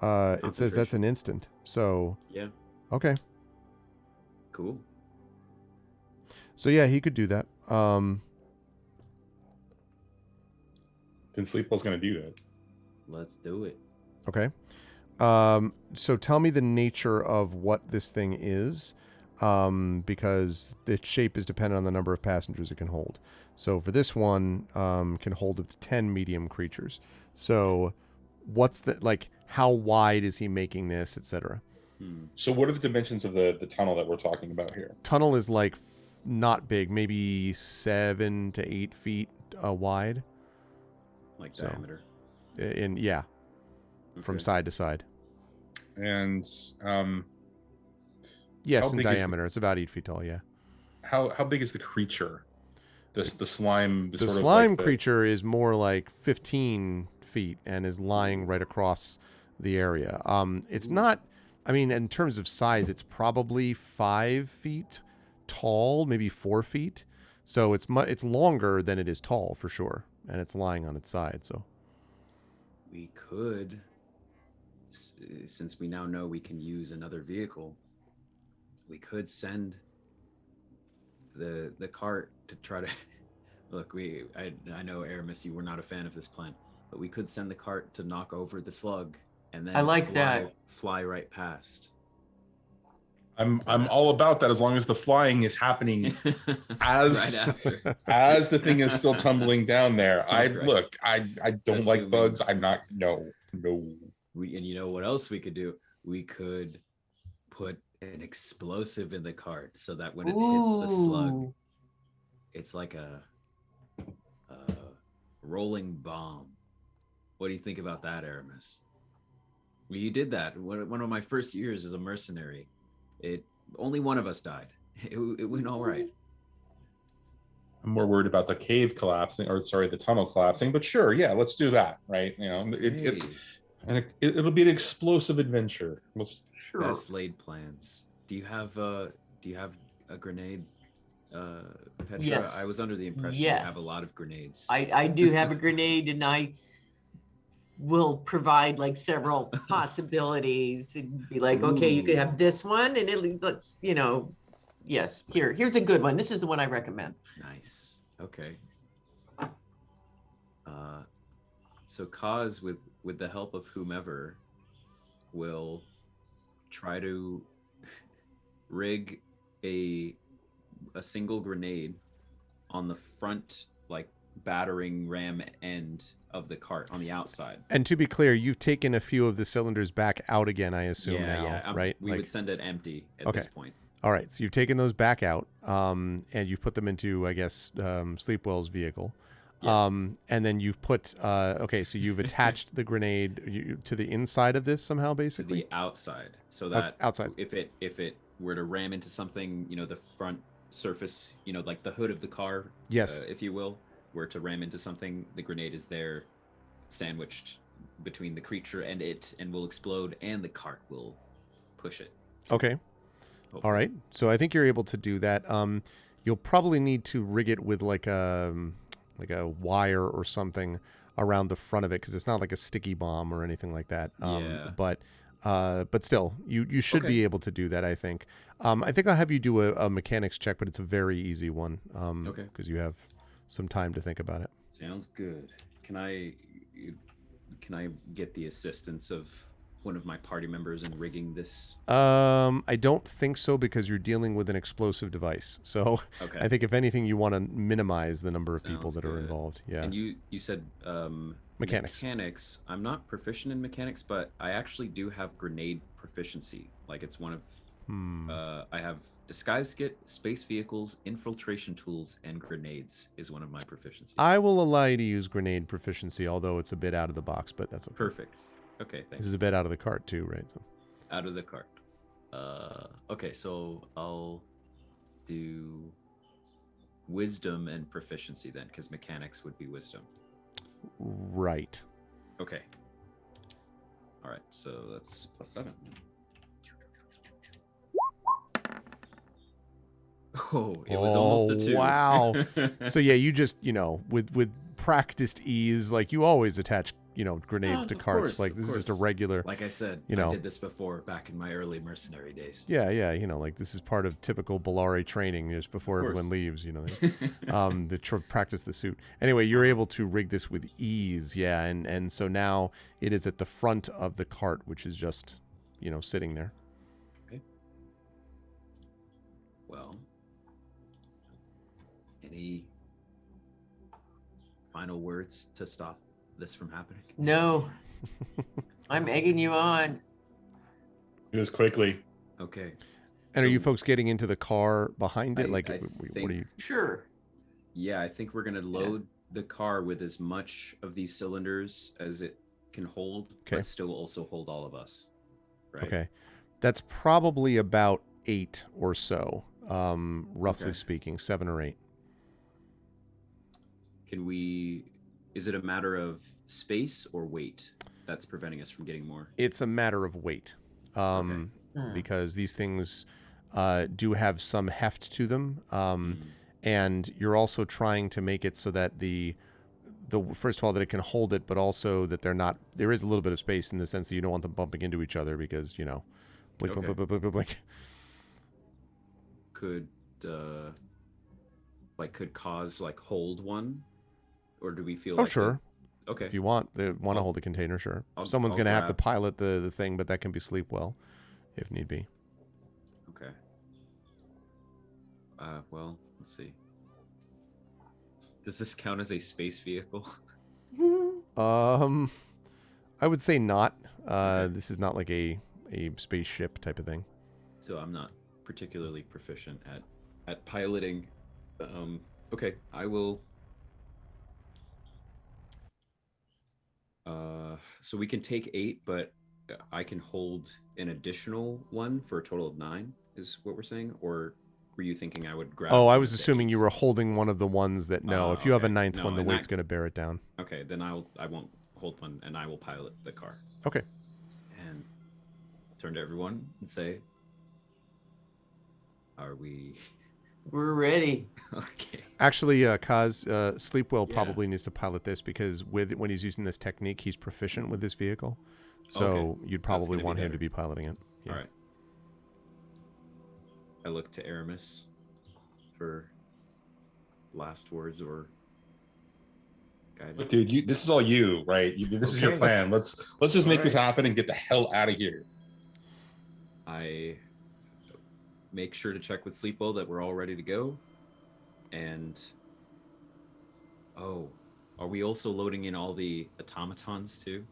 It says that's an instant. So Yeah, okay, cool. so yeah, he could do that. Then Sleepwell's going to do that. Let's do it. Okay. So tell me the nature of what this thing is, because its shape is dependent on the number of passengers it can hold. So for this one, can hold up to 10 medium creatures. So what's the, like, how wide is he making this, etc.? So what are the dimensions of the tunnel that we're talking about here? Tunnel is like not big, maybe 7 to 8 feet wide. Like So, diameter. Yeah, from Okay. side to side. And Yes, How in big is diameter. It's about 8 feet tall, yeah. how big is the creature? The slime. The sort of slime like creature is more like 15 feet and is lying right across the area. It's not, I mean, in terms of size, it's probably 5 feet tall, maybe 4 feet. So it's longer than it is tall for sure, and it's lying on its side. So We could, since we now know we can use another vehicle, we could send the cart to try to look. I know Aramis, you were not a fan of this plan, but we could send the cart to knock over the slug and then I like that. fly right past. I'm all about that as long as the flying is happening as right after. as the thing is still tumbling down there. I Right. look, I don't like Assuming- bugs. I'm not no. And you know what else we could do? We could put an explosive in the cart so that when it hits the slug, Ooh. it's like a rolling bomb. What do you think about that, Aramis? Well, you did that. One of my first years as a mercenary. Only one of us died. It went all right. I'm more worried about the cave collapsing, or sorry, the tunnel collapsing. But sure, yeah, let's do that, right? You know, it'll be an explosive adventure. Sure. Best laid plans. Do you have a grenade, Petra? Yes. I was under the impression you have a lot of grenades. I do have a grenade, and I will provide like several possibilities and be like, okay, you could have this one, and let's, yes, here's a good one. This is the one I recommend. Nice. Okay. So Kaz, with the help of whomever, will try to rig a single grenade on the front, like battering ram end of the cart on the outside. And to be clear, you've taken a few of the cylinders back out again, I assume right? We would send it empty at this point. All right, so you've taken those back out, and you've put them into, I guess, Sleepwell's vehicle. Yeah. And then you've put, so you've attached the grenade to the inside of this somehow, basically? To the outside, so that outside. If it were to ram into something, the front surface, like the hood of the car, yes, if you will, were to ram into something, the grenade is there, sandwiched between the creature and it, and will explode, and the cart will push it. Okay. Hopefully. All right. So I think you're able to do that. You'll probably need to rig it with like a wire or something around the front of it, because it's not like a sticky bomb or anything like that. But still, you should be able to do that, I think. I think I'll have you do a mechanics check, but it's a very easy one. Because you have some time to think about it. Sounds good. Can I get the assistance of one of my party members in rigging this? I don't think so, because you're dealing with an explosive device. So I think if anything, you want to minimize the number of people that are involved. Yeah. And you said mechanics. Mechanics. I'm not proficient in mechanics, but I actually do have grenade proficiency. Like, it's one of I have disguise kit, space vehicles, infiltration tools, and grenades is one of my proficiencies. I will allow you to use grenade proficiency, although it's a bit out of the box, but that's okay. Perfect. Okay, thanks. This is a bit out of the cart too, right? So. Out of the cart. Okay, so I'll do wisdom and proficiency then, because mechanics would be wisdom. Right. Okay. All right, so that's +7. Oh, it was almost a 2. Wow. So yeah, you just, with practiced ease, like you always attach, grenades to carts. Course, like this is just a regular. Like I said, I did this before back in my early mercenary days. Yeah, like this is part of typical Bellari training just before everyone leaves, they practice the suit. Anyway, you're able to rig this with ease, yeah, and so now it is at the front of the cart, which is just, sitting there. Okay. Well, any final words to stop this from happening? No. I'm egging you on. Do this quickly. Okay. And are you folks getting into the car behind it? What are you? Sure. Yeah, I think we're going to load the car with as much of these cylinders as it can hold, but still also hold all of us. Right? Okay. That's probably about 8 or so, roughly speaking, 7 or 8. Is it a matter of space or weight that's preventing us from getting more? It's a matter of weight, because these things do have some heft to them, and you're also trying to make it so that the first of all that it can hold it, but also that there is a little bit of space in the sense that you don't want them bumping into each other, because blink, blink, blink, blink, blink, blink. Could cause hold one? Or do we feel sure. Okay. If you want to hold the container, sure. Someone's going to have to pilot the thing, but that can be Sleepwell if need be. Okay. Well, let's see. Does this count as a space vehicle? I would say not. This is not like a spaceship type of thing. So I'm not particularly proficient at piloting Okay, I will. So we can take 8, but I can hold an additional one for a total of 9. Is what we're saying, or were you thinking I would grab? Oh, I one was of the assuming you 8s? were holding one of the ones that no. If you have a Okay. ninth No, one, the in weight's that- going to bear it down. Okay, then I won't hold one, and I will pilot the car Okay. and turn to everyone and say, "Are we We're ready. okay?" Actually, Kaz, Sleepwell Yeah. probably needs to pilot this because when he's using this technique, he's proficient with this vehicle. So Okay. you'd That's probably gonna be want him better. to be piloting it. Yeah. All right. I look to Aramis for last words or guidance. Look, dude, this is all you, right? This is your Okay. plan. Let's just make this Alright. happen and get the hell out of here. I make sure to check with Sleepwell that we're all ready to go. And oh, are we also loading in all the automatons too?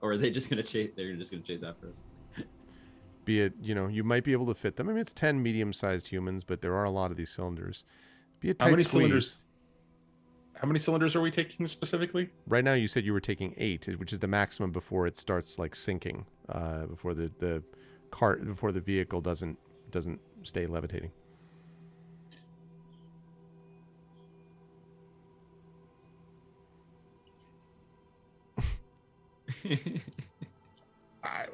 Or are they just gonna chase? They're just gonna chase after us. Be it, you might be able to fit them. I mean, it's 10 medium-sized humans, but there are a lot of these cylinders. Be a tight How many squeeze. cylinders? How many cylinders are we taking specifically? Right now, you said you were taking 8, which is the maximum before it starts like sinking, before the vehicle doesn't stay levitating.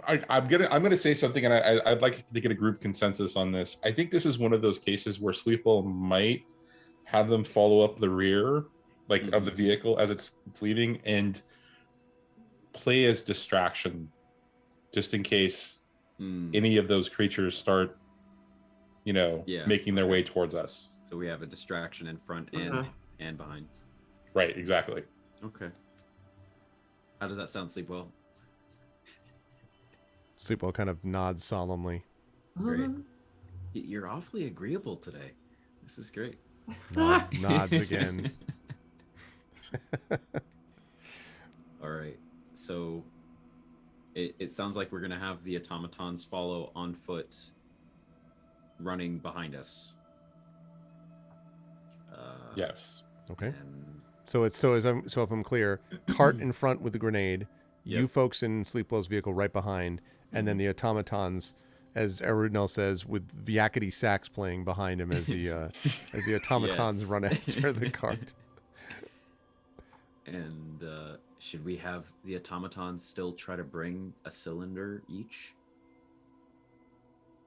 I'm gonna say something, and I'd like to get a group consensus on this. I think this is one of those cases where Sleepwell might have them follow up the rear, like of the vehicle as it's leaving, and play as distraction, just in case any of those creatures start, making their way towards us. So we have a distraction in front and behind. Right, exactly. Okay. How does that sound, Sleepwell? Sleepwell kind of nods solemnly. Great. You're awfully agreeable today. This is great. Nods again. All right. So it sounds like we're going to have the automatons follow on foot, running behind us. Yes. Okay. And So if I'm clear, cart in front with the grenade, you Yep. folks in Sleepwell's vehicle right behind, and then the automatons, as Arudnel says, with Yakety sax playing behind him as the automatons Yes. run after the cart. And should we have the automatons still try to bring a cylinder each?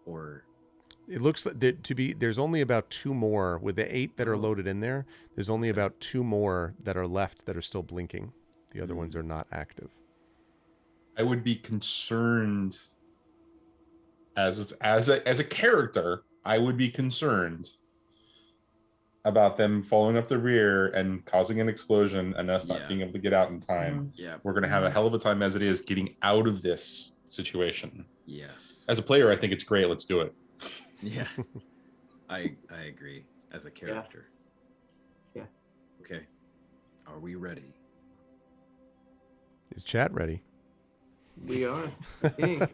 Or It looks like there's only about 2 more with the 8 that are loaded in there. There's only about 2 more that are left that are still blinking. The other ones are not active. I would be concerned as a character. I would be concerned about them following up the rear and causing an explosion and us not being able to get out in time. yeah, We're going to have a hell of a time as it is getting out of this situation. yes. As a player, I think it's great. Let's do it. Yeah. I agree as a character. Yeah. Okay. Are we ready? Is chat ready? We are. I think.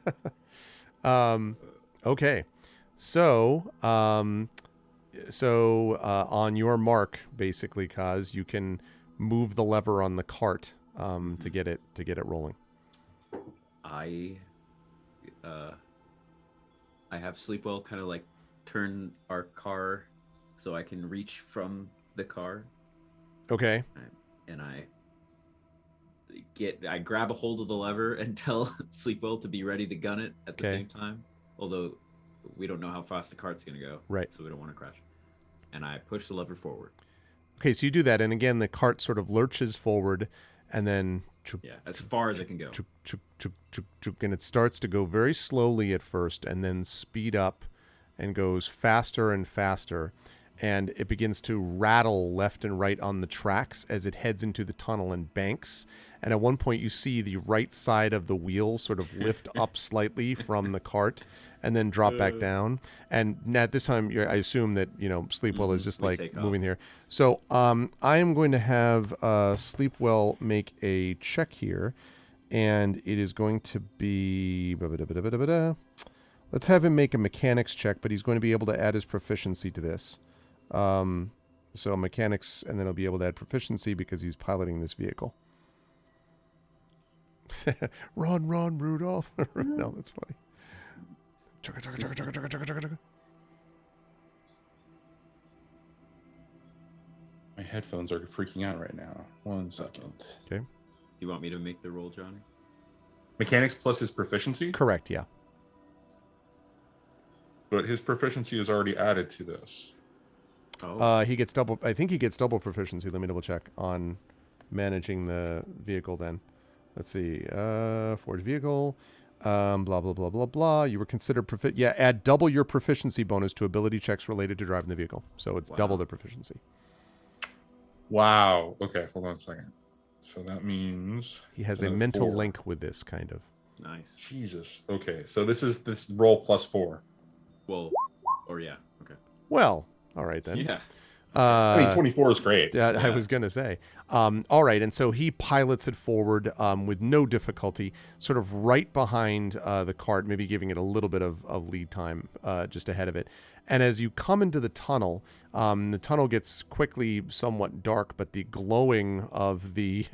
Okay. So, on your mark, basically, Kaz, you can move the lever on the cart to get it rolling. I have Sleepwell kind of like turn our car so I can reach from the car, Okay. and I grab a hold of the lever and tell Sleepwell to be ready to gun it at the Okay. same time. Although we don't know how fast the cart's gonna go, Right. So we don't want to crash. And I push the lever forward. Okay, so you do that, and again, the cart sort of lurches forward, and then As far as it can go. and it starts to go very slowly at first, and then speed up, and goes faster and faster, and it begins to rattle left and right on the tracks as it heads into the tunnel and banks. And at one point, you see the right side of the wheel sort of lift up slightly from the cart, and then drop back down. And at this time, I assume that Sleepwell is just we like take moving here. So I am going to have Sleepwell make a check here, and it is going to be. Let's have him make a mechanics check, but he's going to be able to add his proficiency to this. So mechanics, and then he'll be able to add proficiency because he's piloting this vehicle. Run, Rudolph. No, that's funny. Chugga, chugga, chugga, chugga, chugga, chugga, chugga, chugga. My headphones are freaking out right now. 1 second. Okay. Do you want me to make the roll, Johnny? Mechanics plus his proficiency, Correct, yeah. but his proficiency is already added to this. Oh, He gets double. I think he gets double proficiency. Let me double check on managing the vehicle. Then, let's see. Forged vehicle. Blah blah blah blah blah. You were considered Yeah, add double your proficiency bonus to ability checks related to driving the vehicle. So it's double Wow. the proficiency. Wow. Okay, hold on a second. So that means He has a mental 4. link with this kind of. nice. Jesus. Okay, so this is this roll plus 4. Well, or yeah. Okay. Well, all right then. Yeah. I mean, 24 is great. I Yeah. was going to say. All right. And so he pilots it forward with no difficulty, sort of right behind the cart, maybe giving it a little bit of lead time just ahead of it. And as you come into the tunnel gets quickly somewhat dark, but the glowing of the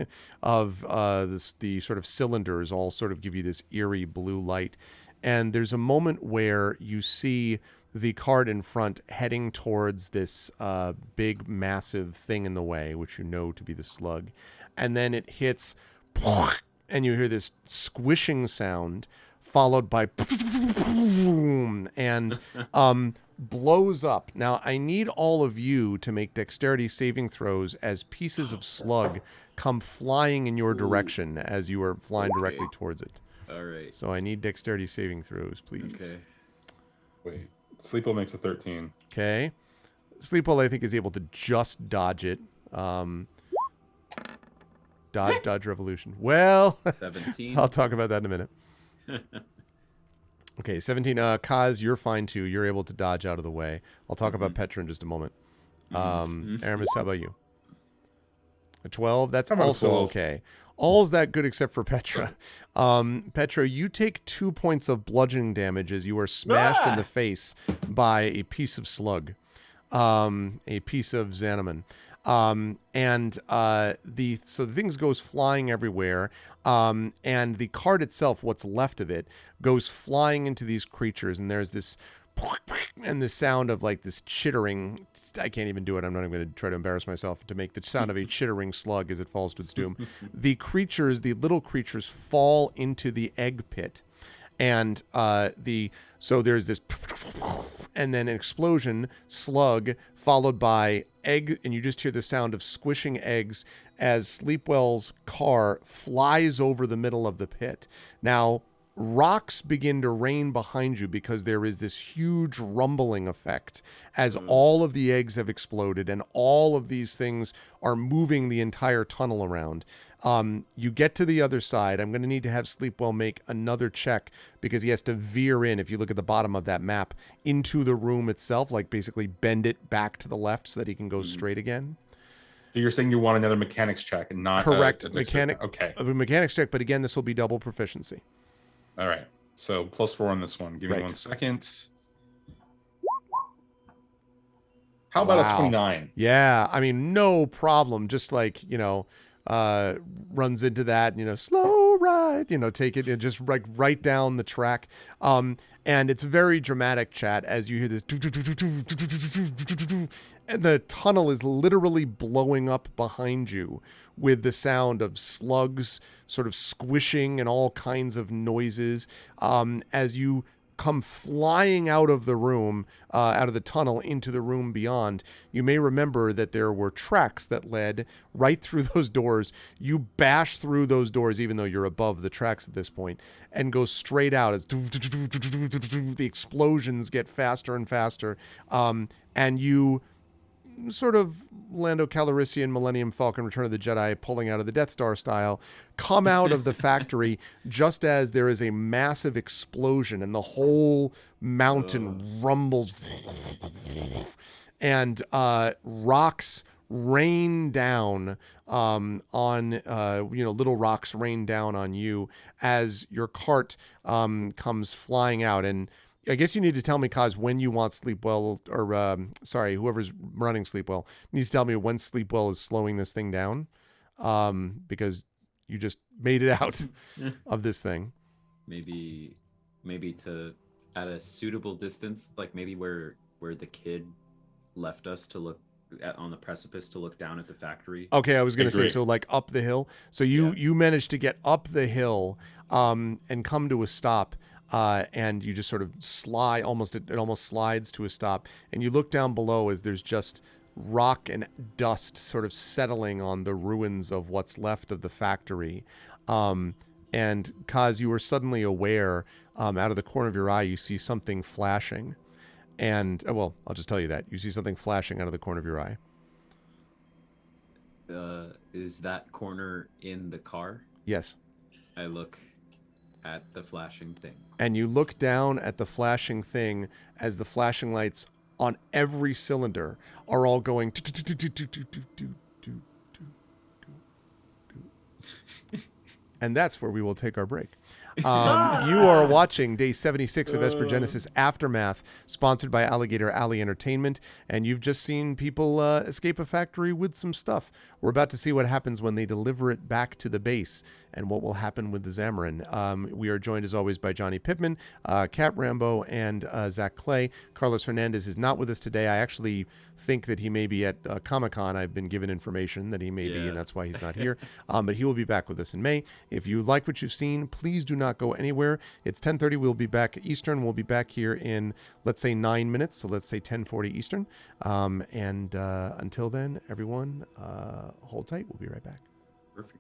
the sort of cylinders all sort of give you this eerie blue light. And there's a moment where you see the cart in front heading towards this big, massive thing in the way, which you know to be the slug. And then it hits, and you hear this squishing sound, followed by, and blows up. Now, I need all of you to make dexterity saving throws as pieces of slug come flying in your direction as you are flying directly towards it. All right. So I need dexterity saving throws, please. Okay. Wait, Sleepo makes a 13. Okay. Sleepwell, I think, is able to just dodge it. Dodge revolution. Well, 17. I'll talk about that in a minute. Okay, 17. Kaz, you're fine too. You're able to dodge out of the way. I'll talk about Petra in just a moment. Aramis, how about you? A 12? That's How about a also 12? okay. All's that good except for Petra. Petra, you take 2 points of bludgeoning damage as you are smashed in the face by a piece of slug, a piece of Xanaman. The things goes flying everywhere. And the cart itself, what's left of it, goes flying into these creatures, and there's this and the sound of like this chittering. I can't even do it. I'm not even going to try to embarrass myself to make the sound of a chittering slug as it falls to its doom. The little creatures fall into the egg pit. And so there's this, and then an explosion, slug, followed by egg, and you just hear the sound of squishing eggs as Sleepwell's car flies over the middle of the pit. Now, rocks begin to rain behind you because there is this huge rumbling effect as all of the eggs have exploded and all of these things are moving the entire tunnel around. You get to the other side. I'm going to need to have Sleepwell make another check because he has to veer in, if you look at the bottom of that map, into the room itself, like basically bend it back to the left so that he can go straight again. So you're saying you want another mechanics check and not Correct. a okay. A mechanics check, but again, this will be double proficiency. All right. So +4 on this one. Give me Right. 1 second. How about Wow. a 29? Yeah, I mean, no problem. Just like, runs into that, slow ride, take it and just like right down the track. And it's very dramatic, chat, as you hear this, and the tunnel is literally blowing up behind you with the sound of slugs sort of squishing and all kinds of noises as you come flying out of the room, out of the tunnel into the room beyond. You may remember that there were tracks that led right through those doors. You bash through those doors, even though you're above the tracks at this point, and go straight out as the explosions get faster and faster. And you sort of Lando Calrissian, Millennium Falcon, Return of the Jedi, pulling out of the Death Star style, come out of the factory just as there is a massive explosion and the whole mountain rumbles and rocks rain down on little rocks rain down on you as your cart comes flying out. And I guess you need to tell me, Kaz, when you want Sleepwell, or whoever's running Sleepwell needs to tell me when Sleepwell is slowing this thing down, because you just made it out of this thing. Maybe to at a suitable distance, like maybe where the kid left us to look on the precipice to look down at the factory. Okay, I was going to say, Agree. so like up the hill. So you managed to get up the hill, and come to a stop, and you just sort of slide, it almost slides to a stop, and you look down below as there's just rock and dust sort of settling on the ruins of what's left of the factory. And Kaz, you are suddenly aware, out of the corner of your eye, you see something flashing. And, well, I'll just tell you that. You see something flashing out of the corner of your eye. Is that corner in the car? Yes. I look at the flashing thing. And you look down at the flashing thing as the flashing lights on every cylinder are all going. And that's where we will take our break. You are watching day 76 of Esper Genesis Aftermath, sponsored by Alligator Alley Entertainment, and you've just seen people escape a factory with some stuff. We're about to see what happens when they deliver it back to the base, and what will happen with the Xamarin. We are joined, as always, by Johnny Pittman, Cat Rambo, and Zach Clay. Carlos Hernandez is not with us today. I actually think that he may be at Comic-Con. I've been given information that he may be, and that's why he's not here. But he will be back with us in May. If you like what you've seen, please do not go anywhere. It's 10:30. We'll be back Eastern. We'll be back here in, let's say, 9 minutes. So let's say 10:40 Eastern. And until then, everyone, hold tight. We'll be right back. Perfect.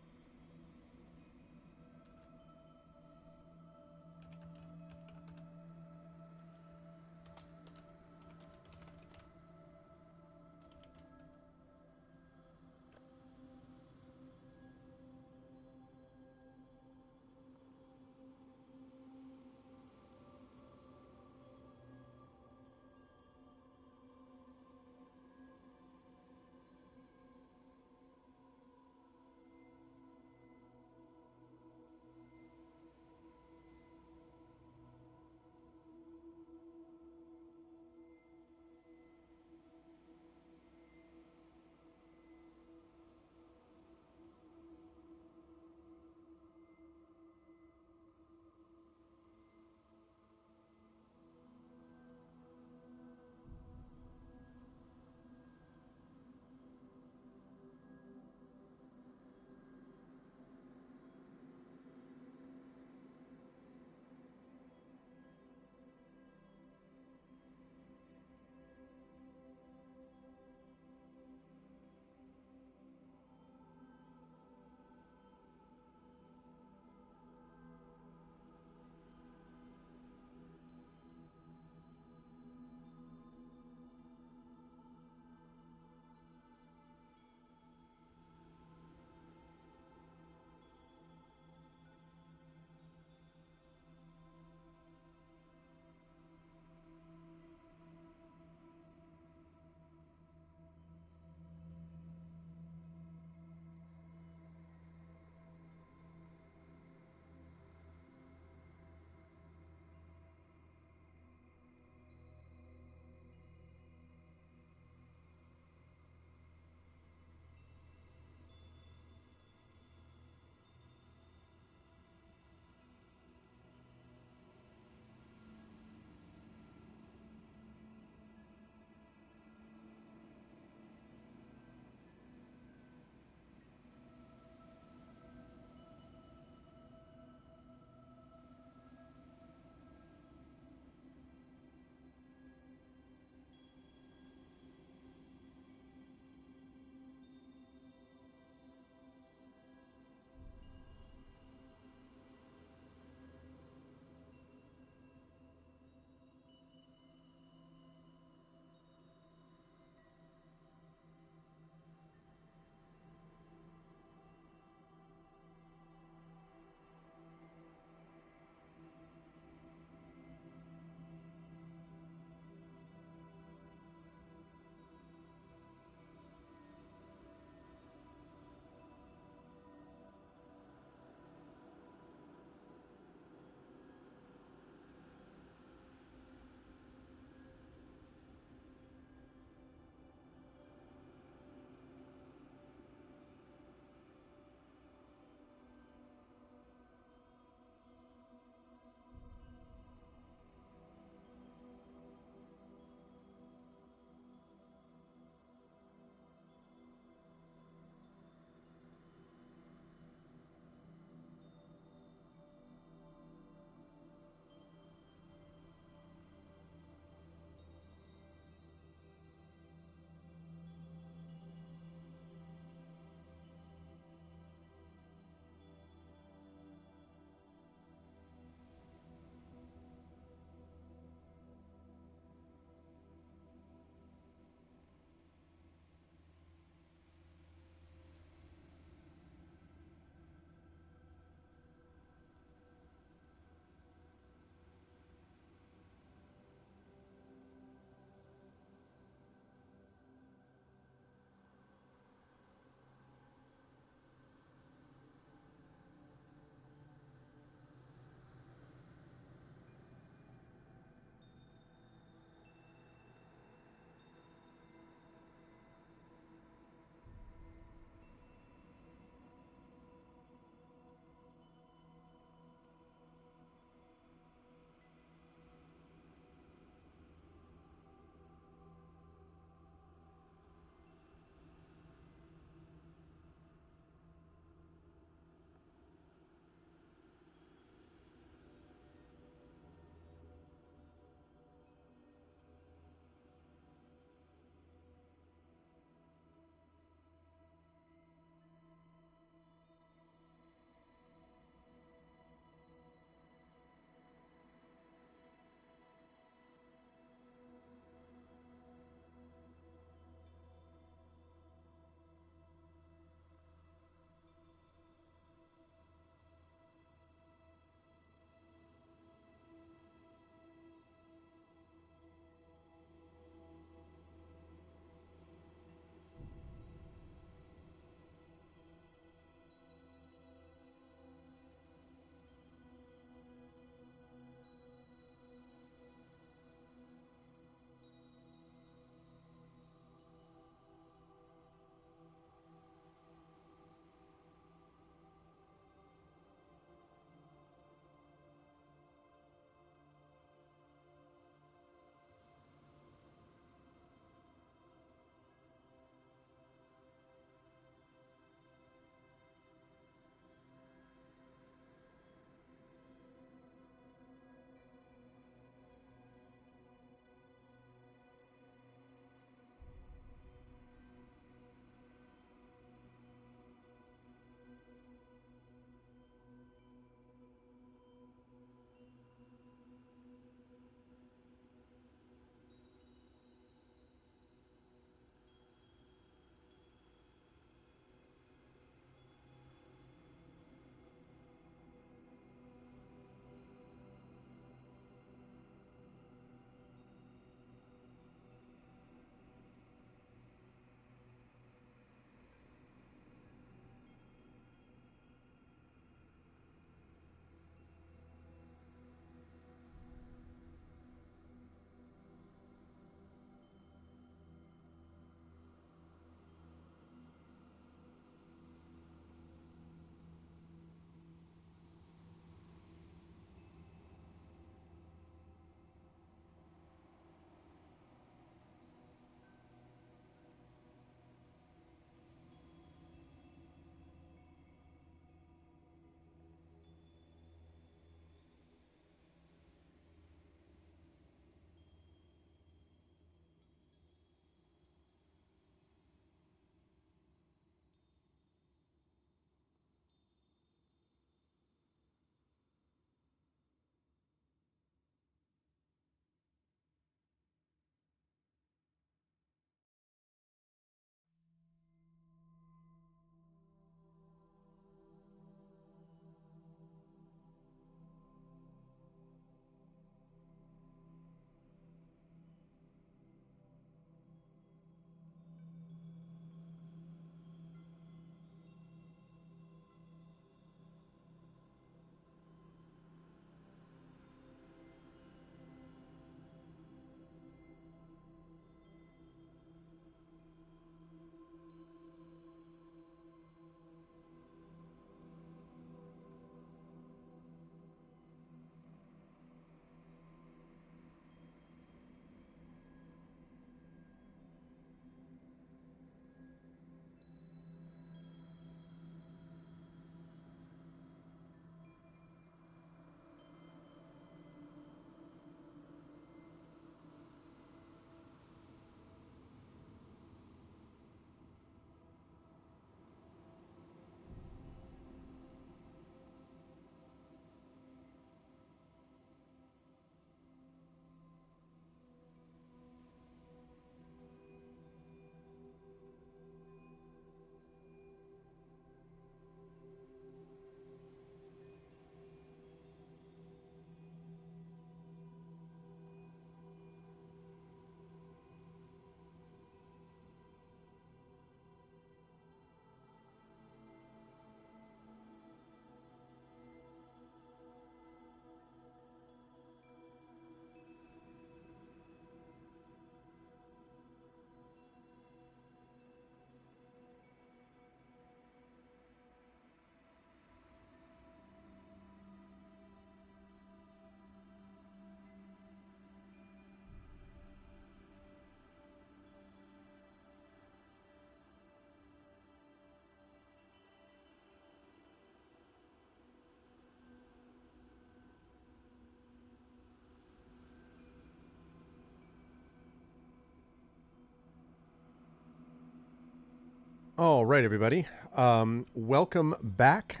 All right, everybody. Welcome back,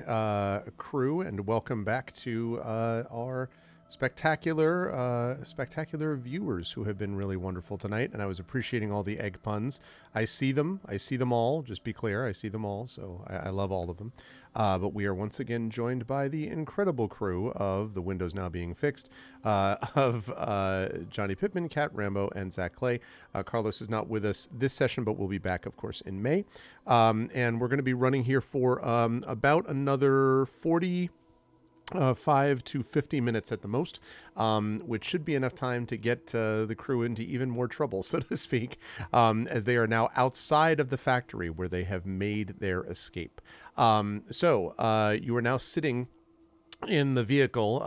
crew, and welcome back to our spectacular viewers who have been really wonderful tonight. And I was appreciating all the egg puns. I see them all. Just be clear, I see them all. So I love all of them. But we are once again joined by the incredible crew of the Windows Now Being Fixed, of Johnny Pittman, Kat Rambo, and Zach Clay. Carlos is not with us this session, but we'll be back, of course, in May. And we're going to be running here for about another 45 to 50 minutes at the most, which should be enough time to get the crew into even more trouble, so to speak, as they are now outside of the factory where they have made their escape. So you are now sitting in the vehicle,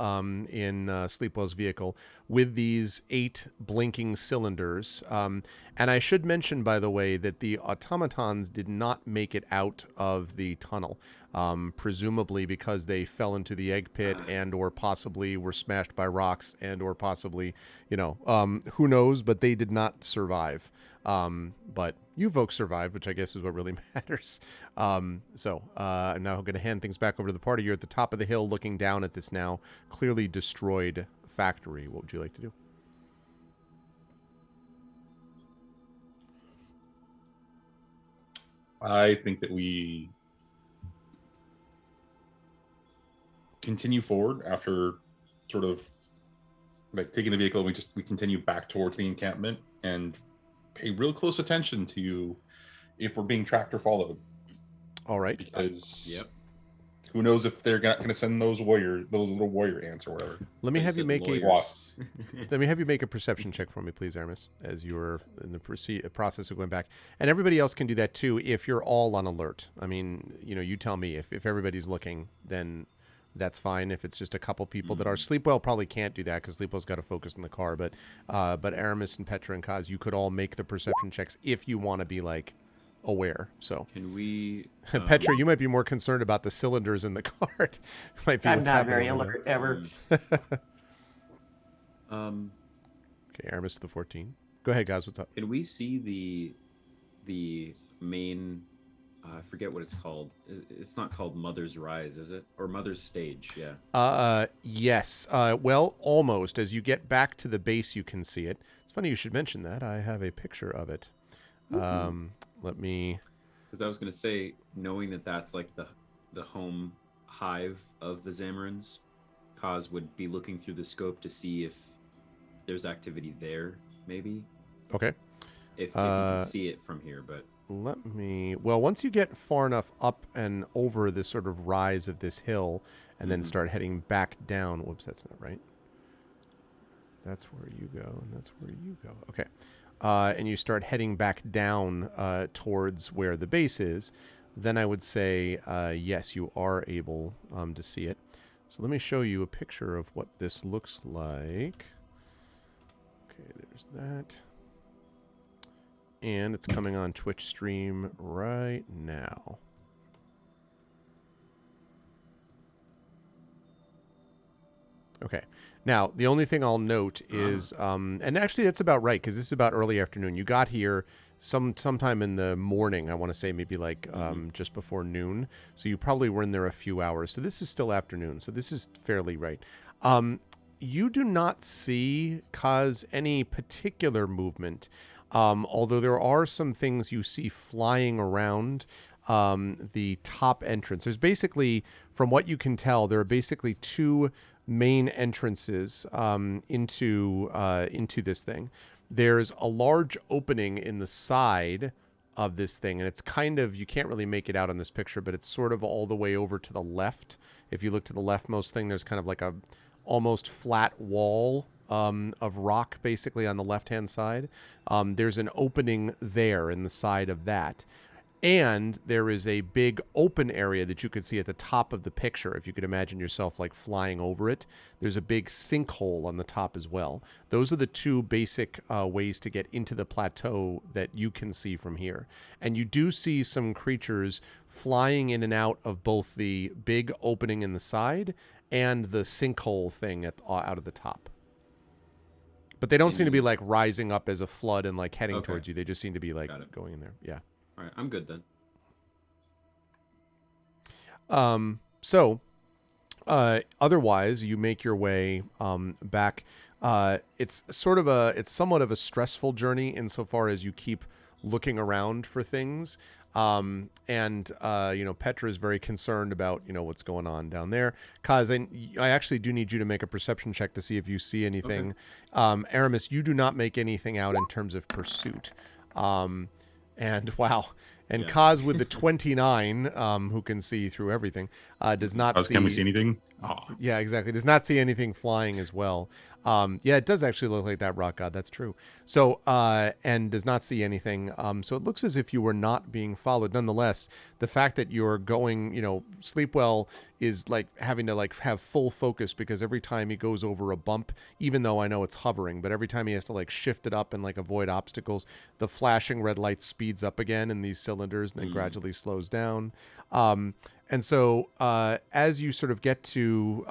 in Sleepwell's vehicle, with these 8 blinking cylinders. And I should mention, by the way, that the automatons did not make it out of the tunnel, presumably because they fell into the egg pit and or possibly were smashed by rocks and or possibly, who knows, but they did not survive. But you folks survived, which I guess is what really matters. I'm now going to hand things back over to the party. You're at the top of the hill looking down at this now clearly destroyed factory. What would you like to do? I think that we continue forward after sort of like taking the vehicle. We continue back towards the encampment and pay real close attention to if we're being tracked or followed. All right. Because who knows if they're not going to send those little warrior ants or whatever. Let me have you make wasps. Let me have you make a perception check for me, please, Aramis, as you're in the process of going back. And everybody else can do that too if you're all on alert. I mean, you tell me if everybody's looking, then that's fine. If it's just a couple people that are, Sleepwell probably can't do that because Sleepwell's got to focus in the car. But Aramis and Petra and Kaz, you could all make the perception checks if you want to be like aware. So Can we? Petra, you might be more concerned about the cylinders in the cart. Might be I'm what's not happening very over alert ever. Okay, Aramis to the 14. Go ahead, guys. What's up? Can we see the main? I forget what it's called. It's not called Mother's Rise, is it? Or Mother's Stage? Yeah. Yes. Well, almost. As you get back to the base, you can see it. It's funny you should mention that. I have a picture of it. Let me. Because I was going to say, knowing that that's like the home hive of the Zamarins, Kaz would be looking through the scope to see if there's activity there, maybe. Okay. If you can see it from here, but. Let me. Well, once you get far enough up and over this sort of rise of this hill, and then start heading back down. Whoops, that's not right. That's where you go, and that's where you go. Okay. And you start heading back down towards where the base is, then I would say, yes, you are able to see it. So let me show you a picture of what this looks like. Okay, there's that. And it's coming on Twitch stream right now. Okay. Now, the only thing I'll note is, and actually that's about right, because this is about early afternoon. You got here sometime in the morning, I want to say maybe like just before noon. So you probably were in there a few hours. So this is still afternoon. So this is fairly right. You do not see, Kaz, any particular movement, although there are some things you see flying around the top entrance. There's basically, from what you can tell, there are basically 2 main entrances into this thing. There's a large opening in the side of this thing, and it's kind of, you can't really make it out on this picture, but it's sort of all the way over to the left. If you look to the leftmost thing, there's kind of like a almost flat wall of rock basically on the left-hand side. There's an opening there in the side of that. And there is a big open area that you can see at the top of the picture. If you could imagine yourself like flying over it, there's a big sinkhole on the top as well. Those are the 2 basic ways to get into the plateau that you can see from here. And you do see some creatures flying in and out of both the big opening in the side and the sinkhole thing out of the top. But they don't seem to be like rising up as a flood and like heading towards you. They just seem to be like going in there. Yeah. All right, I'm good then. So otherwise, you make your way back. It's somewhat of a stressful journey insofar as you keep looking around for things. Petra is very concerned about, what's going on down there. Kaz, I actually do need you to make a perception check to see if you see anything. Okay. Aramis, you do not make anything out in terms of pursuit. And wow. And yeah. Kaz with the 29, who can see through everything, does not see. Can we see anything? Oh. Yeah, exactly. Does not see anything flying as well. Yeah, it does actually look like that, rock god. That's true. So, and does not see anything. So it looks as if you were not being followed. Nonetheless, the fact that you're going, sleep well is like having to have full focus, because every time he goes over a bump, even though I know it's hovering, but every time he has to shift it up and avoid obstacles, the flashing red light speeds up again in these cylinders and then gradually slows down. And so as you sort of get to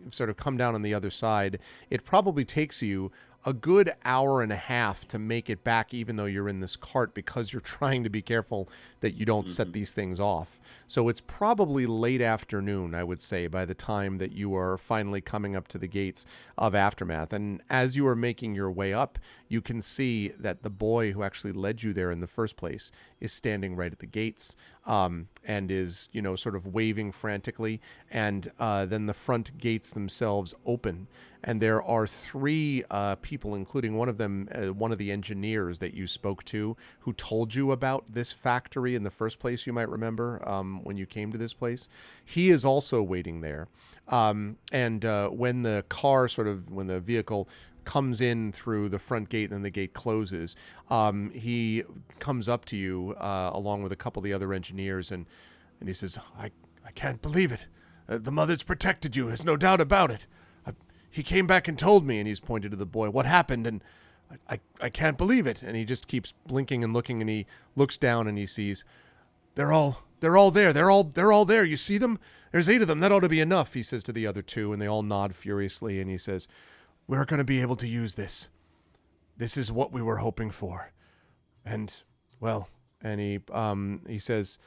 sort of come down on the other side, it probably takes you a good hour and a half to make it back, even though you're in this cart, because you're trying to be careful that you don't set these things off. So it's probably late afternoon, I would say, by the time that you are finally coming up to the gates of Aftermath. And as you are making your way up, you can see that the boy who actually led you there in the first place is standing right at the gates, and is, sort of waving frantically. And then the front gates themselves open. And there are three people, including one of them, one of the engineers that you spoke to, who told you about this factory in the first place, you might remember, when you came to this place. He is also waiting there. And when the vehicle comes in through the front gate and then the gate closes, he comes up to you along with a couple of the other engineers, and he says, I can't believe it. The mother's protected you, there's no doubt about it. He came back and told me, and he's pointed to the boy, what happened, and I can't believe it. And he just keeps blinking and looking, and he looks down and he sees, they're all there. They're all there. You see them? There's 8 of them. That ought to be enough, he says to the other 2, and they all nod furiously, and he says, we're going to be able to use this. This is what we were hoping for. And, well, and he says,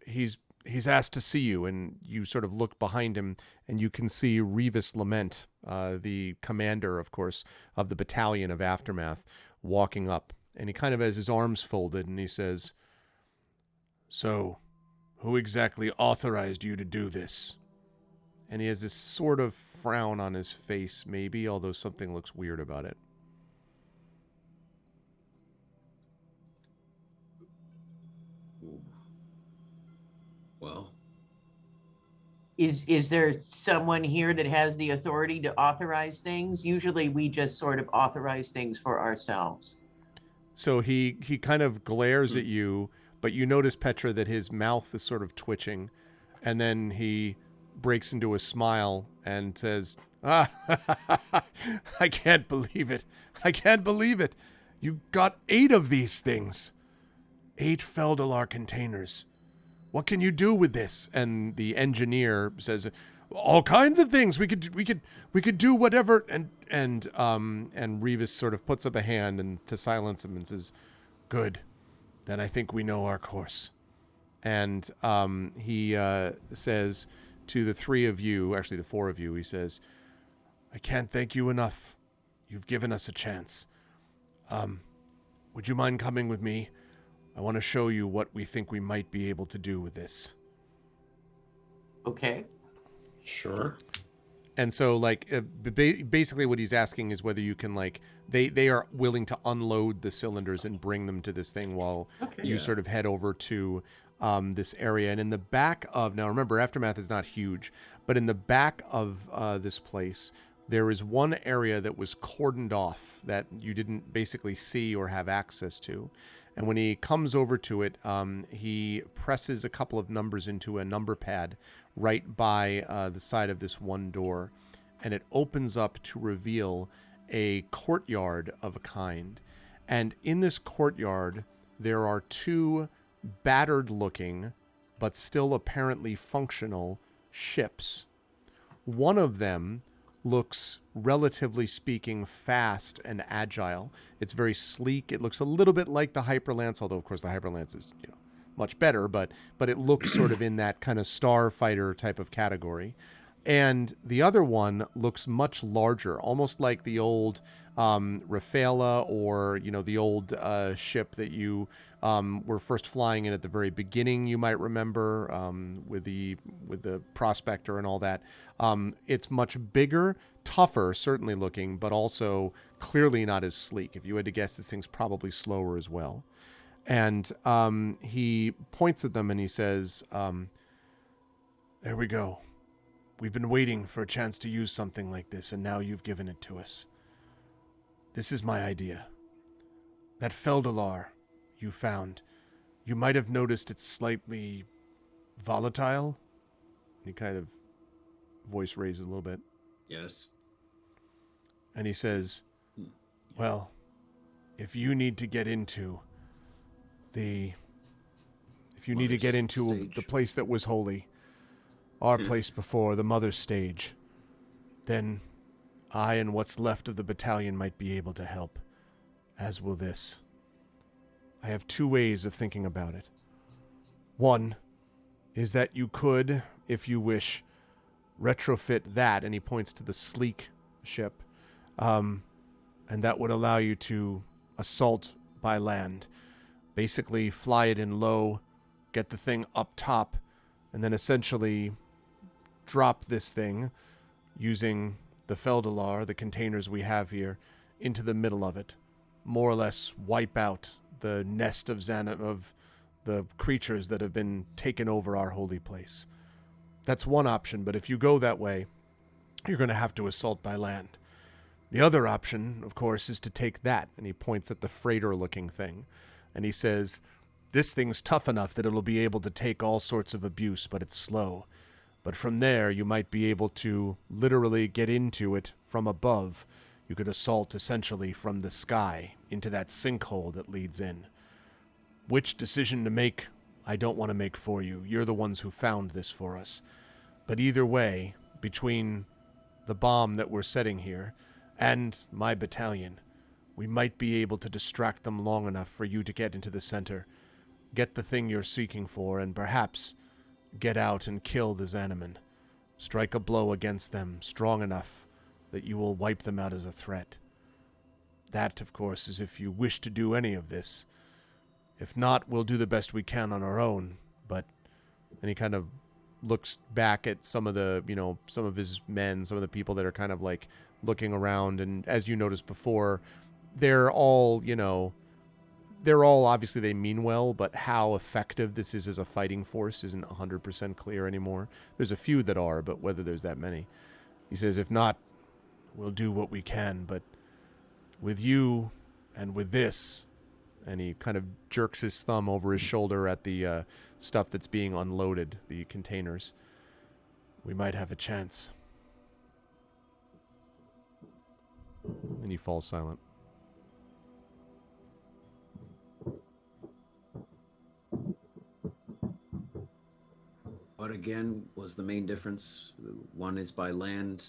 he's asked to see you, and you sort of look behind him, and you can see Revis Lament, the commander, of course, of the battalion of Aftermath, walking up. And he kind of has his arms folded, and he says, so, who exactly authorized you to do this? And he has this sort of frown on his face, maybe, although something looks weird about it. Well, Is there someone here that has the authority to authorize things? Usually we just sort of authorize things for ourselves. So he kind of glares at you, but you notice, Petra, that his mouth is sort of twitching, and then he breaks into a smile and says, I can't believe it. I can't believe it. You got 8 of these things. 8 Feldalar containers. What can you do with this? And the engineer says, all kinds of things. We could do whatever. And Revis sort of puts up a hand and to silence him and says, good. Then I think we know our course. And he says to the 3 of you, actually the 4 of you, he says, I can't thank you enough. You've given us a chance. Would you mind coming with me? I want to show you what we think we might be able to do with this. Okay. Sure. And so, basically what he's asking is whether you can, they are willing to unload the cylinders and bring them to this thing while you sort of head over to this area. And in the back of, now remember, Aftermath is not huge, but in the back of this place, there is one area that was cordoned off that you didn't basically see or have access to. And when he comes over to it, he presses a couple of numbers into a number pad right by the side of this one door. And it opens up to reveal a courtyard of a kind. And in this courtyard, there are 2 battered-looking, but still apparently functional, ships. One of them looks, relatively speaking, fast and agile. It's very sleek. It looks a little bit like the Hyperlance, although, of course, the Hyperlance is, much better, but it looks sort of in that kind of starfighter type of category. And the other one looks much larger, almost like the old Rafaela, or the old ship that you were first flying in at the very beginning. You might remember with the Prospector and all that. It's much bigger, tougher, certainly looking, but also clearly not as sleek. If you had to guess, this thing's probably slower as well. And he points at them and he says, "There we go. We've been waiting for a chance to use something like this, and now you've given it to us. This is my idea. That Feldalar you found, you might have noticed it's slightly volatile." He kind of voice raises a little bit. Yes. And he says, "Well, if you need to get into the Stage. place that was holy, our place before, the mother's stage, then I and what's left of the battalion might be able to help, as will this. I have two ways of thinking about it. One is that you could, if you wish, retrofit that," and he points to the sleek ship, and that would allow you to assault by land. Basically fly it in low, get the thing up top, and then essentially drop this thing using the Feldalar, the containers we have here, into the middle of it. More or less wipe out the nest of the creatures that have been taken over our holy place. That's one option, but if you go that way, you're going to have to assault by land. The other option, of course, is to take that, and he points at the freighter-looking thing, and he says, "This thing's tough enough that it'll be able to take all sorts of abuse, but it's slow. But from there, you might be able to literally get into it from above. You could assault essentially from the sky into that sinkhole that leads in. Which decision to make, I don't want to make for you. You're the ones who found this for us. But either way, between the bomb that we're setting here and my battalion, we might be able to distract them long enough for you to get into the center, get the thing you're seeking for, and perhaps get out and kill the Xanaman. Strike a blow against them strong enough that you will wipe them out as a threat. That, of course, is if you wish to do any of this. If not, we'll do the best we can on our own, but..." And he kind of looks back at some of the, some of his men, some of the people that are kind of like looking around, and as you noticed before, they're all, obviously they mean well, but how effective this is as a fighting force isn't 100% clear anymore. There's a few that are, but whether there's that many. He says, "If not, we'll do what we can, but with you and with this," and he kind of jerks his thumb over his shoulder at the stuff that's being unloaded, the containers, "we might have a chance." And he falls silent. What again was the main difference? One is by land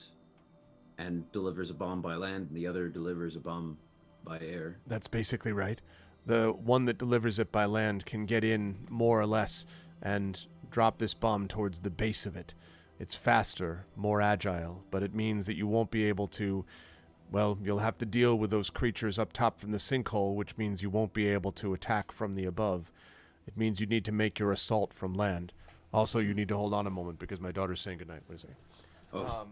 and delivers a bomb by land, and the other delivers a bomb by air. That's basically right. The one that delivers it by land can get in more or less and drop this bomb towards the base of it. It's faster, more agile, but it means that you won't be able to, well, you'll have to deal with those creatures up top from the sinkhole, which means you won't be able to attack from the above. It means you need to make your assault from land. Also, you need to hold on a moment because my daughter's saying goodnight. What is it? Oh, of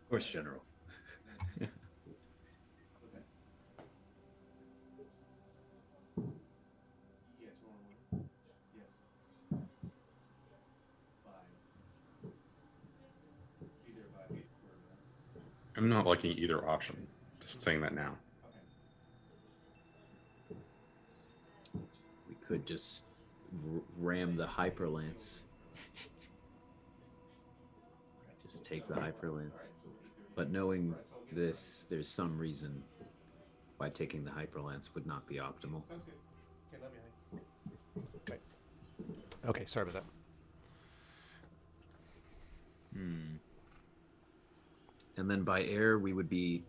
course, General. I'm not liking either option. Just saying that now. We could just ram the hyperlance. Just take the hyperlance. But knowing this, there's some reason why taking the hyperlance would not be optimal. Okay, sorry about that. And then by air, we would be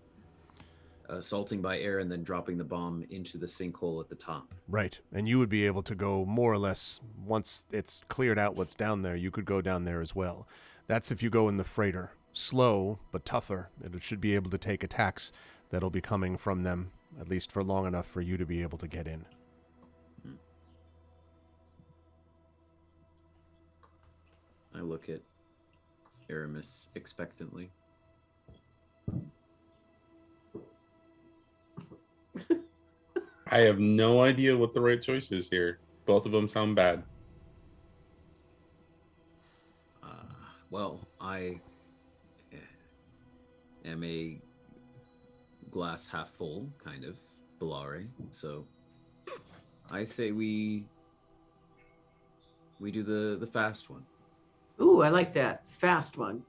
assaulting by air and then dropping the bomb into the sinkhole at the top. Right. And you would be able to go more or less, once it's cleared out what's down there, you could go down there as well. That's if you go in the freighter. Slow, but tougher. It should be able to take attacks that'll be coming from them, at least for long enough for you to be able to get in. I look at Aramis expectantly. I have no idea what the right choice is here. Both of them sound bad. Well, I am a glass half full kind of Bellare, so I say we do the fast one. Ooh, I like that. Fast one.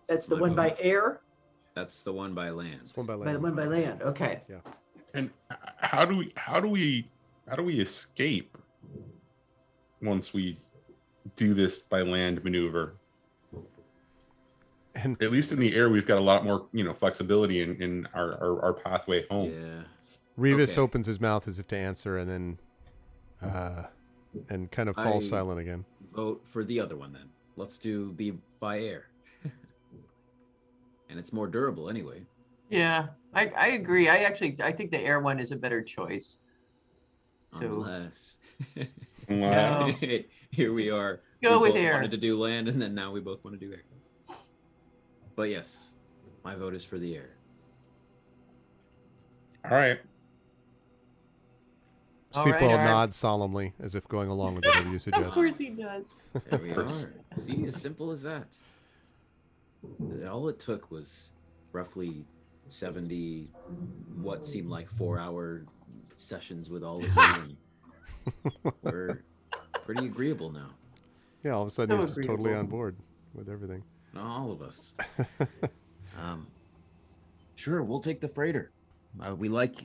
That's the one by air? That's the one by land. It's one by By land. the one by land. Okay. And how do we escape once we do this by land maneuver? And At least in the air, we've got a lot more, flexibility in our pathway home. Yeah. Revis Okay. opens his mouth as if to answer and then and kind of falls I- silent again. Vote for the other one then. Let's do the by air. And it's more durable anyway. Yeah, I agree. I think the air one is a better choice. So Unless No. here we are. Go we with both air. wanted to do land, and then now we both want to do air. But yes, my vote is for the air. All right. All right, Sleepwell all right. nods solemnly as if going along with whatever you of suggest. course he does. There we are. course. See, as simple as that. All it took was roughly 70, what seemed like 4-hour sessions with all of you. And we're pretty agreeable now. Yeah, all of a sudden So he's just totally agreeable. on board with everything. All of us. Sure, we'll take the freighter. We like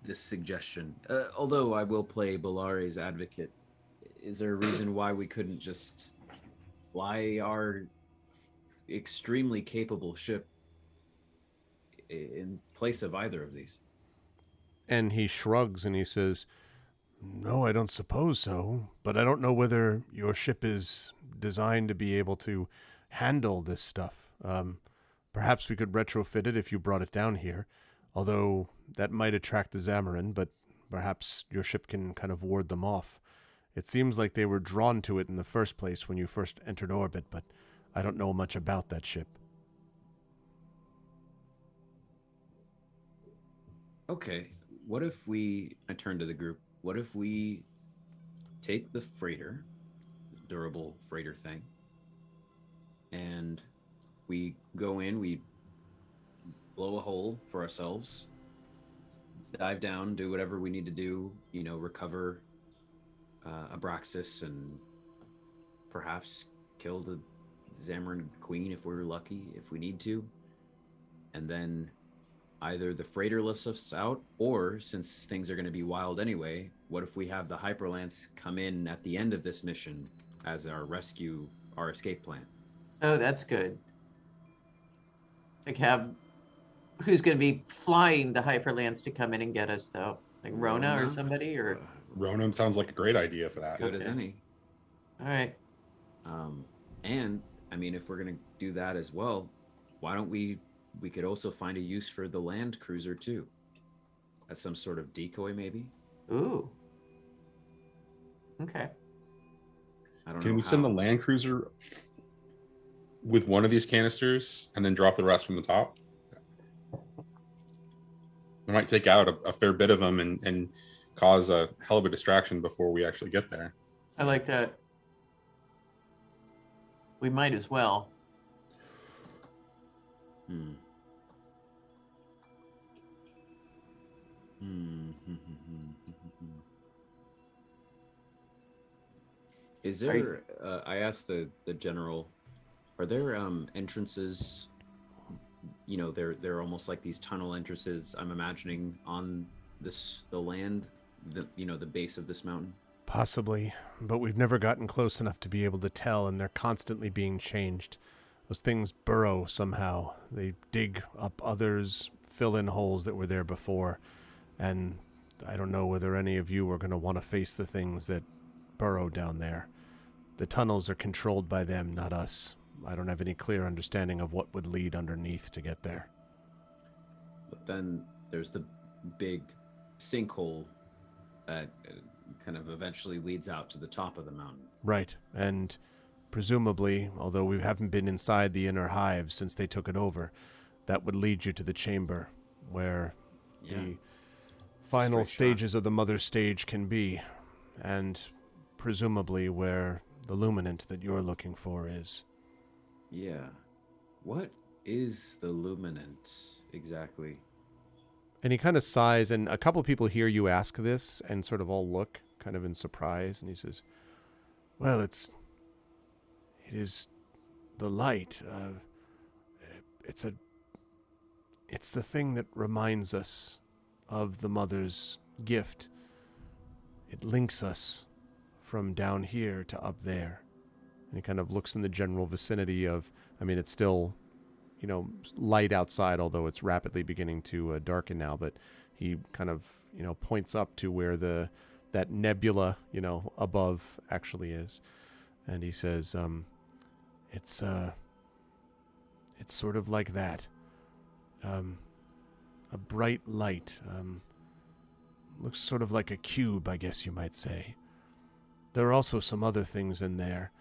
this suggestion. Although I will play Bellare's advocate. Is there a reason why we couldn't just fly our extremely capable ship in place of either of these? And he shrugs and he says, "No, I don't suppose so. But I don't know whether your ship is designed to be able to handle this stuff. Perhaps we could retrofit it if you brought it down here. Although that might attract the Zamarin, but perhaps your ship can kind of ward them off. It seems like they were drawn to it in the first place when you first entered orbit, but I don't know much about that ship." Okay, what if I turn to the group, what if we take the freighter, durable freighter thing, and we go in, we blow a hole for ourselves, dive down, do whatever we need to do, recover Abraxas and perhaps kill the Zamarin Queen if we're lucky, if we need to. And then either the freighter lifts us out, or since things are going to be wild anyway, what if we have the Hyperlance come in at the end of this mission as our escape plan? Oh, that's good. Like who's going to be flying the Hyperlance to come in and get us though? Like Rona or Rona? somebody or? Ronan sounds like a great idea for that. Good as Okay. any. All right. And I mean, if we're going to do that as well, why don't we could also find a use for the land cruiser too, as some sort of decoy maybe. Ooh. Okay. I don't know. Can we send the how. land cruiser with one of these canisters and then drop the rest from the top? We might take out a fair bit of them and cause a hell of a distraction before we actually get there. I like that. We might as well. Hmm. Is there? I asked the general. Are there entrances? They're almost like these tunnel entrances. I'm imagining on the land, the base of this mountain. Possibly, but we've never gotten close enough to be able to tell, and they're constantly being changed. Those things burrow somehow. They dig up others, fill in holes that were there before. And I don't know whether any of you are going to want to face the things that burrow down there. The tunnels are controlled by them, not us. I don't have any clear understanding of what would lead underneath to get there. But then there's the big sinkhole that kind of eventually leads out to the top of the mountain. Right, and presumably, although we haven't been inside the inner hive since they took it over, that would lead you to the chamber where the final stages of the mother stage can be, and presumably where the luminant that you're looking for is. Yeah. What is the luminant exactly? And he kind of sighs, and a couple of people hear you ask this and sort of all look kind of in surprise, and he says, well, it is the light. It's the thing that reminds us of the mother's gift. It links us from down here to up there. And he kind of looks in the general vicinity of, it's still, light outside, although it's rapidly beginning to darken now, but he kind of, points up to where that nebula, above actually is. And he says, it's sort of like that. A bright light. Looks sort of like a cube, I guess you might say. There are also some other things in there.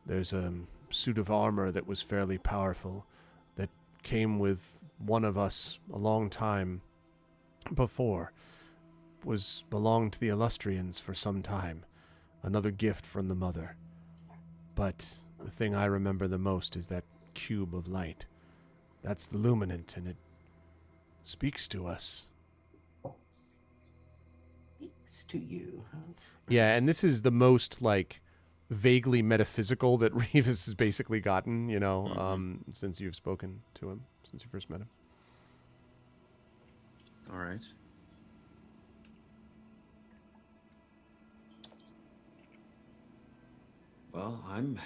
There's a suit of armor that was fairly powerful that came with one of us a long time before. Belonged to the Illustrians for some time. Another gift from the mother. But the thing I remember the most is that cube of light. That's the luminant, and it speaks to us. Speaks to you, huh? Yeah, and this is the most, vaguely metaphysical that Revis has basically gotten, since you've spoken to him, since you first met him. All right. Well, I'm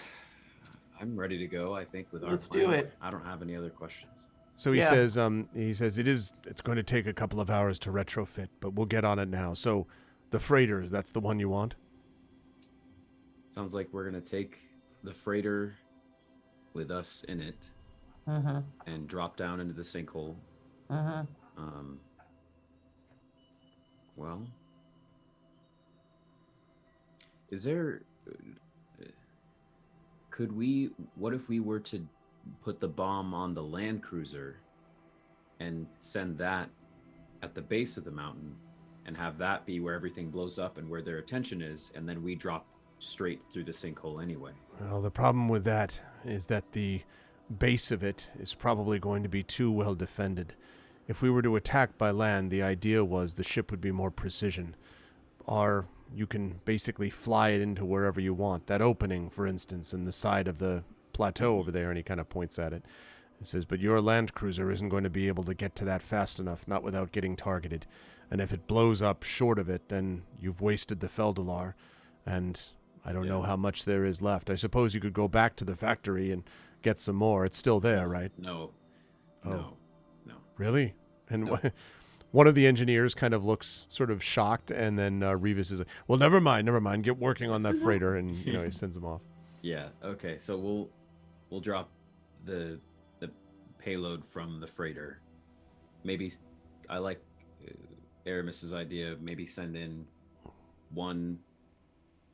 ready to go, I think, with our Let's plan. do it. I don't have any other questions. So he Yeah. says it's going to take a couple of hours to retrofit, but we'll get on it now. So the freighter, that's the one you want? Sounds like we're going to take the freighter with us in it Mm-hmm. and drop down into the sinkhole. Mm-hmm. Well, is there... what if we were to put the bomb on the land cruiser and send that at the base of the mountain and have that be where everything blows up and where their attention is, and then we drop straight through the sinkhole anyway? Well, the problem with that is that the base of it is probably going to be too well defended. If we were to attack by land, the idea was the ship would be more precision. You can basically fly it into wherever you want. That opening, for instance, in the side of the plateau over there, and he kind of points at it. He says, but your land cruiser isn't going to be able to get to that fast enough, not without getting targeted. And if it blows up short of it, then you've wasted the Feldalar, and I don't know how much there is left. I suppose you could go back to the factory and get some more. It's still there, right? No. Oh. No. Really? And No. one of the engineers kind of looks sort of shocked, and then Revis is like, well, never mind. Get working on that freighter, and, he sends him off. Yeah, okay, so we'll drop the payload from the freighter. Maybe, I like Aramis's idea, maybe send in one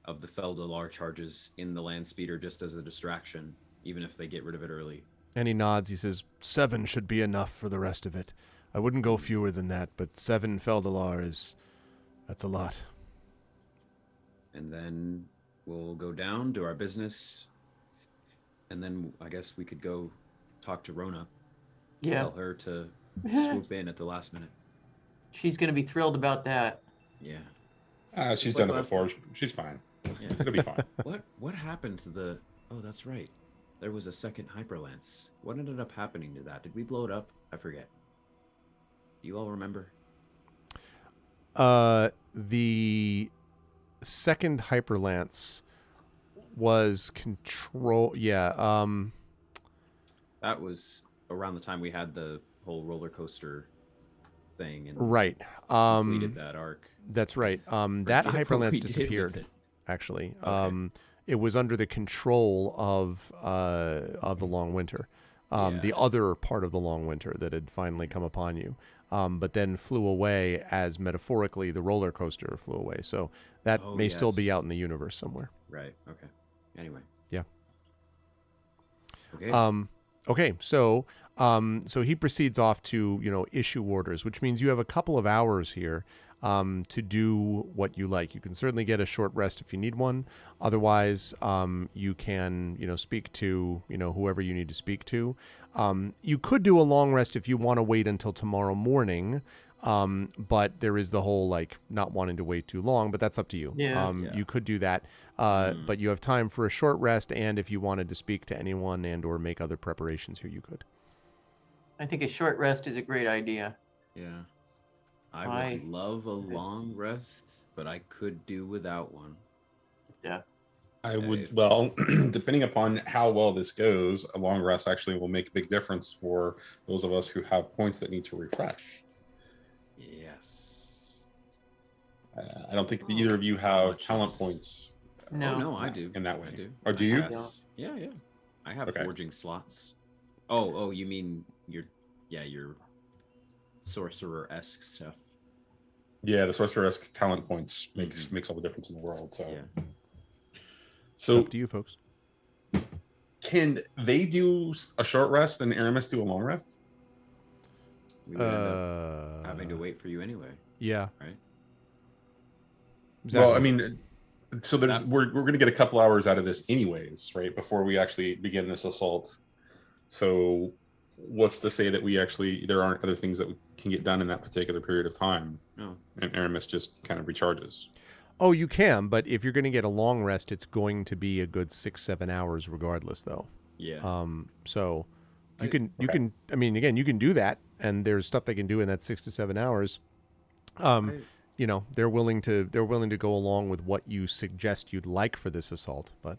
of the Feldalar charges in the land speeder just as a distraction, even if they get rid of it early. And he nods. He says, 7 should be enough for the rest of it. I wouldn't go fewer than that, but 7 Feldalar that's a lot. And then we'll go down, do our business, and then I guess we could go talk to Rona. Yeah. Tell her to swoop in at the last minute. She's going to be thrilled about that. Yeah. She's Like done it last before. She's fine. Yeah. It'll be fine. What happened to the... Oh, that's right. There was a second Hyperlance. What ended up happening to that? Did we blow it up? I forget. Do you all remember? The second Hyperlance was control... Yeah, That was around the time we had the whole roller coaster thing and Right. completed that arc. That's right. That Forget what hyperlance we did with disappeared. it. Actually, Okay. it was under the control of the Long Winter, the Yeah. other part of the Long Winter that had finally come upon you, but then flew away as metaphorically the roller coaster flew away. So that Oh, may still be yes. out in the universe somewhere. Right. Okay. Anyway. Yeah. Okay. Okay, so he proceeds off to issue orders, which means you have a couple of hours here to do what you like. You can certainly get a short rest if you need one. Otherwise, you can speak to whoever you need to speak to. You could do a long rest if you want to wait until tomorrow morning. But there is the whole not wanting to wait too long, but that's up to you. Yeah. Yeah. You could do that, but you have time for a short rest, and if you wanted to speak to anyone and or make other preparations here, you could. I think a short rest is a great idea. Yeah. I would love a long rest, but I could do without one. Yeah. I would, well, depending upon how well this goes, a long rest actually will make a big difference for those of us who have points that need to refresh. Yes. I don't think either of you have much talent is- points No. Oh, no, I do. in that way. I do. Or do you? Yeah, yeah. I have Okay. forging slots. Oh, you mean your sorcerer-esque stuff. Yeah, the sorceress talent points makes all the difference in the world. So, Yeah. so It's up to you, folks. can they do a short rest and Aramis do a long rest? We would end up having to wait for you anyway, Yeah. right? Exactly. Well, I mean, so we're going to get a couple hours out of this anyways, right? Before we actually begin this assault. So what's to say that there aren't other things that we can get done in that particular period of time? No. And Aramis just kind of recharges. Oh, you can, but if you're going to get a long rest, it's going to be a good 6-7 hours regardless, though. Yeah. So you Okay. can. I mean, again, you can do that, and there's stuff they can do in that 6 to 7 hours. They're willing to go along with what you suggest you'd like for this assault, but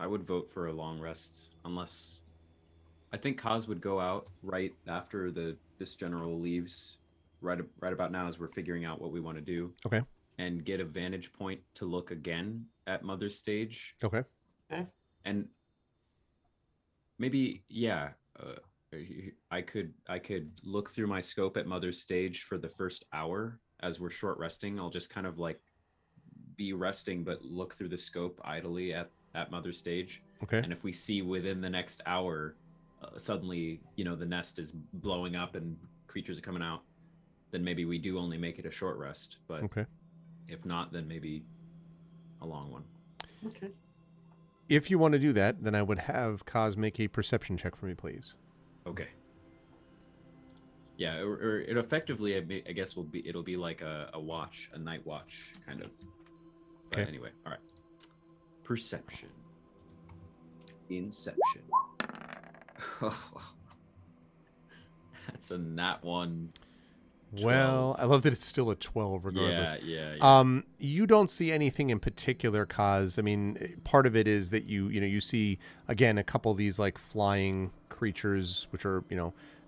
I would vote for a long rest, unless I think Kaz would go out right after this general leaves, right about now as we're figuring out what we want to do. Okay. And get a vantage point to look again at Mother's Stage. Okay. And maybe, yeah, I could look through my scope at Mother's Stage for the first hour as we're short resting. I'll just kind of be resting, but look through the scope idly at Mother's Stage. Okay. And if we see within the next hour, suddenly, the nest is blowing up and creatures are coming out, then maybe we do only make it a short rest. But Okay. if not, then maybe a long one. Okay. If you want to do that, then I would have Kaz make a perception check for me, please. Okay. Yeah, or it effectively, I guess it'll be like a night watch kind of. But Okay. anyway, all right. Perception. Inception. That's a nat one. 12. Well, I love that it's still a 12 regardless. Yeah. You don't see anything in particular, Kaz. I mean, part of it is that you see, again, a couple of these flying creatures, which are,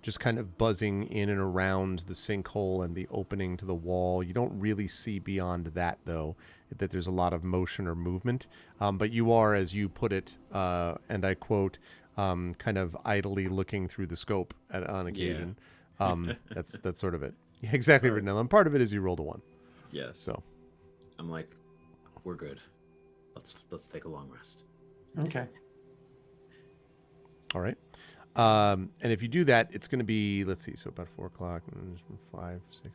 just kind of buzzing in and around the sinkhole and the opening to the wall. You don't really see beyond that, though, that there's a lot of motion or movement. But you are, as you put it, and I quote, kind of idly looking through the scope on occasion. Yeah. That's sort of it. Yeah, exactly, Renella. And part of it is you rolled a 1. Yes. So I'm like, we're good. Let's take a long rest. Okay. all right. And if you do that, it's going to be, let's see, so about 4 o'clock, 5, 6,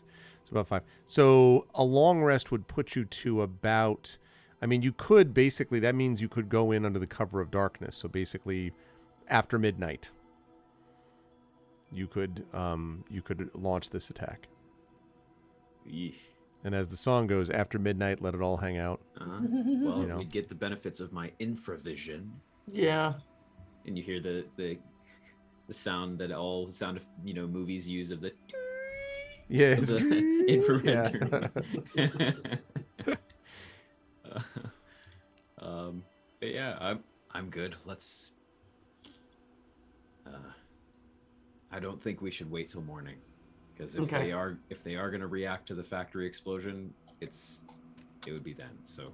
so about 5. So a long rest would put you to about, I mean, you could basically, that means you could go in under the cover of darkness. So basically after midnight, you could launch this attack. Yeesh. And as the song goes, after midnight, let it all hang out. Well, You know. we'd get the benefits of my infravision, Yeah. and you hear the sound that all sound of movies use of the Yeah. of the infrared. Yeah. But yeah, I'm good. Let's I don't think we should wait till morning, because if Okay. they are going to react to the factory explosion, it would be then. So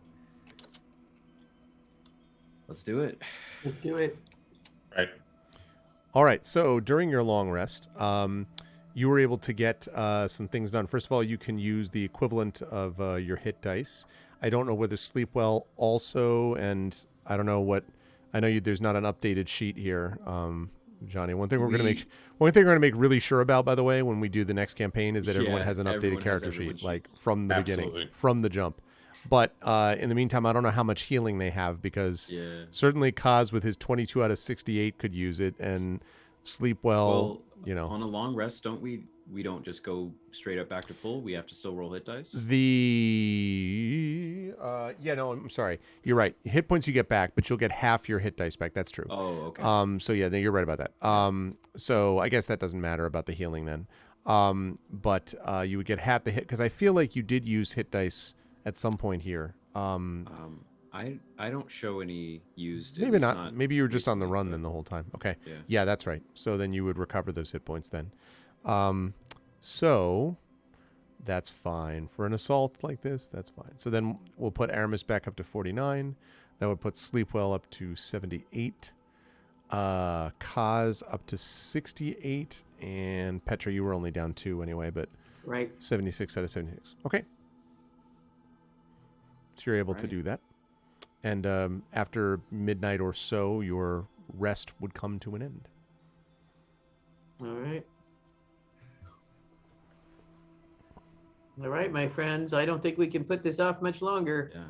let's do it. Let's do it. Right. All right. So during your long rest, you were able to get some things done. First of all, you can use the equivalent of your hit dice. I don't know whether sleep well also, and I don't know what. I know there's not an updated sheet here, Johnny. One thing we're gonna make really sure about, by the way, when we do the next campaign, is that everyone Yeah, has an updated everyone has character everyone's sheet, like sheets. from the beginning, Absolutely. from the jump. But in the meantime, I don't know how much healing they have, because Yeah. certainly Kaz with his 22 out of 68 could use it, and sleep well, you know. on a long rest, we don't just go straight up back to full. We have to still roll hit dice. I'm sorry. You're right. Hit points you get back, but you'll get half your hit dice back. That's true. Oh, okay. So yeah, you're right about that. So I guess that doesn't matter about the healing then. But you would get half the hit, because I feel like you did use hit dice at some point here. I don't show any used. at Maybe least not. Maybe you were just on the recently, run but- then the whole time. Okay. Yeah. Yeah, that's right. So then you would recover those hit points then. So that's fine. For an assault like this, that's fine. So then we'll put Aramis back up to 49. That would put Sleepwell up to 78. Kaz up to 68. And Petra, you were only down 2 anyway, but Right. 76 out of 76. Okay. So you're able to Right. do that. And after midnight or so, your rest would come to an end. All right. All right, my friends. I don't think we can put this off much longer. Yeah.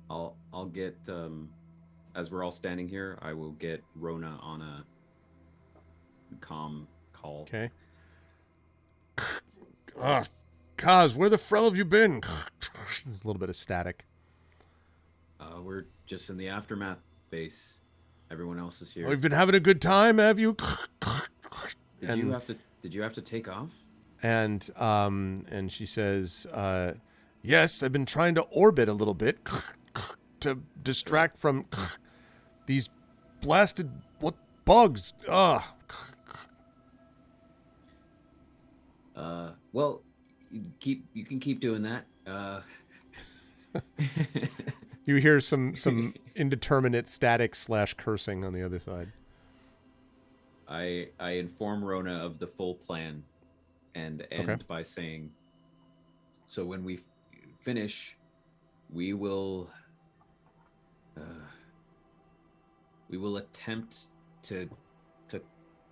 I'll get as we're all standing here, I will get Rona on a comm call. Okay. Kaz, where the frell have you been? There's a little bit of static. We're just in the aftermath base. Everyone else is here. Oh, you've been having a good time, have you? Did you have to take off? And she says, yes, I've been trying to orbit a little bit to distract from these blasted bugs. Well, you can keep doing that. You hear some indeterminate static / cursing on the other side. I inform Rona of the full plan, and end Okay. by saying, so when we finish, we will attempt to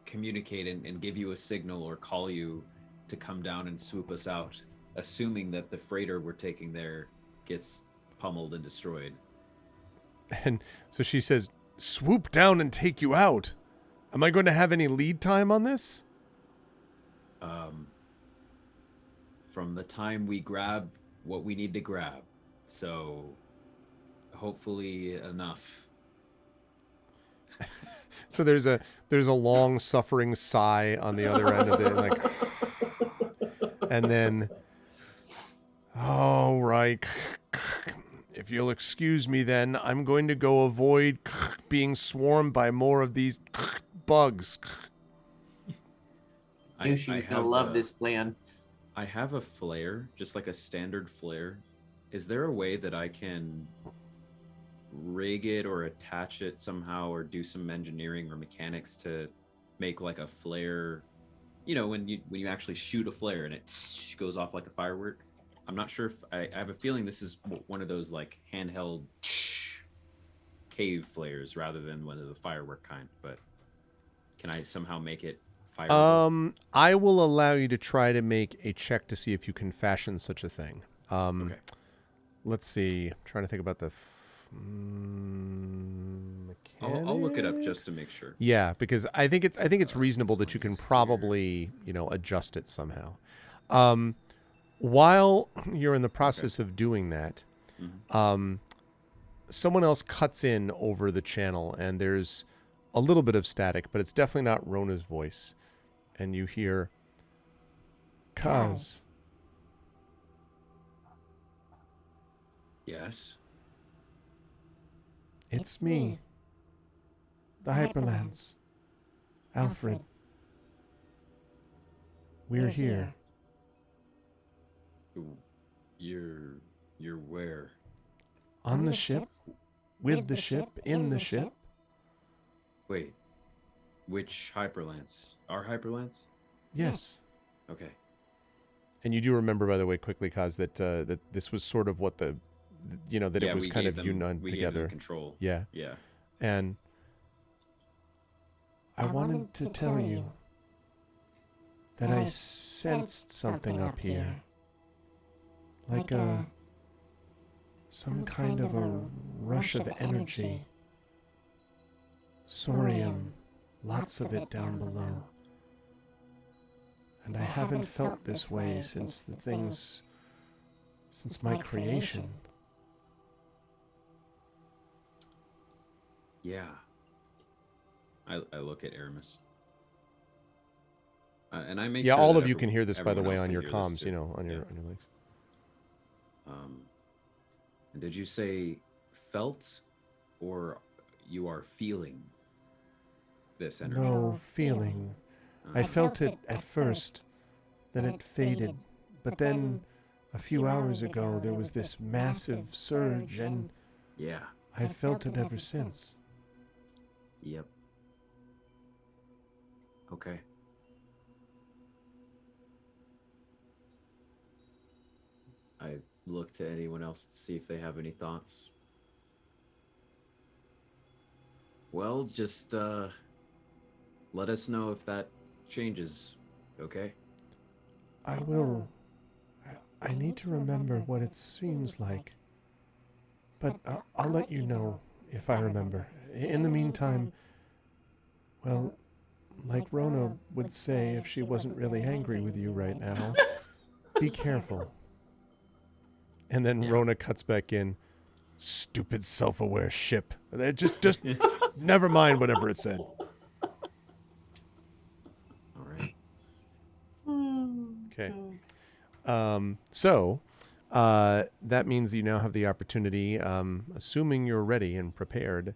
communicate and give you a signal or call you to come down and swoop us out, assuming that the freighter we're taking there gets pummeled and destroyed. And so she says, swoop down and take you out. Am I going to have any lead time on this? From the time we grab what we need to grab. So hopefully enough. So there's a long suffering sigh on the other end of it, like, and then, all right, if you'll excuse me, then I'm going to go avoid being swarmed by more of these bugs. Knew she was gonna love this plan. I have a flare, just like a standard flare. Is there a way that I can rig it or attach it somehow, or do some engineering or mechanics to make like a flare? You know, when you actually shoot a flare and it goes off like a firework. I'm not sure if I have a feeling this is one of those like handheld cave flares rather than one of the firework kind. But can I somehow make it firework? I will allow you to try to make a check to see if you can fashion such a thing. Okay. Let's see. I'm trying to think about the I'll look it up just to make sure. Yeah, because I think it's reasonable that you can probably, adjust it somehow. While you're in the process of doing that, someone else cuts in over the channel, and there's a little bit of static, but it's definitely not Rona's voice. And you hear, Kaz, Yes. it's me, the Hyperlands, Alfred. We're here. You're where? On the ship, with the ship, in the ship. Wait, which Hyperlance? Our Hyperlance? Yes. Okay. And you do remember, by the way, quickly, Kaz, that that this was sort of what that it was kind of united we gave together. them control. Yeah. Yeah. And I wanted to tell you that I sensed something up here. Like some kind of a rush of energy. Sorium, lots of it down below. And I haven't felt this way since my creation. Yeah. I look at Aramis. And I make Yeah, sure all that of you can hear this, by the everyone way, else on can your hear this comms, too. on your Yeah. links. And did you say felt, or you are feeling this energy? No, feeling. I felt it at first, then it faded. But then, a few hours ago, there was this massive surge, and Yeah. I've felt it ever since. Yep. Okay. I look to anyone else to see if they have any thoughts. Well, just let us know if that changes, okay? I will. I need to remember what it seems like. But I'll let you know if I remember. In the meantime, well, like Rona would say if she wasn't really angry with you right now, be careful. And then Rona cuts back in. Stupid self-aware ship. Just never mind whatever it said. All right. Okay. So that means you now have the opportunity, assuming you're ready and prepared,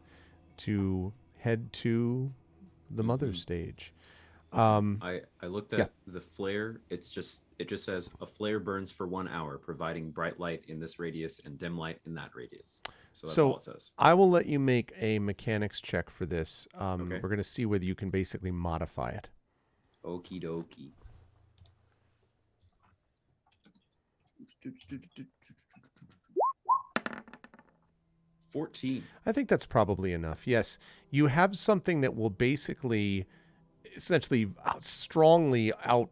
to head to the mother stage. I looked at the flare. It just says a flare burns for 1 hour, providing bright light in this radius and dim light in that radius. So that's all it says. I will let you make a mechanics check for this. Okay. We're going to see whether you can basically modify it. Okie dokie. 14. I think that's probably enough. Yes, you have something that will basically, essentially, strongly out.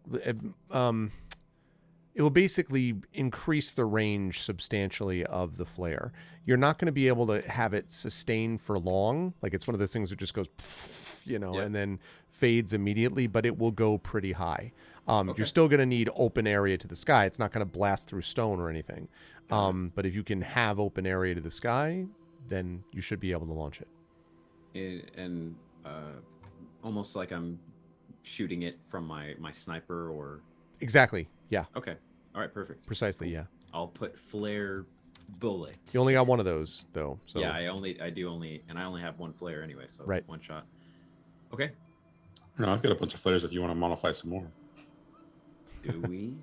It will basically increase the range substantially of the flare. You're not going to be able to have it sustain for long. Like, it's one of those things that just goes, and then fades immediately, but it will go pretty high. You're still going to need open area to the sky. It's not going to blast through stone or anything. But if you can have open area to the sky, then you should be able to launch it. And almost like I'm shooting it from my sniper or... Exactly, yeah. Okay, all right, perfect. Precisely, yeah. I'll put flare bullet. You only got one of those, though. So. Yeah, I only have one flare anyway, so one shot. Okay. No, I've got a bunch of flares if you want to modify some more. Do we?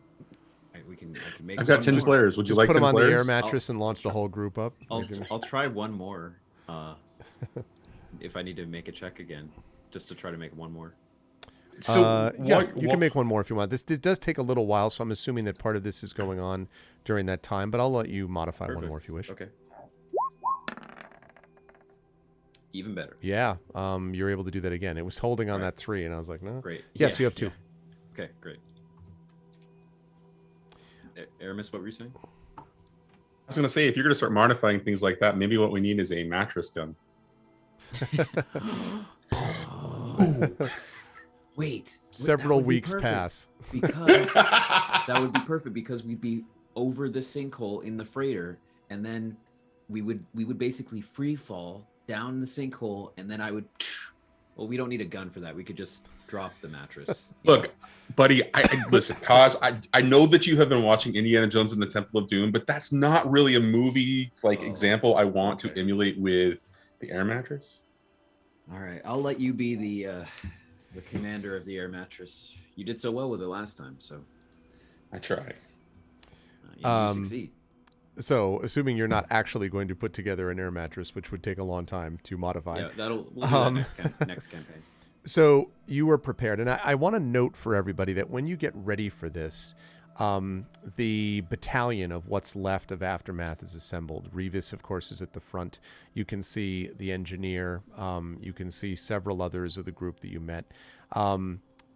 I can make. I've got 10 more. flares. Would you Just like put 10 them on flares? the air mattress and launch the whole group up? I'll try one more. If I need to make a check again, just to try to make one more. So you can make one more if you want. This does take a little while, so I'm assuming that part of this is going on during that time, but I'll let you modify one more if you wish. Okay. Even better. Yeah, you're able to do that again. It was holding on that 3, and I was like, no. Great. Yes, you have 2. Yeah. Okay, great. Aramis, what were you saying? I was going to say, if you're going to start modifying things like that, maybe what we need is a mattress gun. Wait. Several weeks pass. Because that would be perfect, because we'd be over the sinkhole in the freighter, and then we would basically free fall down the sinkhole, and then I would... Well, we don't need a gun for that. We could just drop the mattress. Look, buddy, I listen, Kaz, I know that you have been watching Indiana Jones and the Temple of Doom, but that's not really a movie example I want to emulate with the air mattress. All right, I'll let you be the commander of the air mattress. You did so well with it last time, so I try. you succeed. So, assuming you're not actually going to put together an air mattress, which would take a long time to modify. Yeah, we'll do that next campaign. So you were prepared, and I want to note for everybody that when you get ready for this, the battalion of what's left of Aftermath is assembled. Revis, of course, is at the front. You can see the engineer. You can see several others of the group that you met.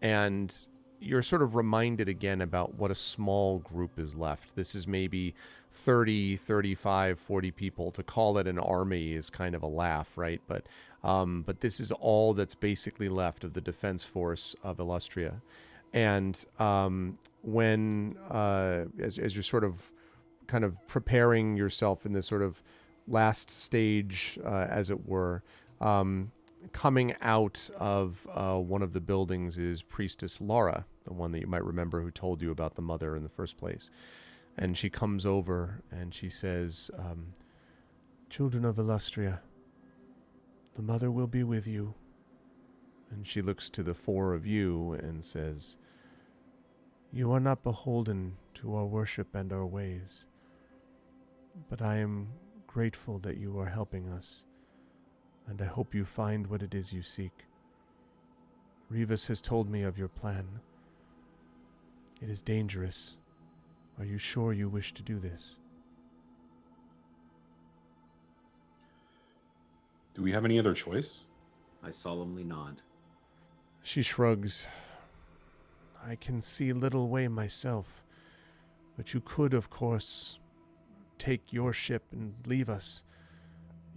And you're sort of reminded again about what a small group is left. This is maybe 30, 35, 40 people. To call it an army is kind of a laugh, right? But this is all that's basically left of the defense force of Illustria. And when, as you're sort of kind of preparing yourself in this sort of last stage, as it were, coming out of one of the buildings is Priestess Laura, the one that you might remember who told you about the mother in the first place. And she comes over and she says, "Children of Illustria, the mother will be with you." And she looks to the four of you and says, "You are not beholden to our worship and our ways, but I am grateful that you are helping us, and I hope you find what it is you seek. Revis has told me of your plan. It is dangerous. Are you sure you wish to do this?" Do we have any other choice? I solemnly nod. She shrugs. "I can see little way myself, but you could, of course, take your ship and leave us.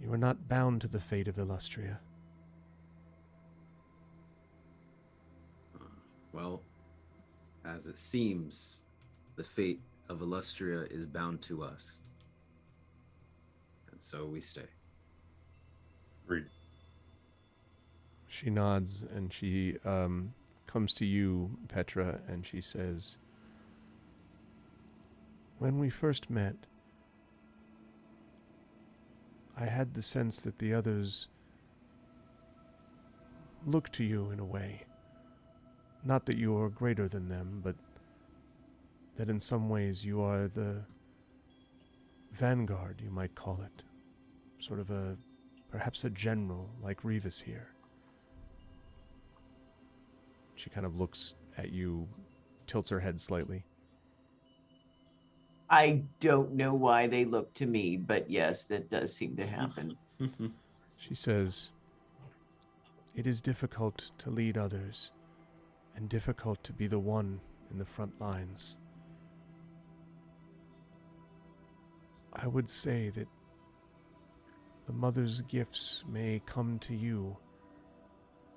You are not bound to the fate of Illustria." Well, as it seems, the fate of Illustria is bound to us. And so we stay. Agreed. She nods and she comes to you, Petra, and she says, "When we first met, I had the sense that the others look to you in a way. Not that you are greater than them, but that in some ways you are the vanguard, you might call it. Sort of perhaps a general like Revis here." She kind of looks at you, tilts her head slightly. I don't know why they look to me, but yes, that does seem to happen. She says, "It is difficult to lead others, and difficult to be the one in the front lines. I would say that the mother's gifts may come to you,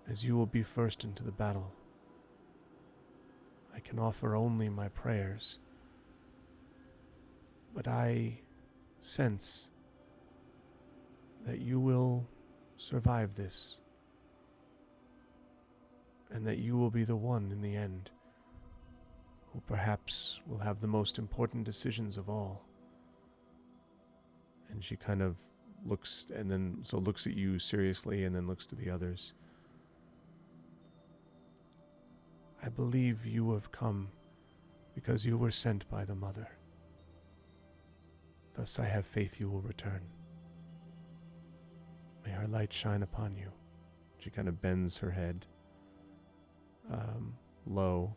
as you will be first into the battle. I can offer only my prayers, but I sense that you will survive this, and that you will be the one in the end who perhaps will have the most important decisions of all." And she kind of looks at you seriously and then looks to the others. "I believe you have come because you were sent by the mother. Thus I have faith you will return. May her light shine upon you." She kind of bends her head low,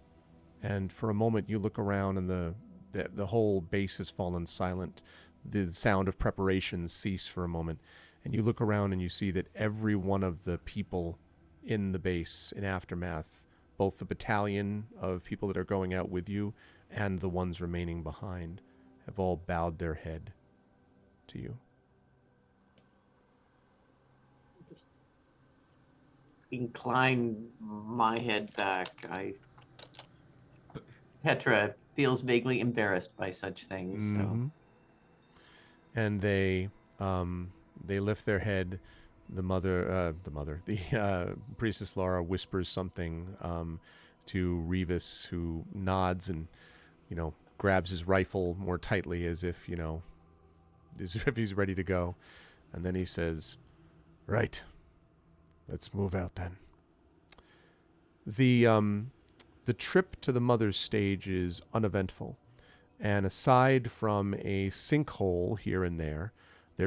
and for a moment you look around and the whole base has fallen silent. The sound of preparations cease for a moment, and you look around and you see that every one of the people in the base in Aftermath, both the battalion of people that are going out with you and the ones remaining behind, have all bowed their head to you. Incline my head back. Petra feels vaguely embarrassed by such things. Mm-hmm. So And they lift their head. The Priestess Laura whispers something to Revis, who nods and, grabs his rifle more tightly as if he's ready to go. And then he says, "Right, let's move out then." the trip to the mother's stage is uneventful. And aside from a sinkhole here and there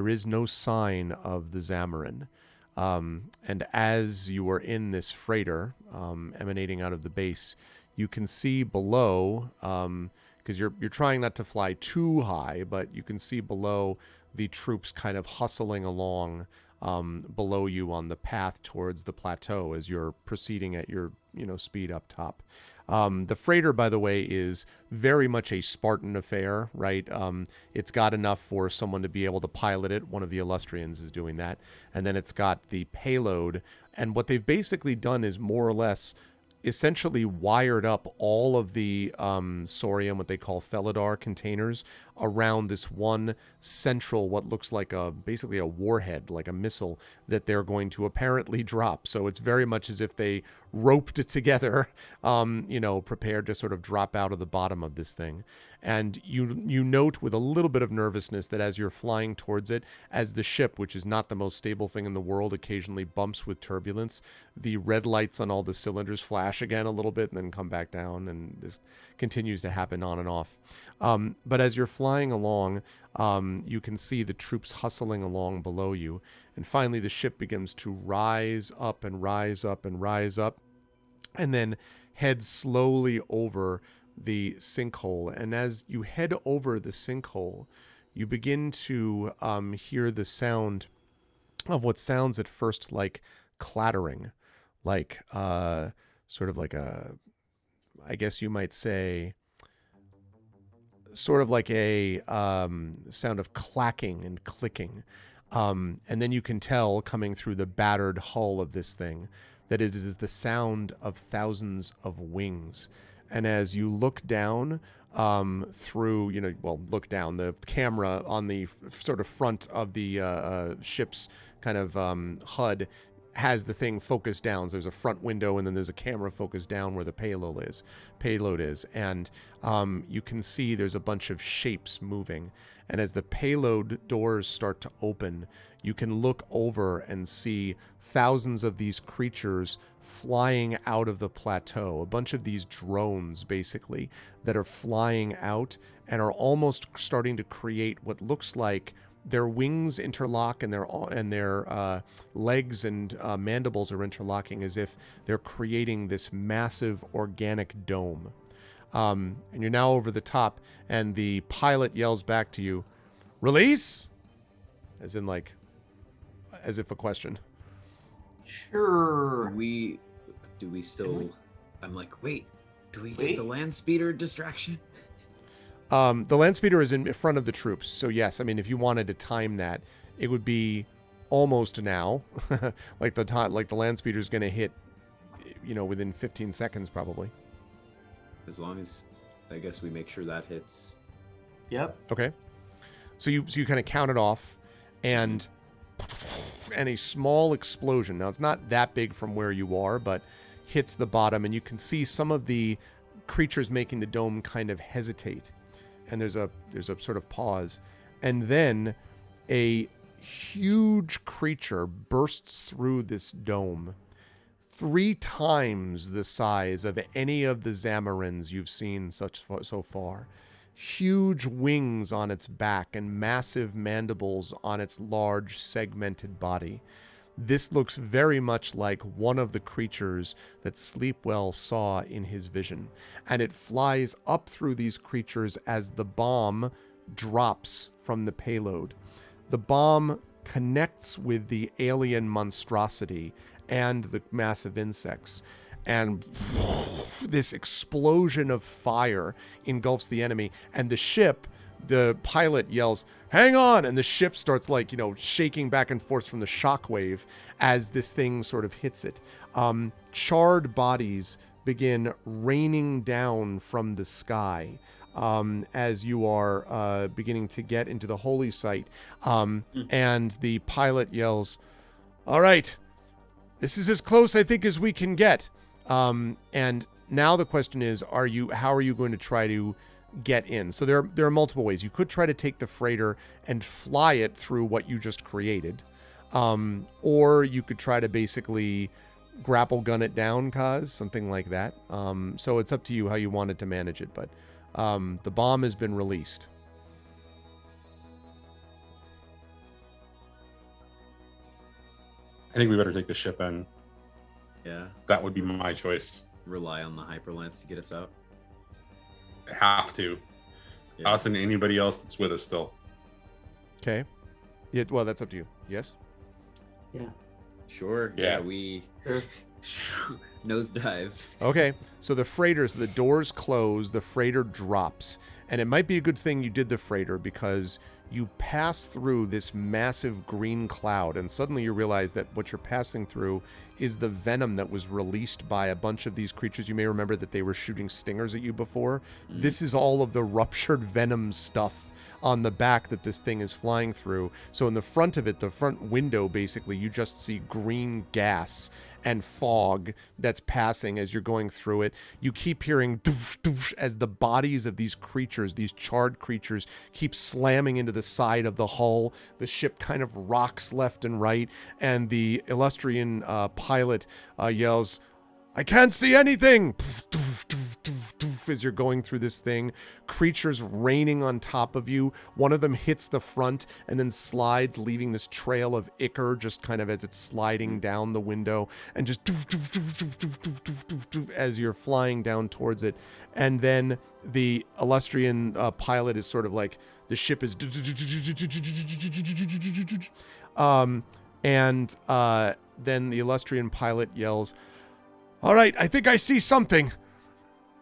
is no sign of the Zamarin. And as you are in this freighter emanating out of the base, you can see below, because you're trying not to fly too high, but you can see below the troops kind of hustling along below you on the path towards the plateau as you're proceeding at your speed up top. The freighter, by the way, is very much a Spartan affair, right? It's got enough for someone to be able to pilot it. One of the Illustrians is doing that. And then it's got the payload. And what they've basically done is more or less essentially wired up all of the Saurian, what they call Felidar containers, around this one central, what looks like basically a warhead, like a missile that they're going to apparently drop. So it's very much as if they roped it together, prepared to sort of drop out of the bottom of this thing. And you note with a little bit of nervousness that as you're flying towards it, as the ship, which is not the most stable thing in the world, occasionally bumps with turbulence, the red lights on all the cylinders flash again a little bit and then come back down, and this continues to happen on and off. But as you're flying along, you can see the troops hustling along below you, and finally the ship begins to rise up and rise up and rise up, and then head slowly over the sinkhole. And as you head over the sinkhole, you begin to hear the sound of what sounds at first like clattering, like sort of like I guess you might say, sort of like a sound of clacking and clicking. And then you can tell, coming through the battered hull of this thing, that it is the sound of thousands of wings. And as you look down through, look down, the camera on the sort of front of the ship's kind of HUD has the thing focused down. So there's a front window, and then there's a camera focused down where the payload is. And you can see there's a bunch of shapes moving. And as the payload doors start to open, you can look over and see thousands of these creatures flying out of the plateau. A bunch of these drones, basically, that are flying out and are almost starting to create what looks like their wings interlock and their legs and mandibles are interlocking, as if they're creating this massive organic dome. And you're now over the top, and the pilot yells back to you, "Release!" As if a question. Sure. Do we still? I'm like, wait. Do we get the land speeder distraction? The land speeder is in front of the troops, so yes. I mean, if you wanted to time that, it would be almost now. like the land speeder is going to hit, within 15 seconds probably. As long as, I guess, we make sure that hits. Yep. Okay. So you kind of count it off, and a small explosion. Now it's not that big from where you are, but hits the bottom, and you can see some of the creatures making the dome kind of hesitate. And there's a sort of pause, and then a huge creature bursts through this dome, 3 times the size of any of the Zamarins you've seen so far. Huge wings on its back and massive mandibles on its large segmented body. This looks very much like one of the creatures that Sleepwell saw in his vision. And it flies up through these creatures as the bomb drops from the payload. The bomb connects with the alien monstrosity and the massive insects. And this explosion of fire engulfs the enemy. And the ship, the pilot yells, "Hang on!" And the ship starts shaking back and forth from the shockwave as this thing sort of hits it. Charred bodies begin raining down from the sky as you are beginning to get into the holy site. And the pilot yells, "All right, this is as close, I think, as we can get." And now the question is, how are you going to try to get in? So there are multiple ways. You could try to take the freighter and fly it through what you just created. Or you could try to basically grapple gun it down, Kaz, something like that. So it's up to you how you wanted to manage it, but the bomb has been released. I think we better take the ship in. Yeah. That would be my choice. Rely on the hyperlance to get us out. Have to. Yeah. Us and anybody else that's with us still. Okay. Yeah, well, that's up to you. Yes? Yeah. Sure. Yeah. We Sure. nosedive. Okay. So the doors close, the freighter drops. And it might be a good thing you did the freighter because you pass through this massive green cloud, and suddenly you realize that what you're passing through is the venom that was released by a bunch of these creatures. You may remember that they were shooting stingers at you before. This is all of the ruptured venom stuff on the back that this thing is flying through. So in the front of it, the front window, basically, you just see green gas and fog that's passing as you're going through it. You keep hearing doof, doof, as the bodies of these creatures, these charred creatures, keep slamming into the side of the hull. The ship kind of rocks left and right, and the Illustrian pilot yells, "I can't see anything!" As you're going through this thing, creatures raining on top of you. One of them hits the front and then slides, leaving this trail of ichor just kind of as it's sliding down the window, and just as you're flying down towards it. And then the Illustrian pilot is sort of like, the ship is then the Illustrian pilot yells, "All right, I think I see something.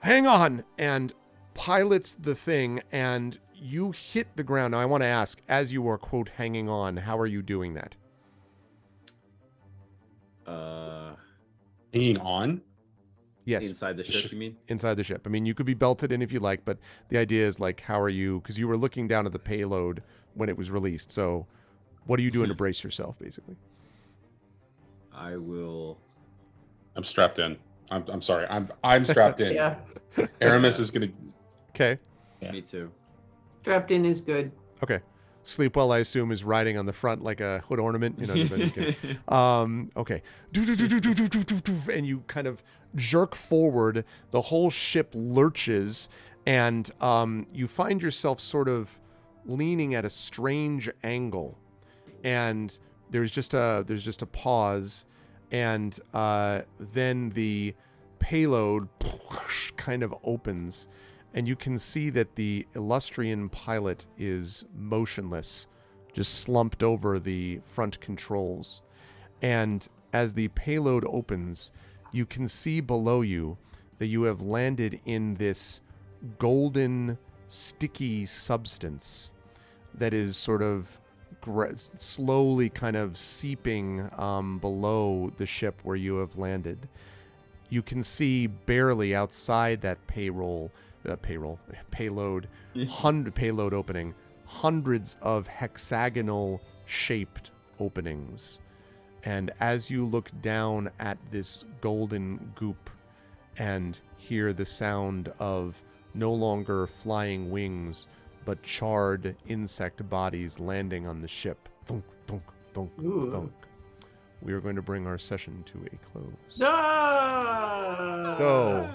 Hang on," and pilots the thing, and you hit the ground. Now, I want to ask, as you are, quote, hanging on, how are you doing that? Hanging on? Yes. Inside the ship, you mean? Inside the ship. I mean, you could be belted in if you like, but the idea is, like, how are you? Because you were looking down at the payload when it was released. So what are you doing to brace yourself, basically? I'm strapped in. I'm sorry. I'm strapped in. Yeah. Aramis is gonna. Okay. Yeah. Me too. Strapped in is good. Okay. Sleepwell, I assume, is riding on the front like a hood ornament. You know, I'm just kidding. Okay. And you kind of jerk forward. The whole ship lurches, and you find yourself sort of leaning at a strange angle. And there's just a pause, and then the payload kind of opens. And you can see that the Illustrian pilot is motionless, just slumped over the front controls. And as the payload opens, you can see below you that you have landed in this golden, sticky substance that is sort of slowly kind of seeping below the ship where you have landed. You can see barely outside that payload, payload opening, hundreds of hexagonal shaped openings. And as you look down at this golden goop and hear the sound of no longer flying wings, but charred insect bodies landing on the ship, thunk, thunk, thunk, Ooh. thunk, we are going to bring our session to a close. Ah! So,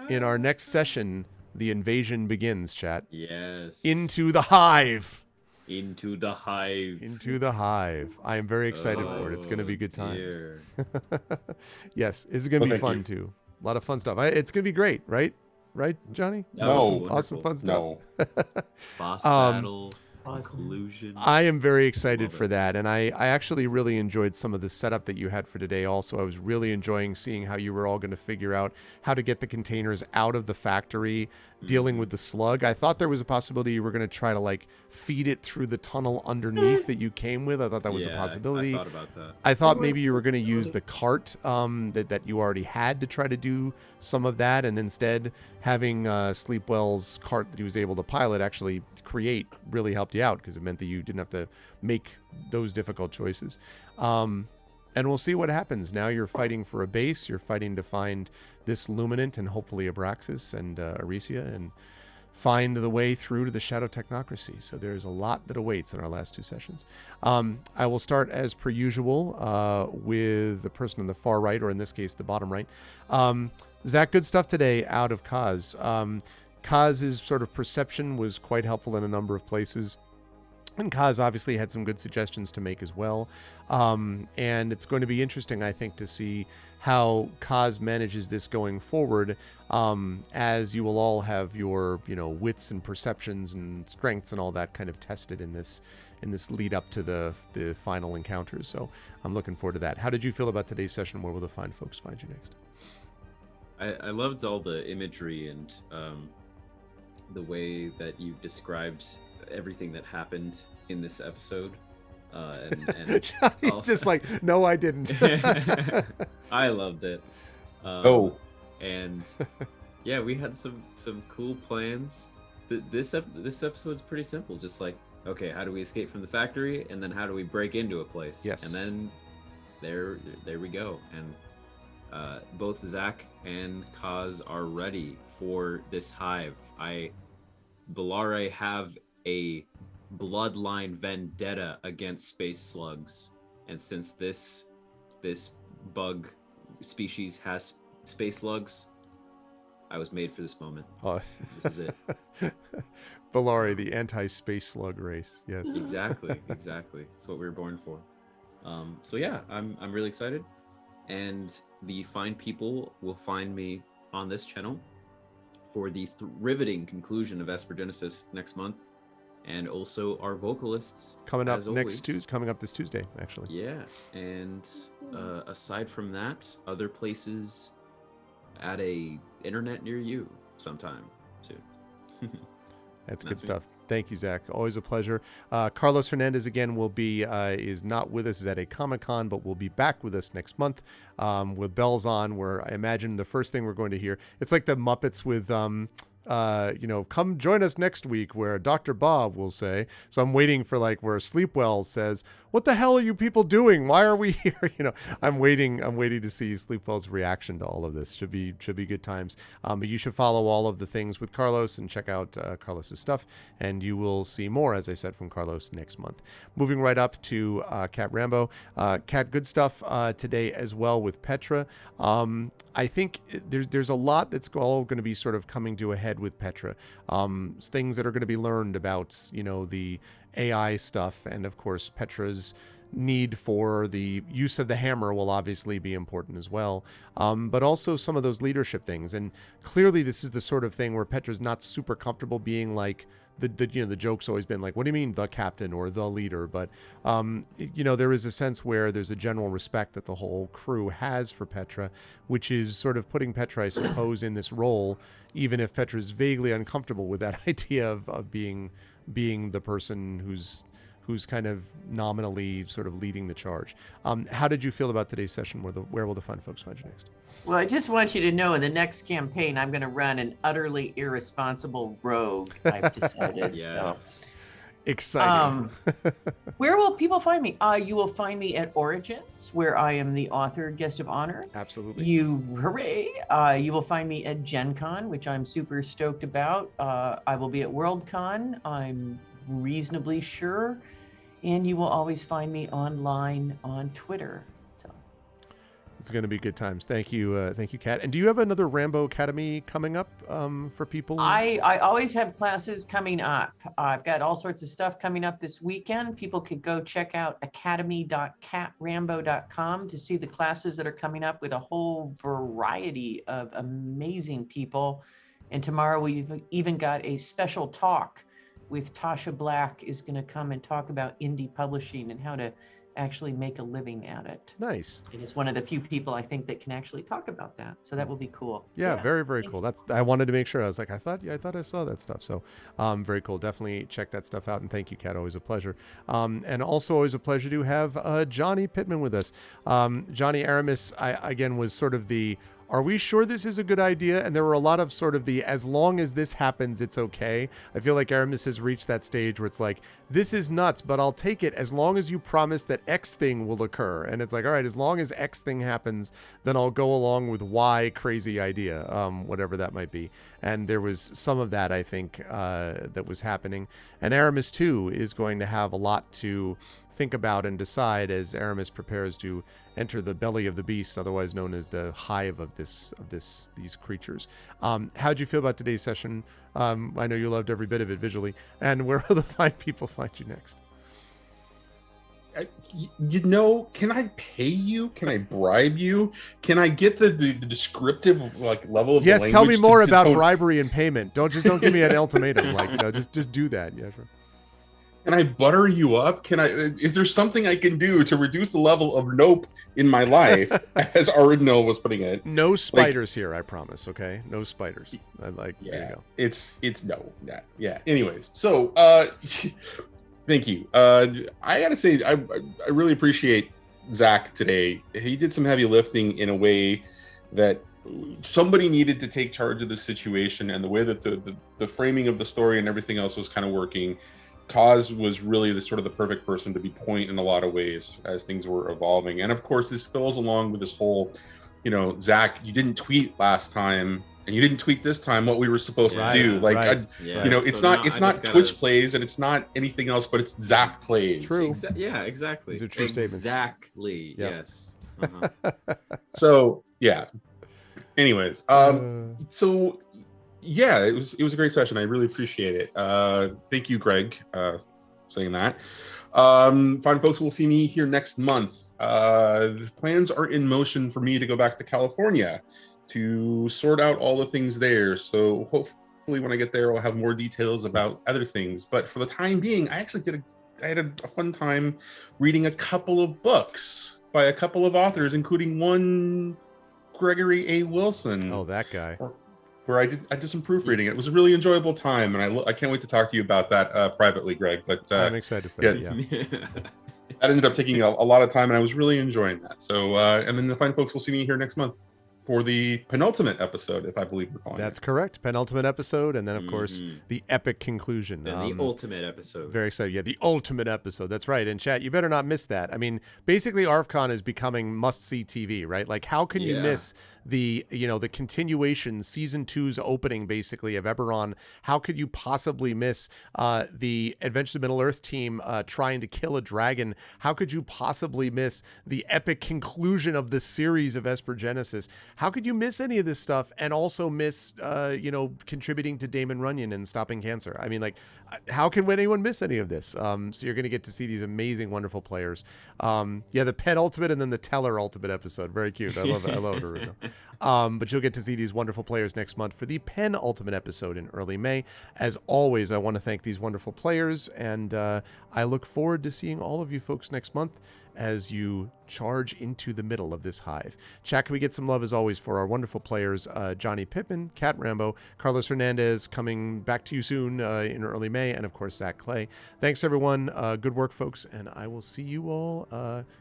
in our next session, the invasion begins, chat. Yes. Into the hive. Into the hive. Into the hive. I am very excited for it. It's going to be good times. Dear. Yes, it's going to be thank fun you. too. A lot of fun stuff. It's going to be great, right? Right, Johnny? That was No. Awesome wonderful. fun stuff. No. Boss battle. Conclusion. I am very excited Love for it. that, and I actually really enjoyed some of the setup that you had for today also. I was really enjoying seeing how you were all going to figure out how to get the containers out of the factory, dealing with the slug. I thought there was a possibility you were going to try to, like, feed it through the tunnel underneath that you came with. I thought that was a Yeah, possibility. I thought about that. I thought maybe you were going to use the cart that you already had to try to do some of that, and instead having Sleepwell's cart that he was able to pilot actually create really helped you out because it meant that you didn't have to make those difficult choices. And we'll see what happens. Now you're fighting for a base. You're fighting to find this Luminant and hopefully Abraxas and Aricia and find the way through to the Shadow Technocracy. So there's a lot that awaits in our last 2 sessions. I will start as per usual with the person on the far right, or in this case, the bottom right. Zach, good stuff today out of Kaz. Kaz's sort of perception was quite helpful in a number of places. And Kaz obviously had some good suggestions to make as well. And it's going to be interesting, I think, to see how Kaz manages this going forward, as you will all have your, wits and perceptions and strengths and all that kind of tested in this lead up to the final encounters. So I'm looking forward to that. How did you feel about today's session? Where will the fine folks find you next? I loved all the imagery and the way that you described everything that happened in this episode. And Johnny's just like, no, I didn't. I loved it. And yeah, we had some cool plans. This episode's pretty simple. Just like, okay, how do we escape from the factory, and then how do we break into a place? Yes. And then there we go. And both Zach and Kaz are ready for this hive. Bellare have a bloodline vendetta against space slugs, and since this bug species has space slugs, I was made for this moment. Oh. This is it. Bellare, the anti-space slug race. Yes. Exactly. It's what we were born for. So yeah, I'm really excited, and the fine people will find me on this channel for the riveting conclusion of Esper Genesis next month, and also our vocalists coming up as always. coming up this Tuesday, actually. Yeah, and aside from that, other places at a internet near you sometime soon. That's good stuff. Thank you, Zach. Always a pleasure. Carlos Hernandez, again, will be is not with us, is at a Comic-Con, but will be back with us next month with Bells On, where I imagine the first thing we're going to hear, it's like the Muppets with, come join us next week, where Dr. Bob will say. So I'm waiting for where Sleepwell says, what the hell are you people doing? Why are we here? I'm waiting to see Sleepwell's reaction to all of this. Should be good times. But you should follow all of the things with Carlos and check out Carlos's stuff, and you will see more, as I said, from Carlos next month. Moving right up to Cat Rambo. Cat, good stuff today as well with Petra. I think there's a lot that's all going to be sort of coming to a head with Petra. Things that are going to be learned about, the AI stuff, and of course Petra's need for the use of the hammer will obviously be important as well, but also some of those leadership things. And clearly this is the sort of thing where Petra's not super comfortable being like the joke's always been like, what do you mean the captain or the leader? But there is a sense where there's a general respect that the whole crew has for Petra, which is sort of putting Petra, I suppose, in this role, even if Petra's vaguely uncomfortable with that idea of being the person who's kind of nominally sort of leading the charge. How did you feel about today's session? Where will the fun folks find you next? Well, I just want you to know in the next campaign, I'm going to run an utterly irresponsible rogue, I've decided. Yes. So. Exciting. Where will people find me? You will find me at Origins, where I am the author guest of honor. Absolutely. Hooray. You will find me at Gen Con, which I'm super stoked about. I will be at Worldcon, I'm reasonably sure. And you will always find me online on Twitter. It's going to be good times. Thank you, Kat. And do you have another Rambo Academy coming up for people? I always have classes coming up. I've got all sorts of stuff coming up this weekend. People could go check out academy.catrambo.com to see the classes that are coming up with a whole variety of amazing people. And tomorrow we've even got a special talk with Tasha Black is going to come and talk about indie publishing and how to actually make a living at it. Nice. And it's one of the few people I think that can actually talk about that. So that will be cool. Yeah, very, very cool. I wanted to make sure. I was like, I thought I saw that stuff. So very cool. Definitely check that stuff out. And thank you, Kat. Always a pleasure. And also always a pleasure to have Johnny Pittman with us. Johnny Aramis, again, was sort of the are we sure this is a good idea? And there were a lot of sort of the, as long as this happens, it's okay. I feel like Aramis has reached that stage where it's like, this is nuts, but I'll take it as long as you promise that X thing will occur. And it's like, all right, as long as X thing happens, then I'll go along with Y crazy idea, whatever that might be. And there was some of that, I think, that was happening. And Aramis, too, is going to have a lot to think about and decide as Aramis prepares to enter the belly of the beast, otherwise known as the hive of these creatures. How'd you feel about today's session? I know you loved every bit of it visually. And where will the fine people find you next? Can I pay you? Can I bribe you? Can I get the descriptive level of yes? the Tell me more about tone? bribery and payment. Don't give me an ultimatum. Just do that. Yeah, sure. Can I butter you up? Is there something I can do to reduce the level of nope in my life, as Aridnil was putting it? No spiders here, I promise. Okay, no spiders. Yeah, there you go. it's no, yeah. Anyways, so thank you. I gotta say, I really appreciate Zach today. He did some heavy lifting in a way that somebody needed to take charge of the situation, and the way that the framing of the story and everything else was kind of working. Kaz was really the perfect person to be point in a lot of ways as things were evolving. And of course, this fills along with this whole, Zach, you didn't tweet last time and you didn't tweet this time what we were supposed to do. It's not Twitch plays and it's not anything else, but it's Zach plays. True. Exactly. These are true statements. Exactly. Yep. Yes. So yeah. Anyways, so yeah, it was a great session. I really appreciate it. Thank you, Greg, saying that. Fine folks, we'll see me here next month. Plans are in motion for me to go back to California to sort out all the things there. So hopefully when I get there, I'll have more details about other things. But for the time being, I actually had a fun time reading a couple of books by a couple of authors, including one Gregory A. Wilson. Oh, that guy. Where I did some proofreading. It was a really enjoyable time, and I can't wait to talk to you about that privately, Greg. But I'm excited for that. Yeah, that ended up taking a lot of time, and I was really enjoying that. So, and then the fine folks will see me here next month for the penultimate episode, if I believe we're calling That's correct. Penultimate episode, and then of course the epic conclusion. And the ultimate episode. Very excited. Yeah, the ultimate episode. That's right. And chat, you better not miss that. I mean, basically ARFCon is becoming must-see TV, right? Like, how can you miss the continuation, season 2's opening, basically, of Eberron? How could you possibly miss the Adventures of Middle-earth team trying to kill a dragon? How could you possibly miss the epic conclusion of the series of Esper Genesis? How could you miss any of this stuff and also miss, contributing to Damon Runyon and stopping cancer? I mean, like, how can anyone miss any of this? So you're going to get to see these amazing, wonderful players. The penultimate and then the Teller ultimate episode. Very cute. I love it. I love it, Aruno. But you'll get to see these wonderful players next month for the penultimate episode in early May. As always, I want to thank these wonderful players, and I look forward to seeing all of you folks next month as you charge into the middle of this hive. Chat, can we get some love as always for our wonderful players, Johnny Pippin, Cat Rambo, Carlos Hernandez, coming back to you soon in early May, and of course Zach Clay. Thanks everyone. Good work, folks, and I will see you all,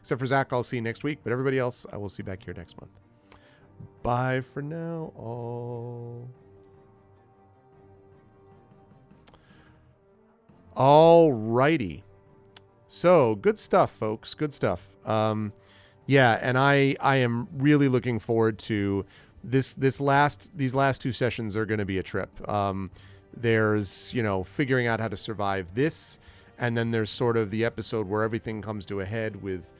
except for Zach, I'll see you next week, but everybody else I will see back here next month. Bye for now, all. All righty. So good stuff, folks. Good stuff. And I am really looking forward to these last 2 sessions are going to be a trip. There's, figuring out how to survive this, and then there's sort of the episode where everything comes to a head with,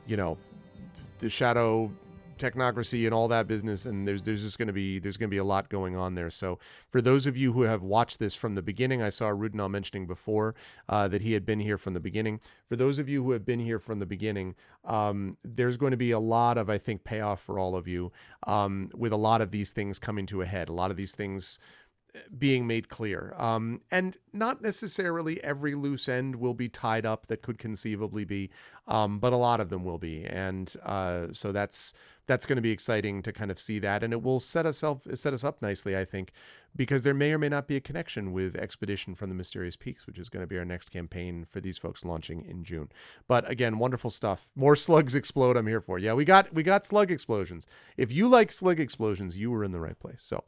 the shadow technocracy and all that business, and there's going to be a lot going on there. So for those of you who have watched this from the beginning, I saw Rudinal mentioning before that he had been here from the beginning. For those of you who have been here from the beginning, there's going to be a lot of, I think, payoff for all of you with a lot of these things coming to a head, a lot of these things being made clear. And not necessarily every loose end will be tied up that could conceivably be, but a lot of them will be. And so that's that's going to be exciting to kind of see that, and it will set us up nicely, I think, because there may or may not be a connection with Expedition from the Mysterious Peaks, which is going to be our next campaign for these folks launching in June. But again, wonderful stuff. More slugs explode. I'm here for. Yeah, we got slug explosions. If you like slug explosions, you were in the right place. So,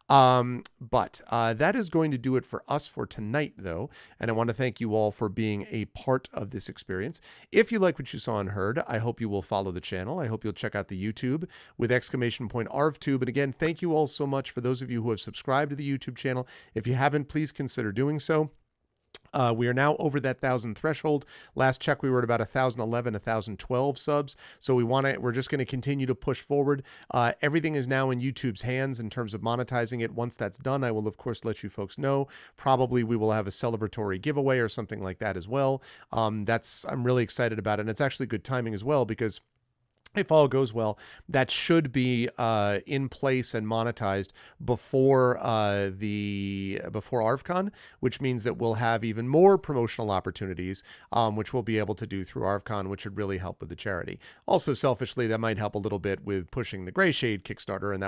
but that is going to do it for us for tonight, though. And I want to thank you all for being a part of this experience. If you like what you saw and heard, I hope you will follow the channel. I hope you'll check out the YouTube with !ArvTube. And again, thank you all so much for those of you who have subscribed to the YouTube channel. If you haven't, please consider doing so. We are now over that 1,000 threshold. Last check, we were at about 1,011, 1,012 subs. So we're just going to continue to push forward. Everything is now in YouTube's hands in terms of monetizing it. Once that's done, I will, of course, let you folks know. Probably we will have a celebratory giveaway or something like that as well. I'm really excited about it. And it's actually good timing as well, because if all goes well, that should be in place and monetized before ArvCon, which means that we'll have even more promotional opportunities, which we'll be able to do through ArvCon, which should really help with the charity. Also, selfishly, that might help a little bit with pushing the Gray Shade Kickstarter, and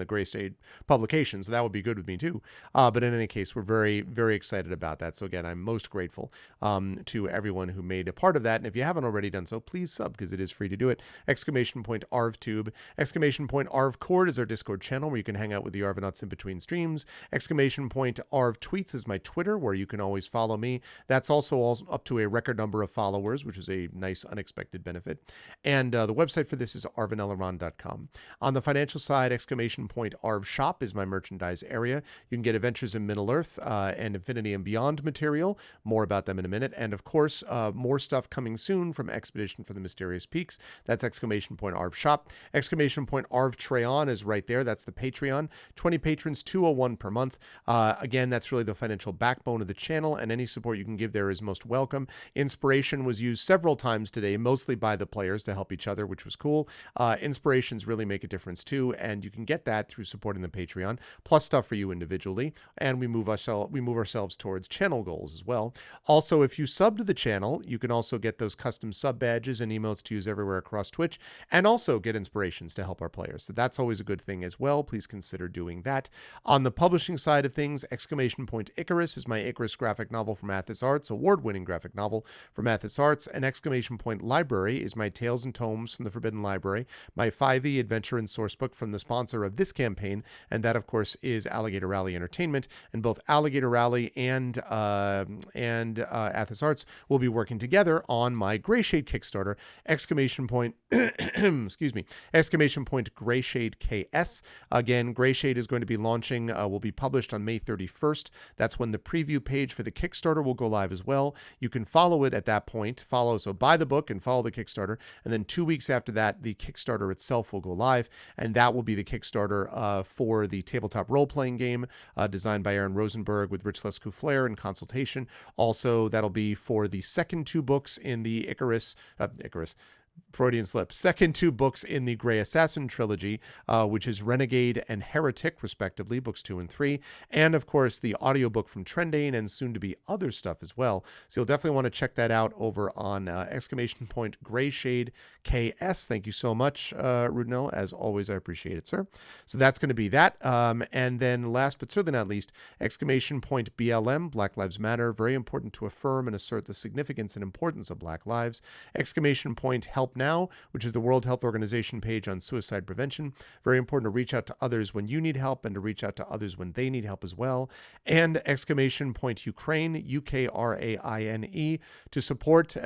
the Gray Shade publications. So that would be good with me too. But in any case, we're very, very excited about that. So again, I'm most grateful to everyone who made a part of that. And if you haven't already done so, please sub, because it is free to do it. !ArvTube. !ArvCord is our Discord channel where you can hang out with the Arvanauts in between streams. !ArvTweets is my Twitter, where you can always follow me. That's also up to a record number of followers, which is a nice unexpected benefit. And the website for this is arvanelleron.com. On the financial side, !ArvShop is my merchandise area. You can get Adventures in Middle-earth and Infinity and Beyond material. More about them in a minute. And of course, more stuff coming soon from Expedition for the Mysterious Peaks. That's !ArvShop. !ArvTreon is right there. That's the Patreon. 20 patrons, $2.01 per month. Again, that's really the financial backbone of the channel, and any support you can give there is most welcome. Inspiration was used several times today, mostly by the players to help each other, which was cool. Inspirations really make a difference too, and you can get that through supporting the Patreon, plus stuff for you individually, and we move ourselves towards channel goals as well. Also, if you sub to the channel, you can also get those custom sub badges and emotes to use everywhere across Twitch, and also get inspirations to help our players. So that's always a good thing as well. Please consider doing that. On the publishing side of things, Icarus is my Icarus graphic novel from Athos Arts, award-winning graphic novel from Athos Arts, and Library is my Tales and Tomes from the Forbidden Library, my 5e adventure and sourcebook from the sponsor of this campaign, and that, of course, is Alligator Rally Entertainment. And both Alligator Rally and Athos Arts will be working together on my Gray Shade Kickstarter, excuse me, Gray Shade KS. Again, Gray Shade is going to be launching, will be published on May 31st. That's when the preview page for the Kickstarter will go live as well. You can follow it at that point. So buy the book and follow the Kickstarter. And then 2 weeks after that, the Kickstarter itself will go live. And that will be the Kickstarter for the tabletop role-playing game designed by Aaron Rosenberg with Rich Lescouflair in consultation. Also, that'll be for the second 2 books in the Freudian slip. Second 2 books in the Grey Assassin trilogy, which is Renegade and Heretic, respectively, books 2 and 3. And, of course, the audiobook from Trendane and soon to be other stuff as well. So you'll definitely want to check that out over on Gray Shade KS. Thank you so much, Rudnell. As always, I appreciate it, sir. So that's going to be that. And then last but certainly not least, BLM, Black Lives Matter. Very important to affirm and assert the significance and importance of Black lives. Help Now, which is the World Health Organization page on suicide prevention. Very important to reach out to others when you need help and to reach out to others when they need help as well. And Ukraine, Ukraine, to support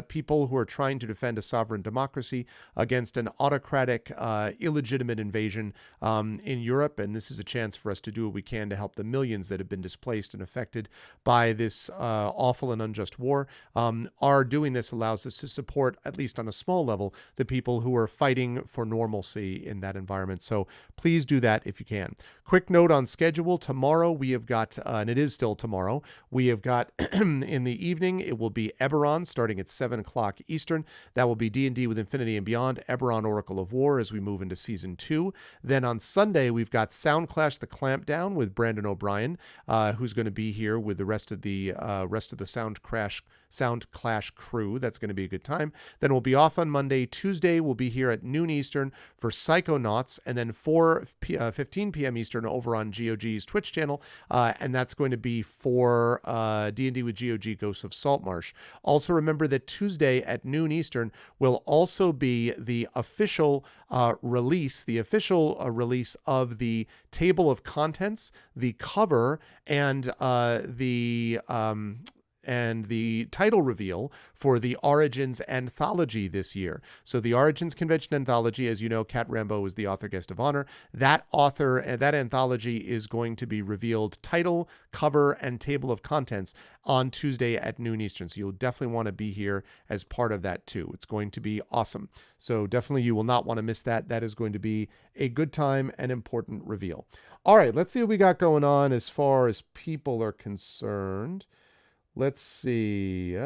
people who are trying to defend a sovereign democracy against an autocratic, illegitimate invasion in Europe. And this is a chance for us to do what we can to help the millions that have been displaced and affected by this awful and unjust war. Our doing this allows us to support, at least on a small level, the people who are fighting for normalcy in that environment. So please do that if you can. Quick note on schedule. Tomorrow we have got, and it is still tomorrow, we have got in the evening, it will be Eberron starting at 7 o'clock Eastern. That will be D&D with Infinity and Beyond, Eberron Oracle of War as we move into Season 2. Then on Sunday, we've got Soundclash the Clampdown with Brandon O'Brien, who's going to be here with the rest of the Sound Crash Sound Clash crew. That's going to be a good time. Then we'll be off on Monday. Tuesday, we'll be here at noon Eastern for Psychonauts, and then 15 p.m. Eastern over on GOG's Twitch channel, and that's going to be for D&D with GOG Ghosts of Saltmarsh. Also remember that Tuesday at noon Eastern will also be the official release of the table of contents, the cover, and the title reveal for the Origins Anthology this year. So the Origins Convention Anthology, as you know, Kat Rambo is the author guest of honor. That anthology is going to be revealed title, cover, and table of contents on Tuesday at noon Eastern. So you'll definitely want to be here as part of that too. It's going to be awesome. So definitely you will not want to miss that. That is going to be a good time and important reveal. All right, let's see what we got going on as far as people are concerned. Let's see. You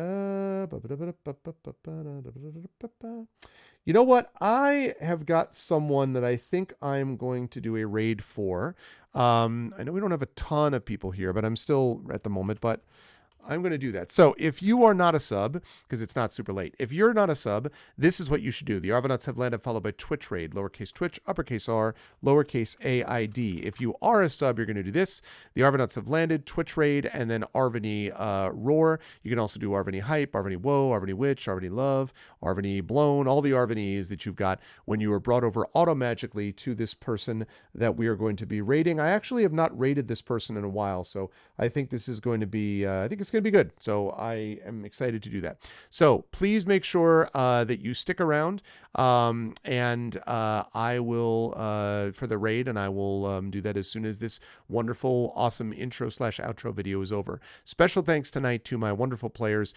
know what? I have got someone that I think I'm going to do a raid for. I know we don't have a ton of people here, but I'm still at the moment, but I'm going to do that. So if you are not a sub, because it's not super late, if you're not a sub, this is what you should do. The Arvanauts have landed, followed by Twitch raid, lowercase Twitch, uppercase R, lowercase AID. If you are a sub, you're going to do this. The Arvanauts have landed, Twitch raid, and then Arvany roar. You can also do Arvany hype, Arvany woe, Arvany witch, Arvany love, Arvany blown, all the Arvanys that you've got when you were brought over automagically to this person that we are going to be raiding. I actually have not raided this person in a while, so I think this is going to be, it's going to be good. So I am excited to do that. So please make sure that you stick around, and I will for the raid, and I will do that as soon as this wonderful, awesome intro/outro video is over. Special thanks tonight to my wonderful players.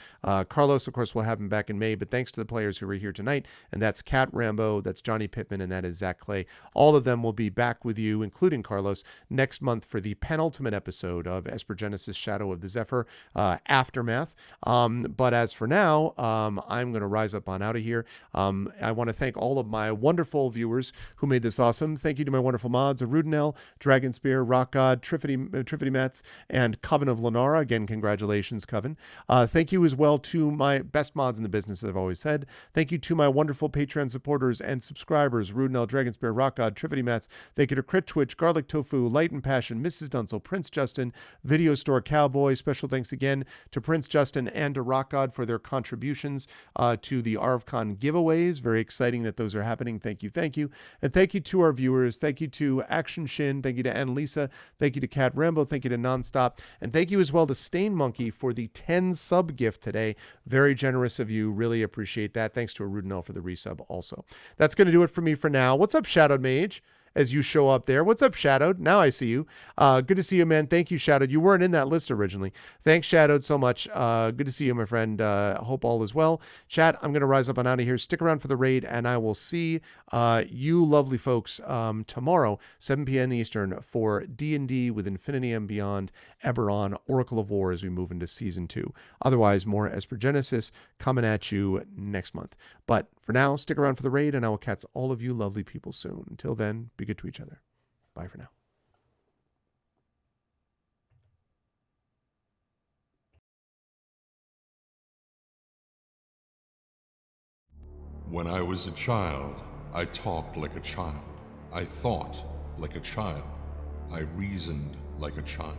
Carlos, of course, we'll have him back in May, but thanks to the players who were here tonight, and that's Kat Rambo, that's Johnny Pittman, and that is Zach Clay. All of them will be back with you, including Carlos, next month for the penultimate episode of Esper Genesis Shadow of the Zephyr Aftermath. But as for now, I'm going to rise up on out of here. I want to thank all of my wonderful viewers who made this awesome. Thank you to my wonderful mods, Arudinel, Dragon Spear, Rock God, Trifity Mets, and Coven of Lenara. Again, congratulations, Coven. Thank you as well to my best mods in the business, as I've always said. Thank you to my wonderful Patreon supporters and subscribers, Arudinel, Dragon Spear, Rock God, Trifity Mets. Thank you to Crit Twitch, Garlic Tofu, Light and Passion, Mrs. Dunsel, Prince Justin, Video Store Cowboy. Special thanks again to Prince Justin and to Rock God for their contributions to the ArvCon giveaways. Very exciting that those are happening. Thank you, thank you. And thank you to our viewers. Thank you to Action Shin. Thank you to Annalisa. Thank you to Cat Rambo. Thank you to Nonstop. And thank you as well to Stain Monkey for the 10 sub gift today. Very generous of you. Really appreciate that. Thanks to Arudinel for the resub also. That's going to do it for me for now. What's up, Shadowed Mage? As you show up there. What's up, Shadowed? Now I see you. Good to see you, man. Thank you, Shadowed. You weren't in that list originally. Thanks, Shadowed, so much. Good to see you, my friend. Hope all is well. Chat, I'm going to rise up and out of here. Stick around for the raid, and I will see you lovely folks tomorrow, 7 p.m. Eastern, for D&D with Infinity and Beyond, Eberron, Oracle of War, as we move into Season 2. Otherwise, more Esper Genesis coming at you next month. But for now, stick around for the raid, and I will catch all of you lovely people soon. Until then, be good to each other. Bye for now. When I was a child, I talked like a child. I thought like a child. I reasoned like a child.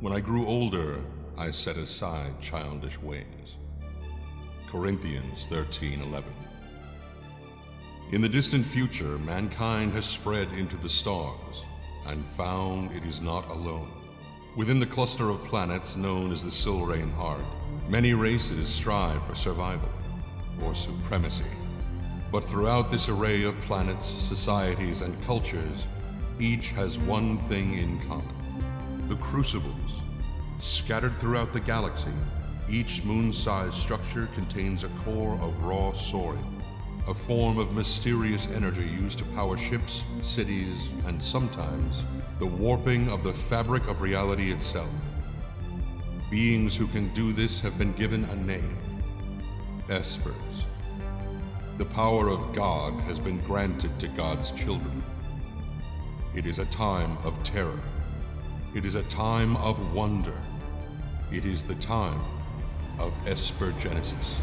When I grew older, I set aside childish ways. Corinthians 13:11. In the distant future, mankind has spread into the stars and found it is not alone. Within the cluster of planets known as the Silrain Heart, many races strive for survival or supremacy. But throughout this array of planets, societies, and cultures, each has one thing in common: the Crucibles. Scattered throughout the galaxy, each moon-sized structure contains a core of raw sorin, a form of mysterious energy used to power ships, cities, and sometimes the warping of the fabric of reality itself. Beings who can do this have been given a name: Espers. The power of God has been granted to God's children. It is a time of terror. It is a time of wonder. It is the time of Esper Genesis.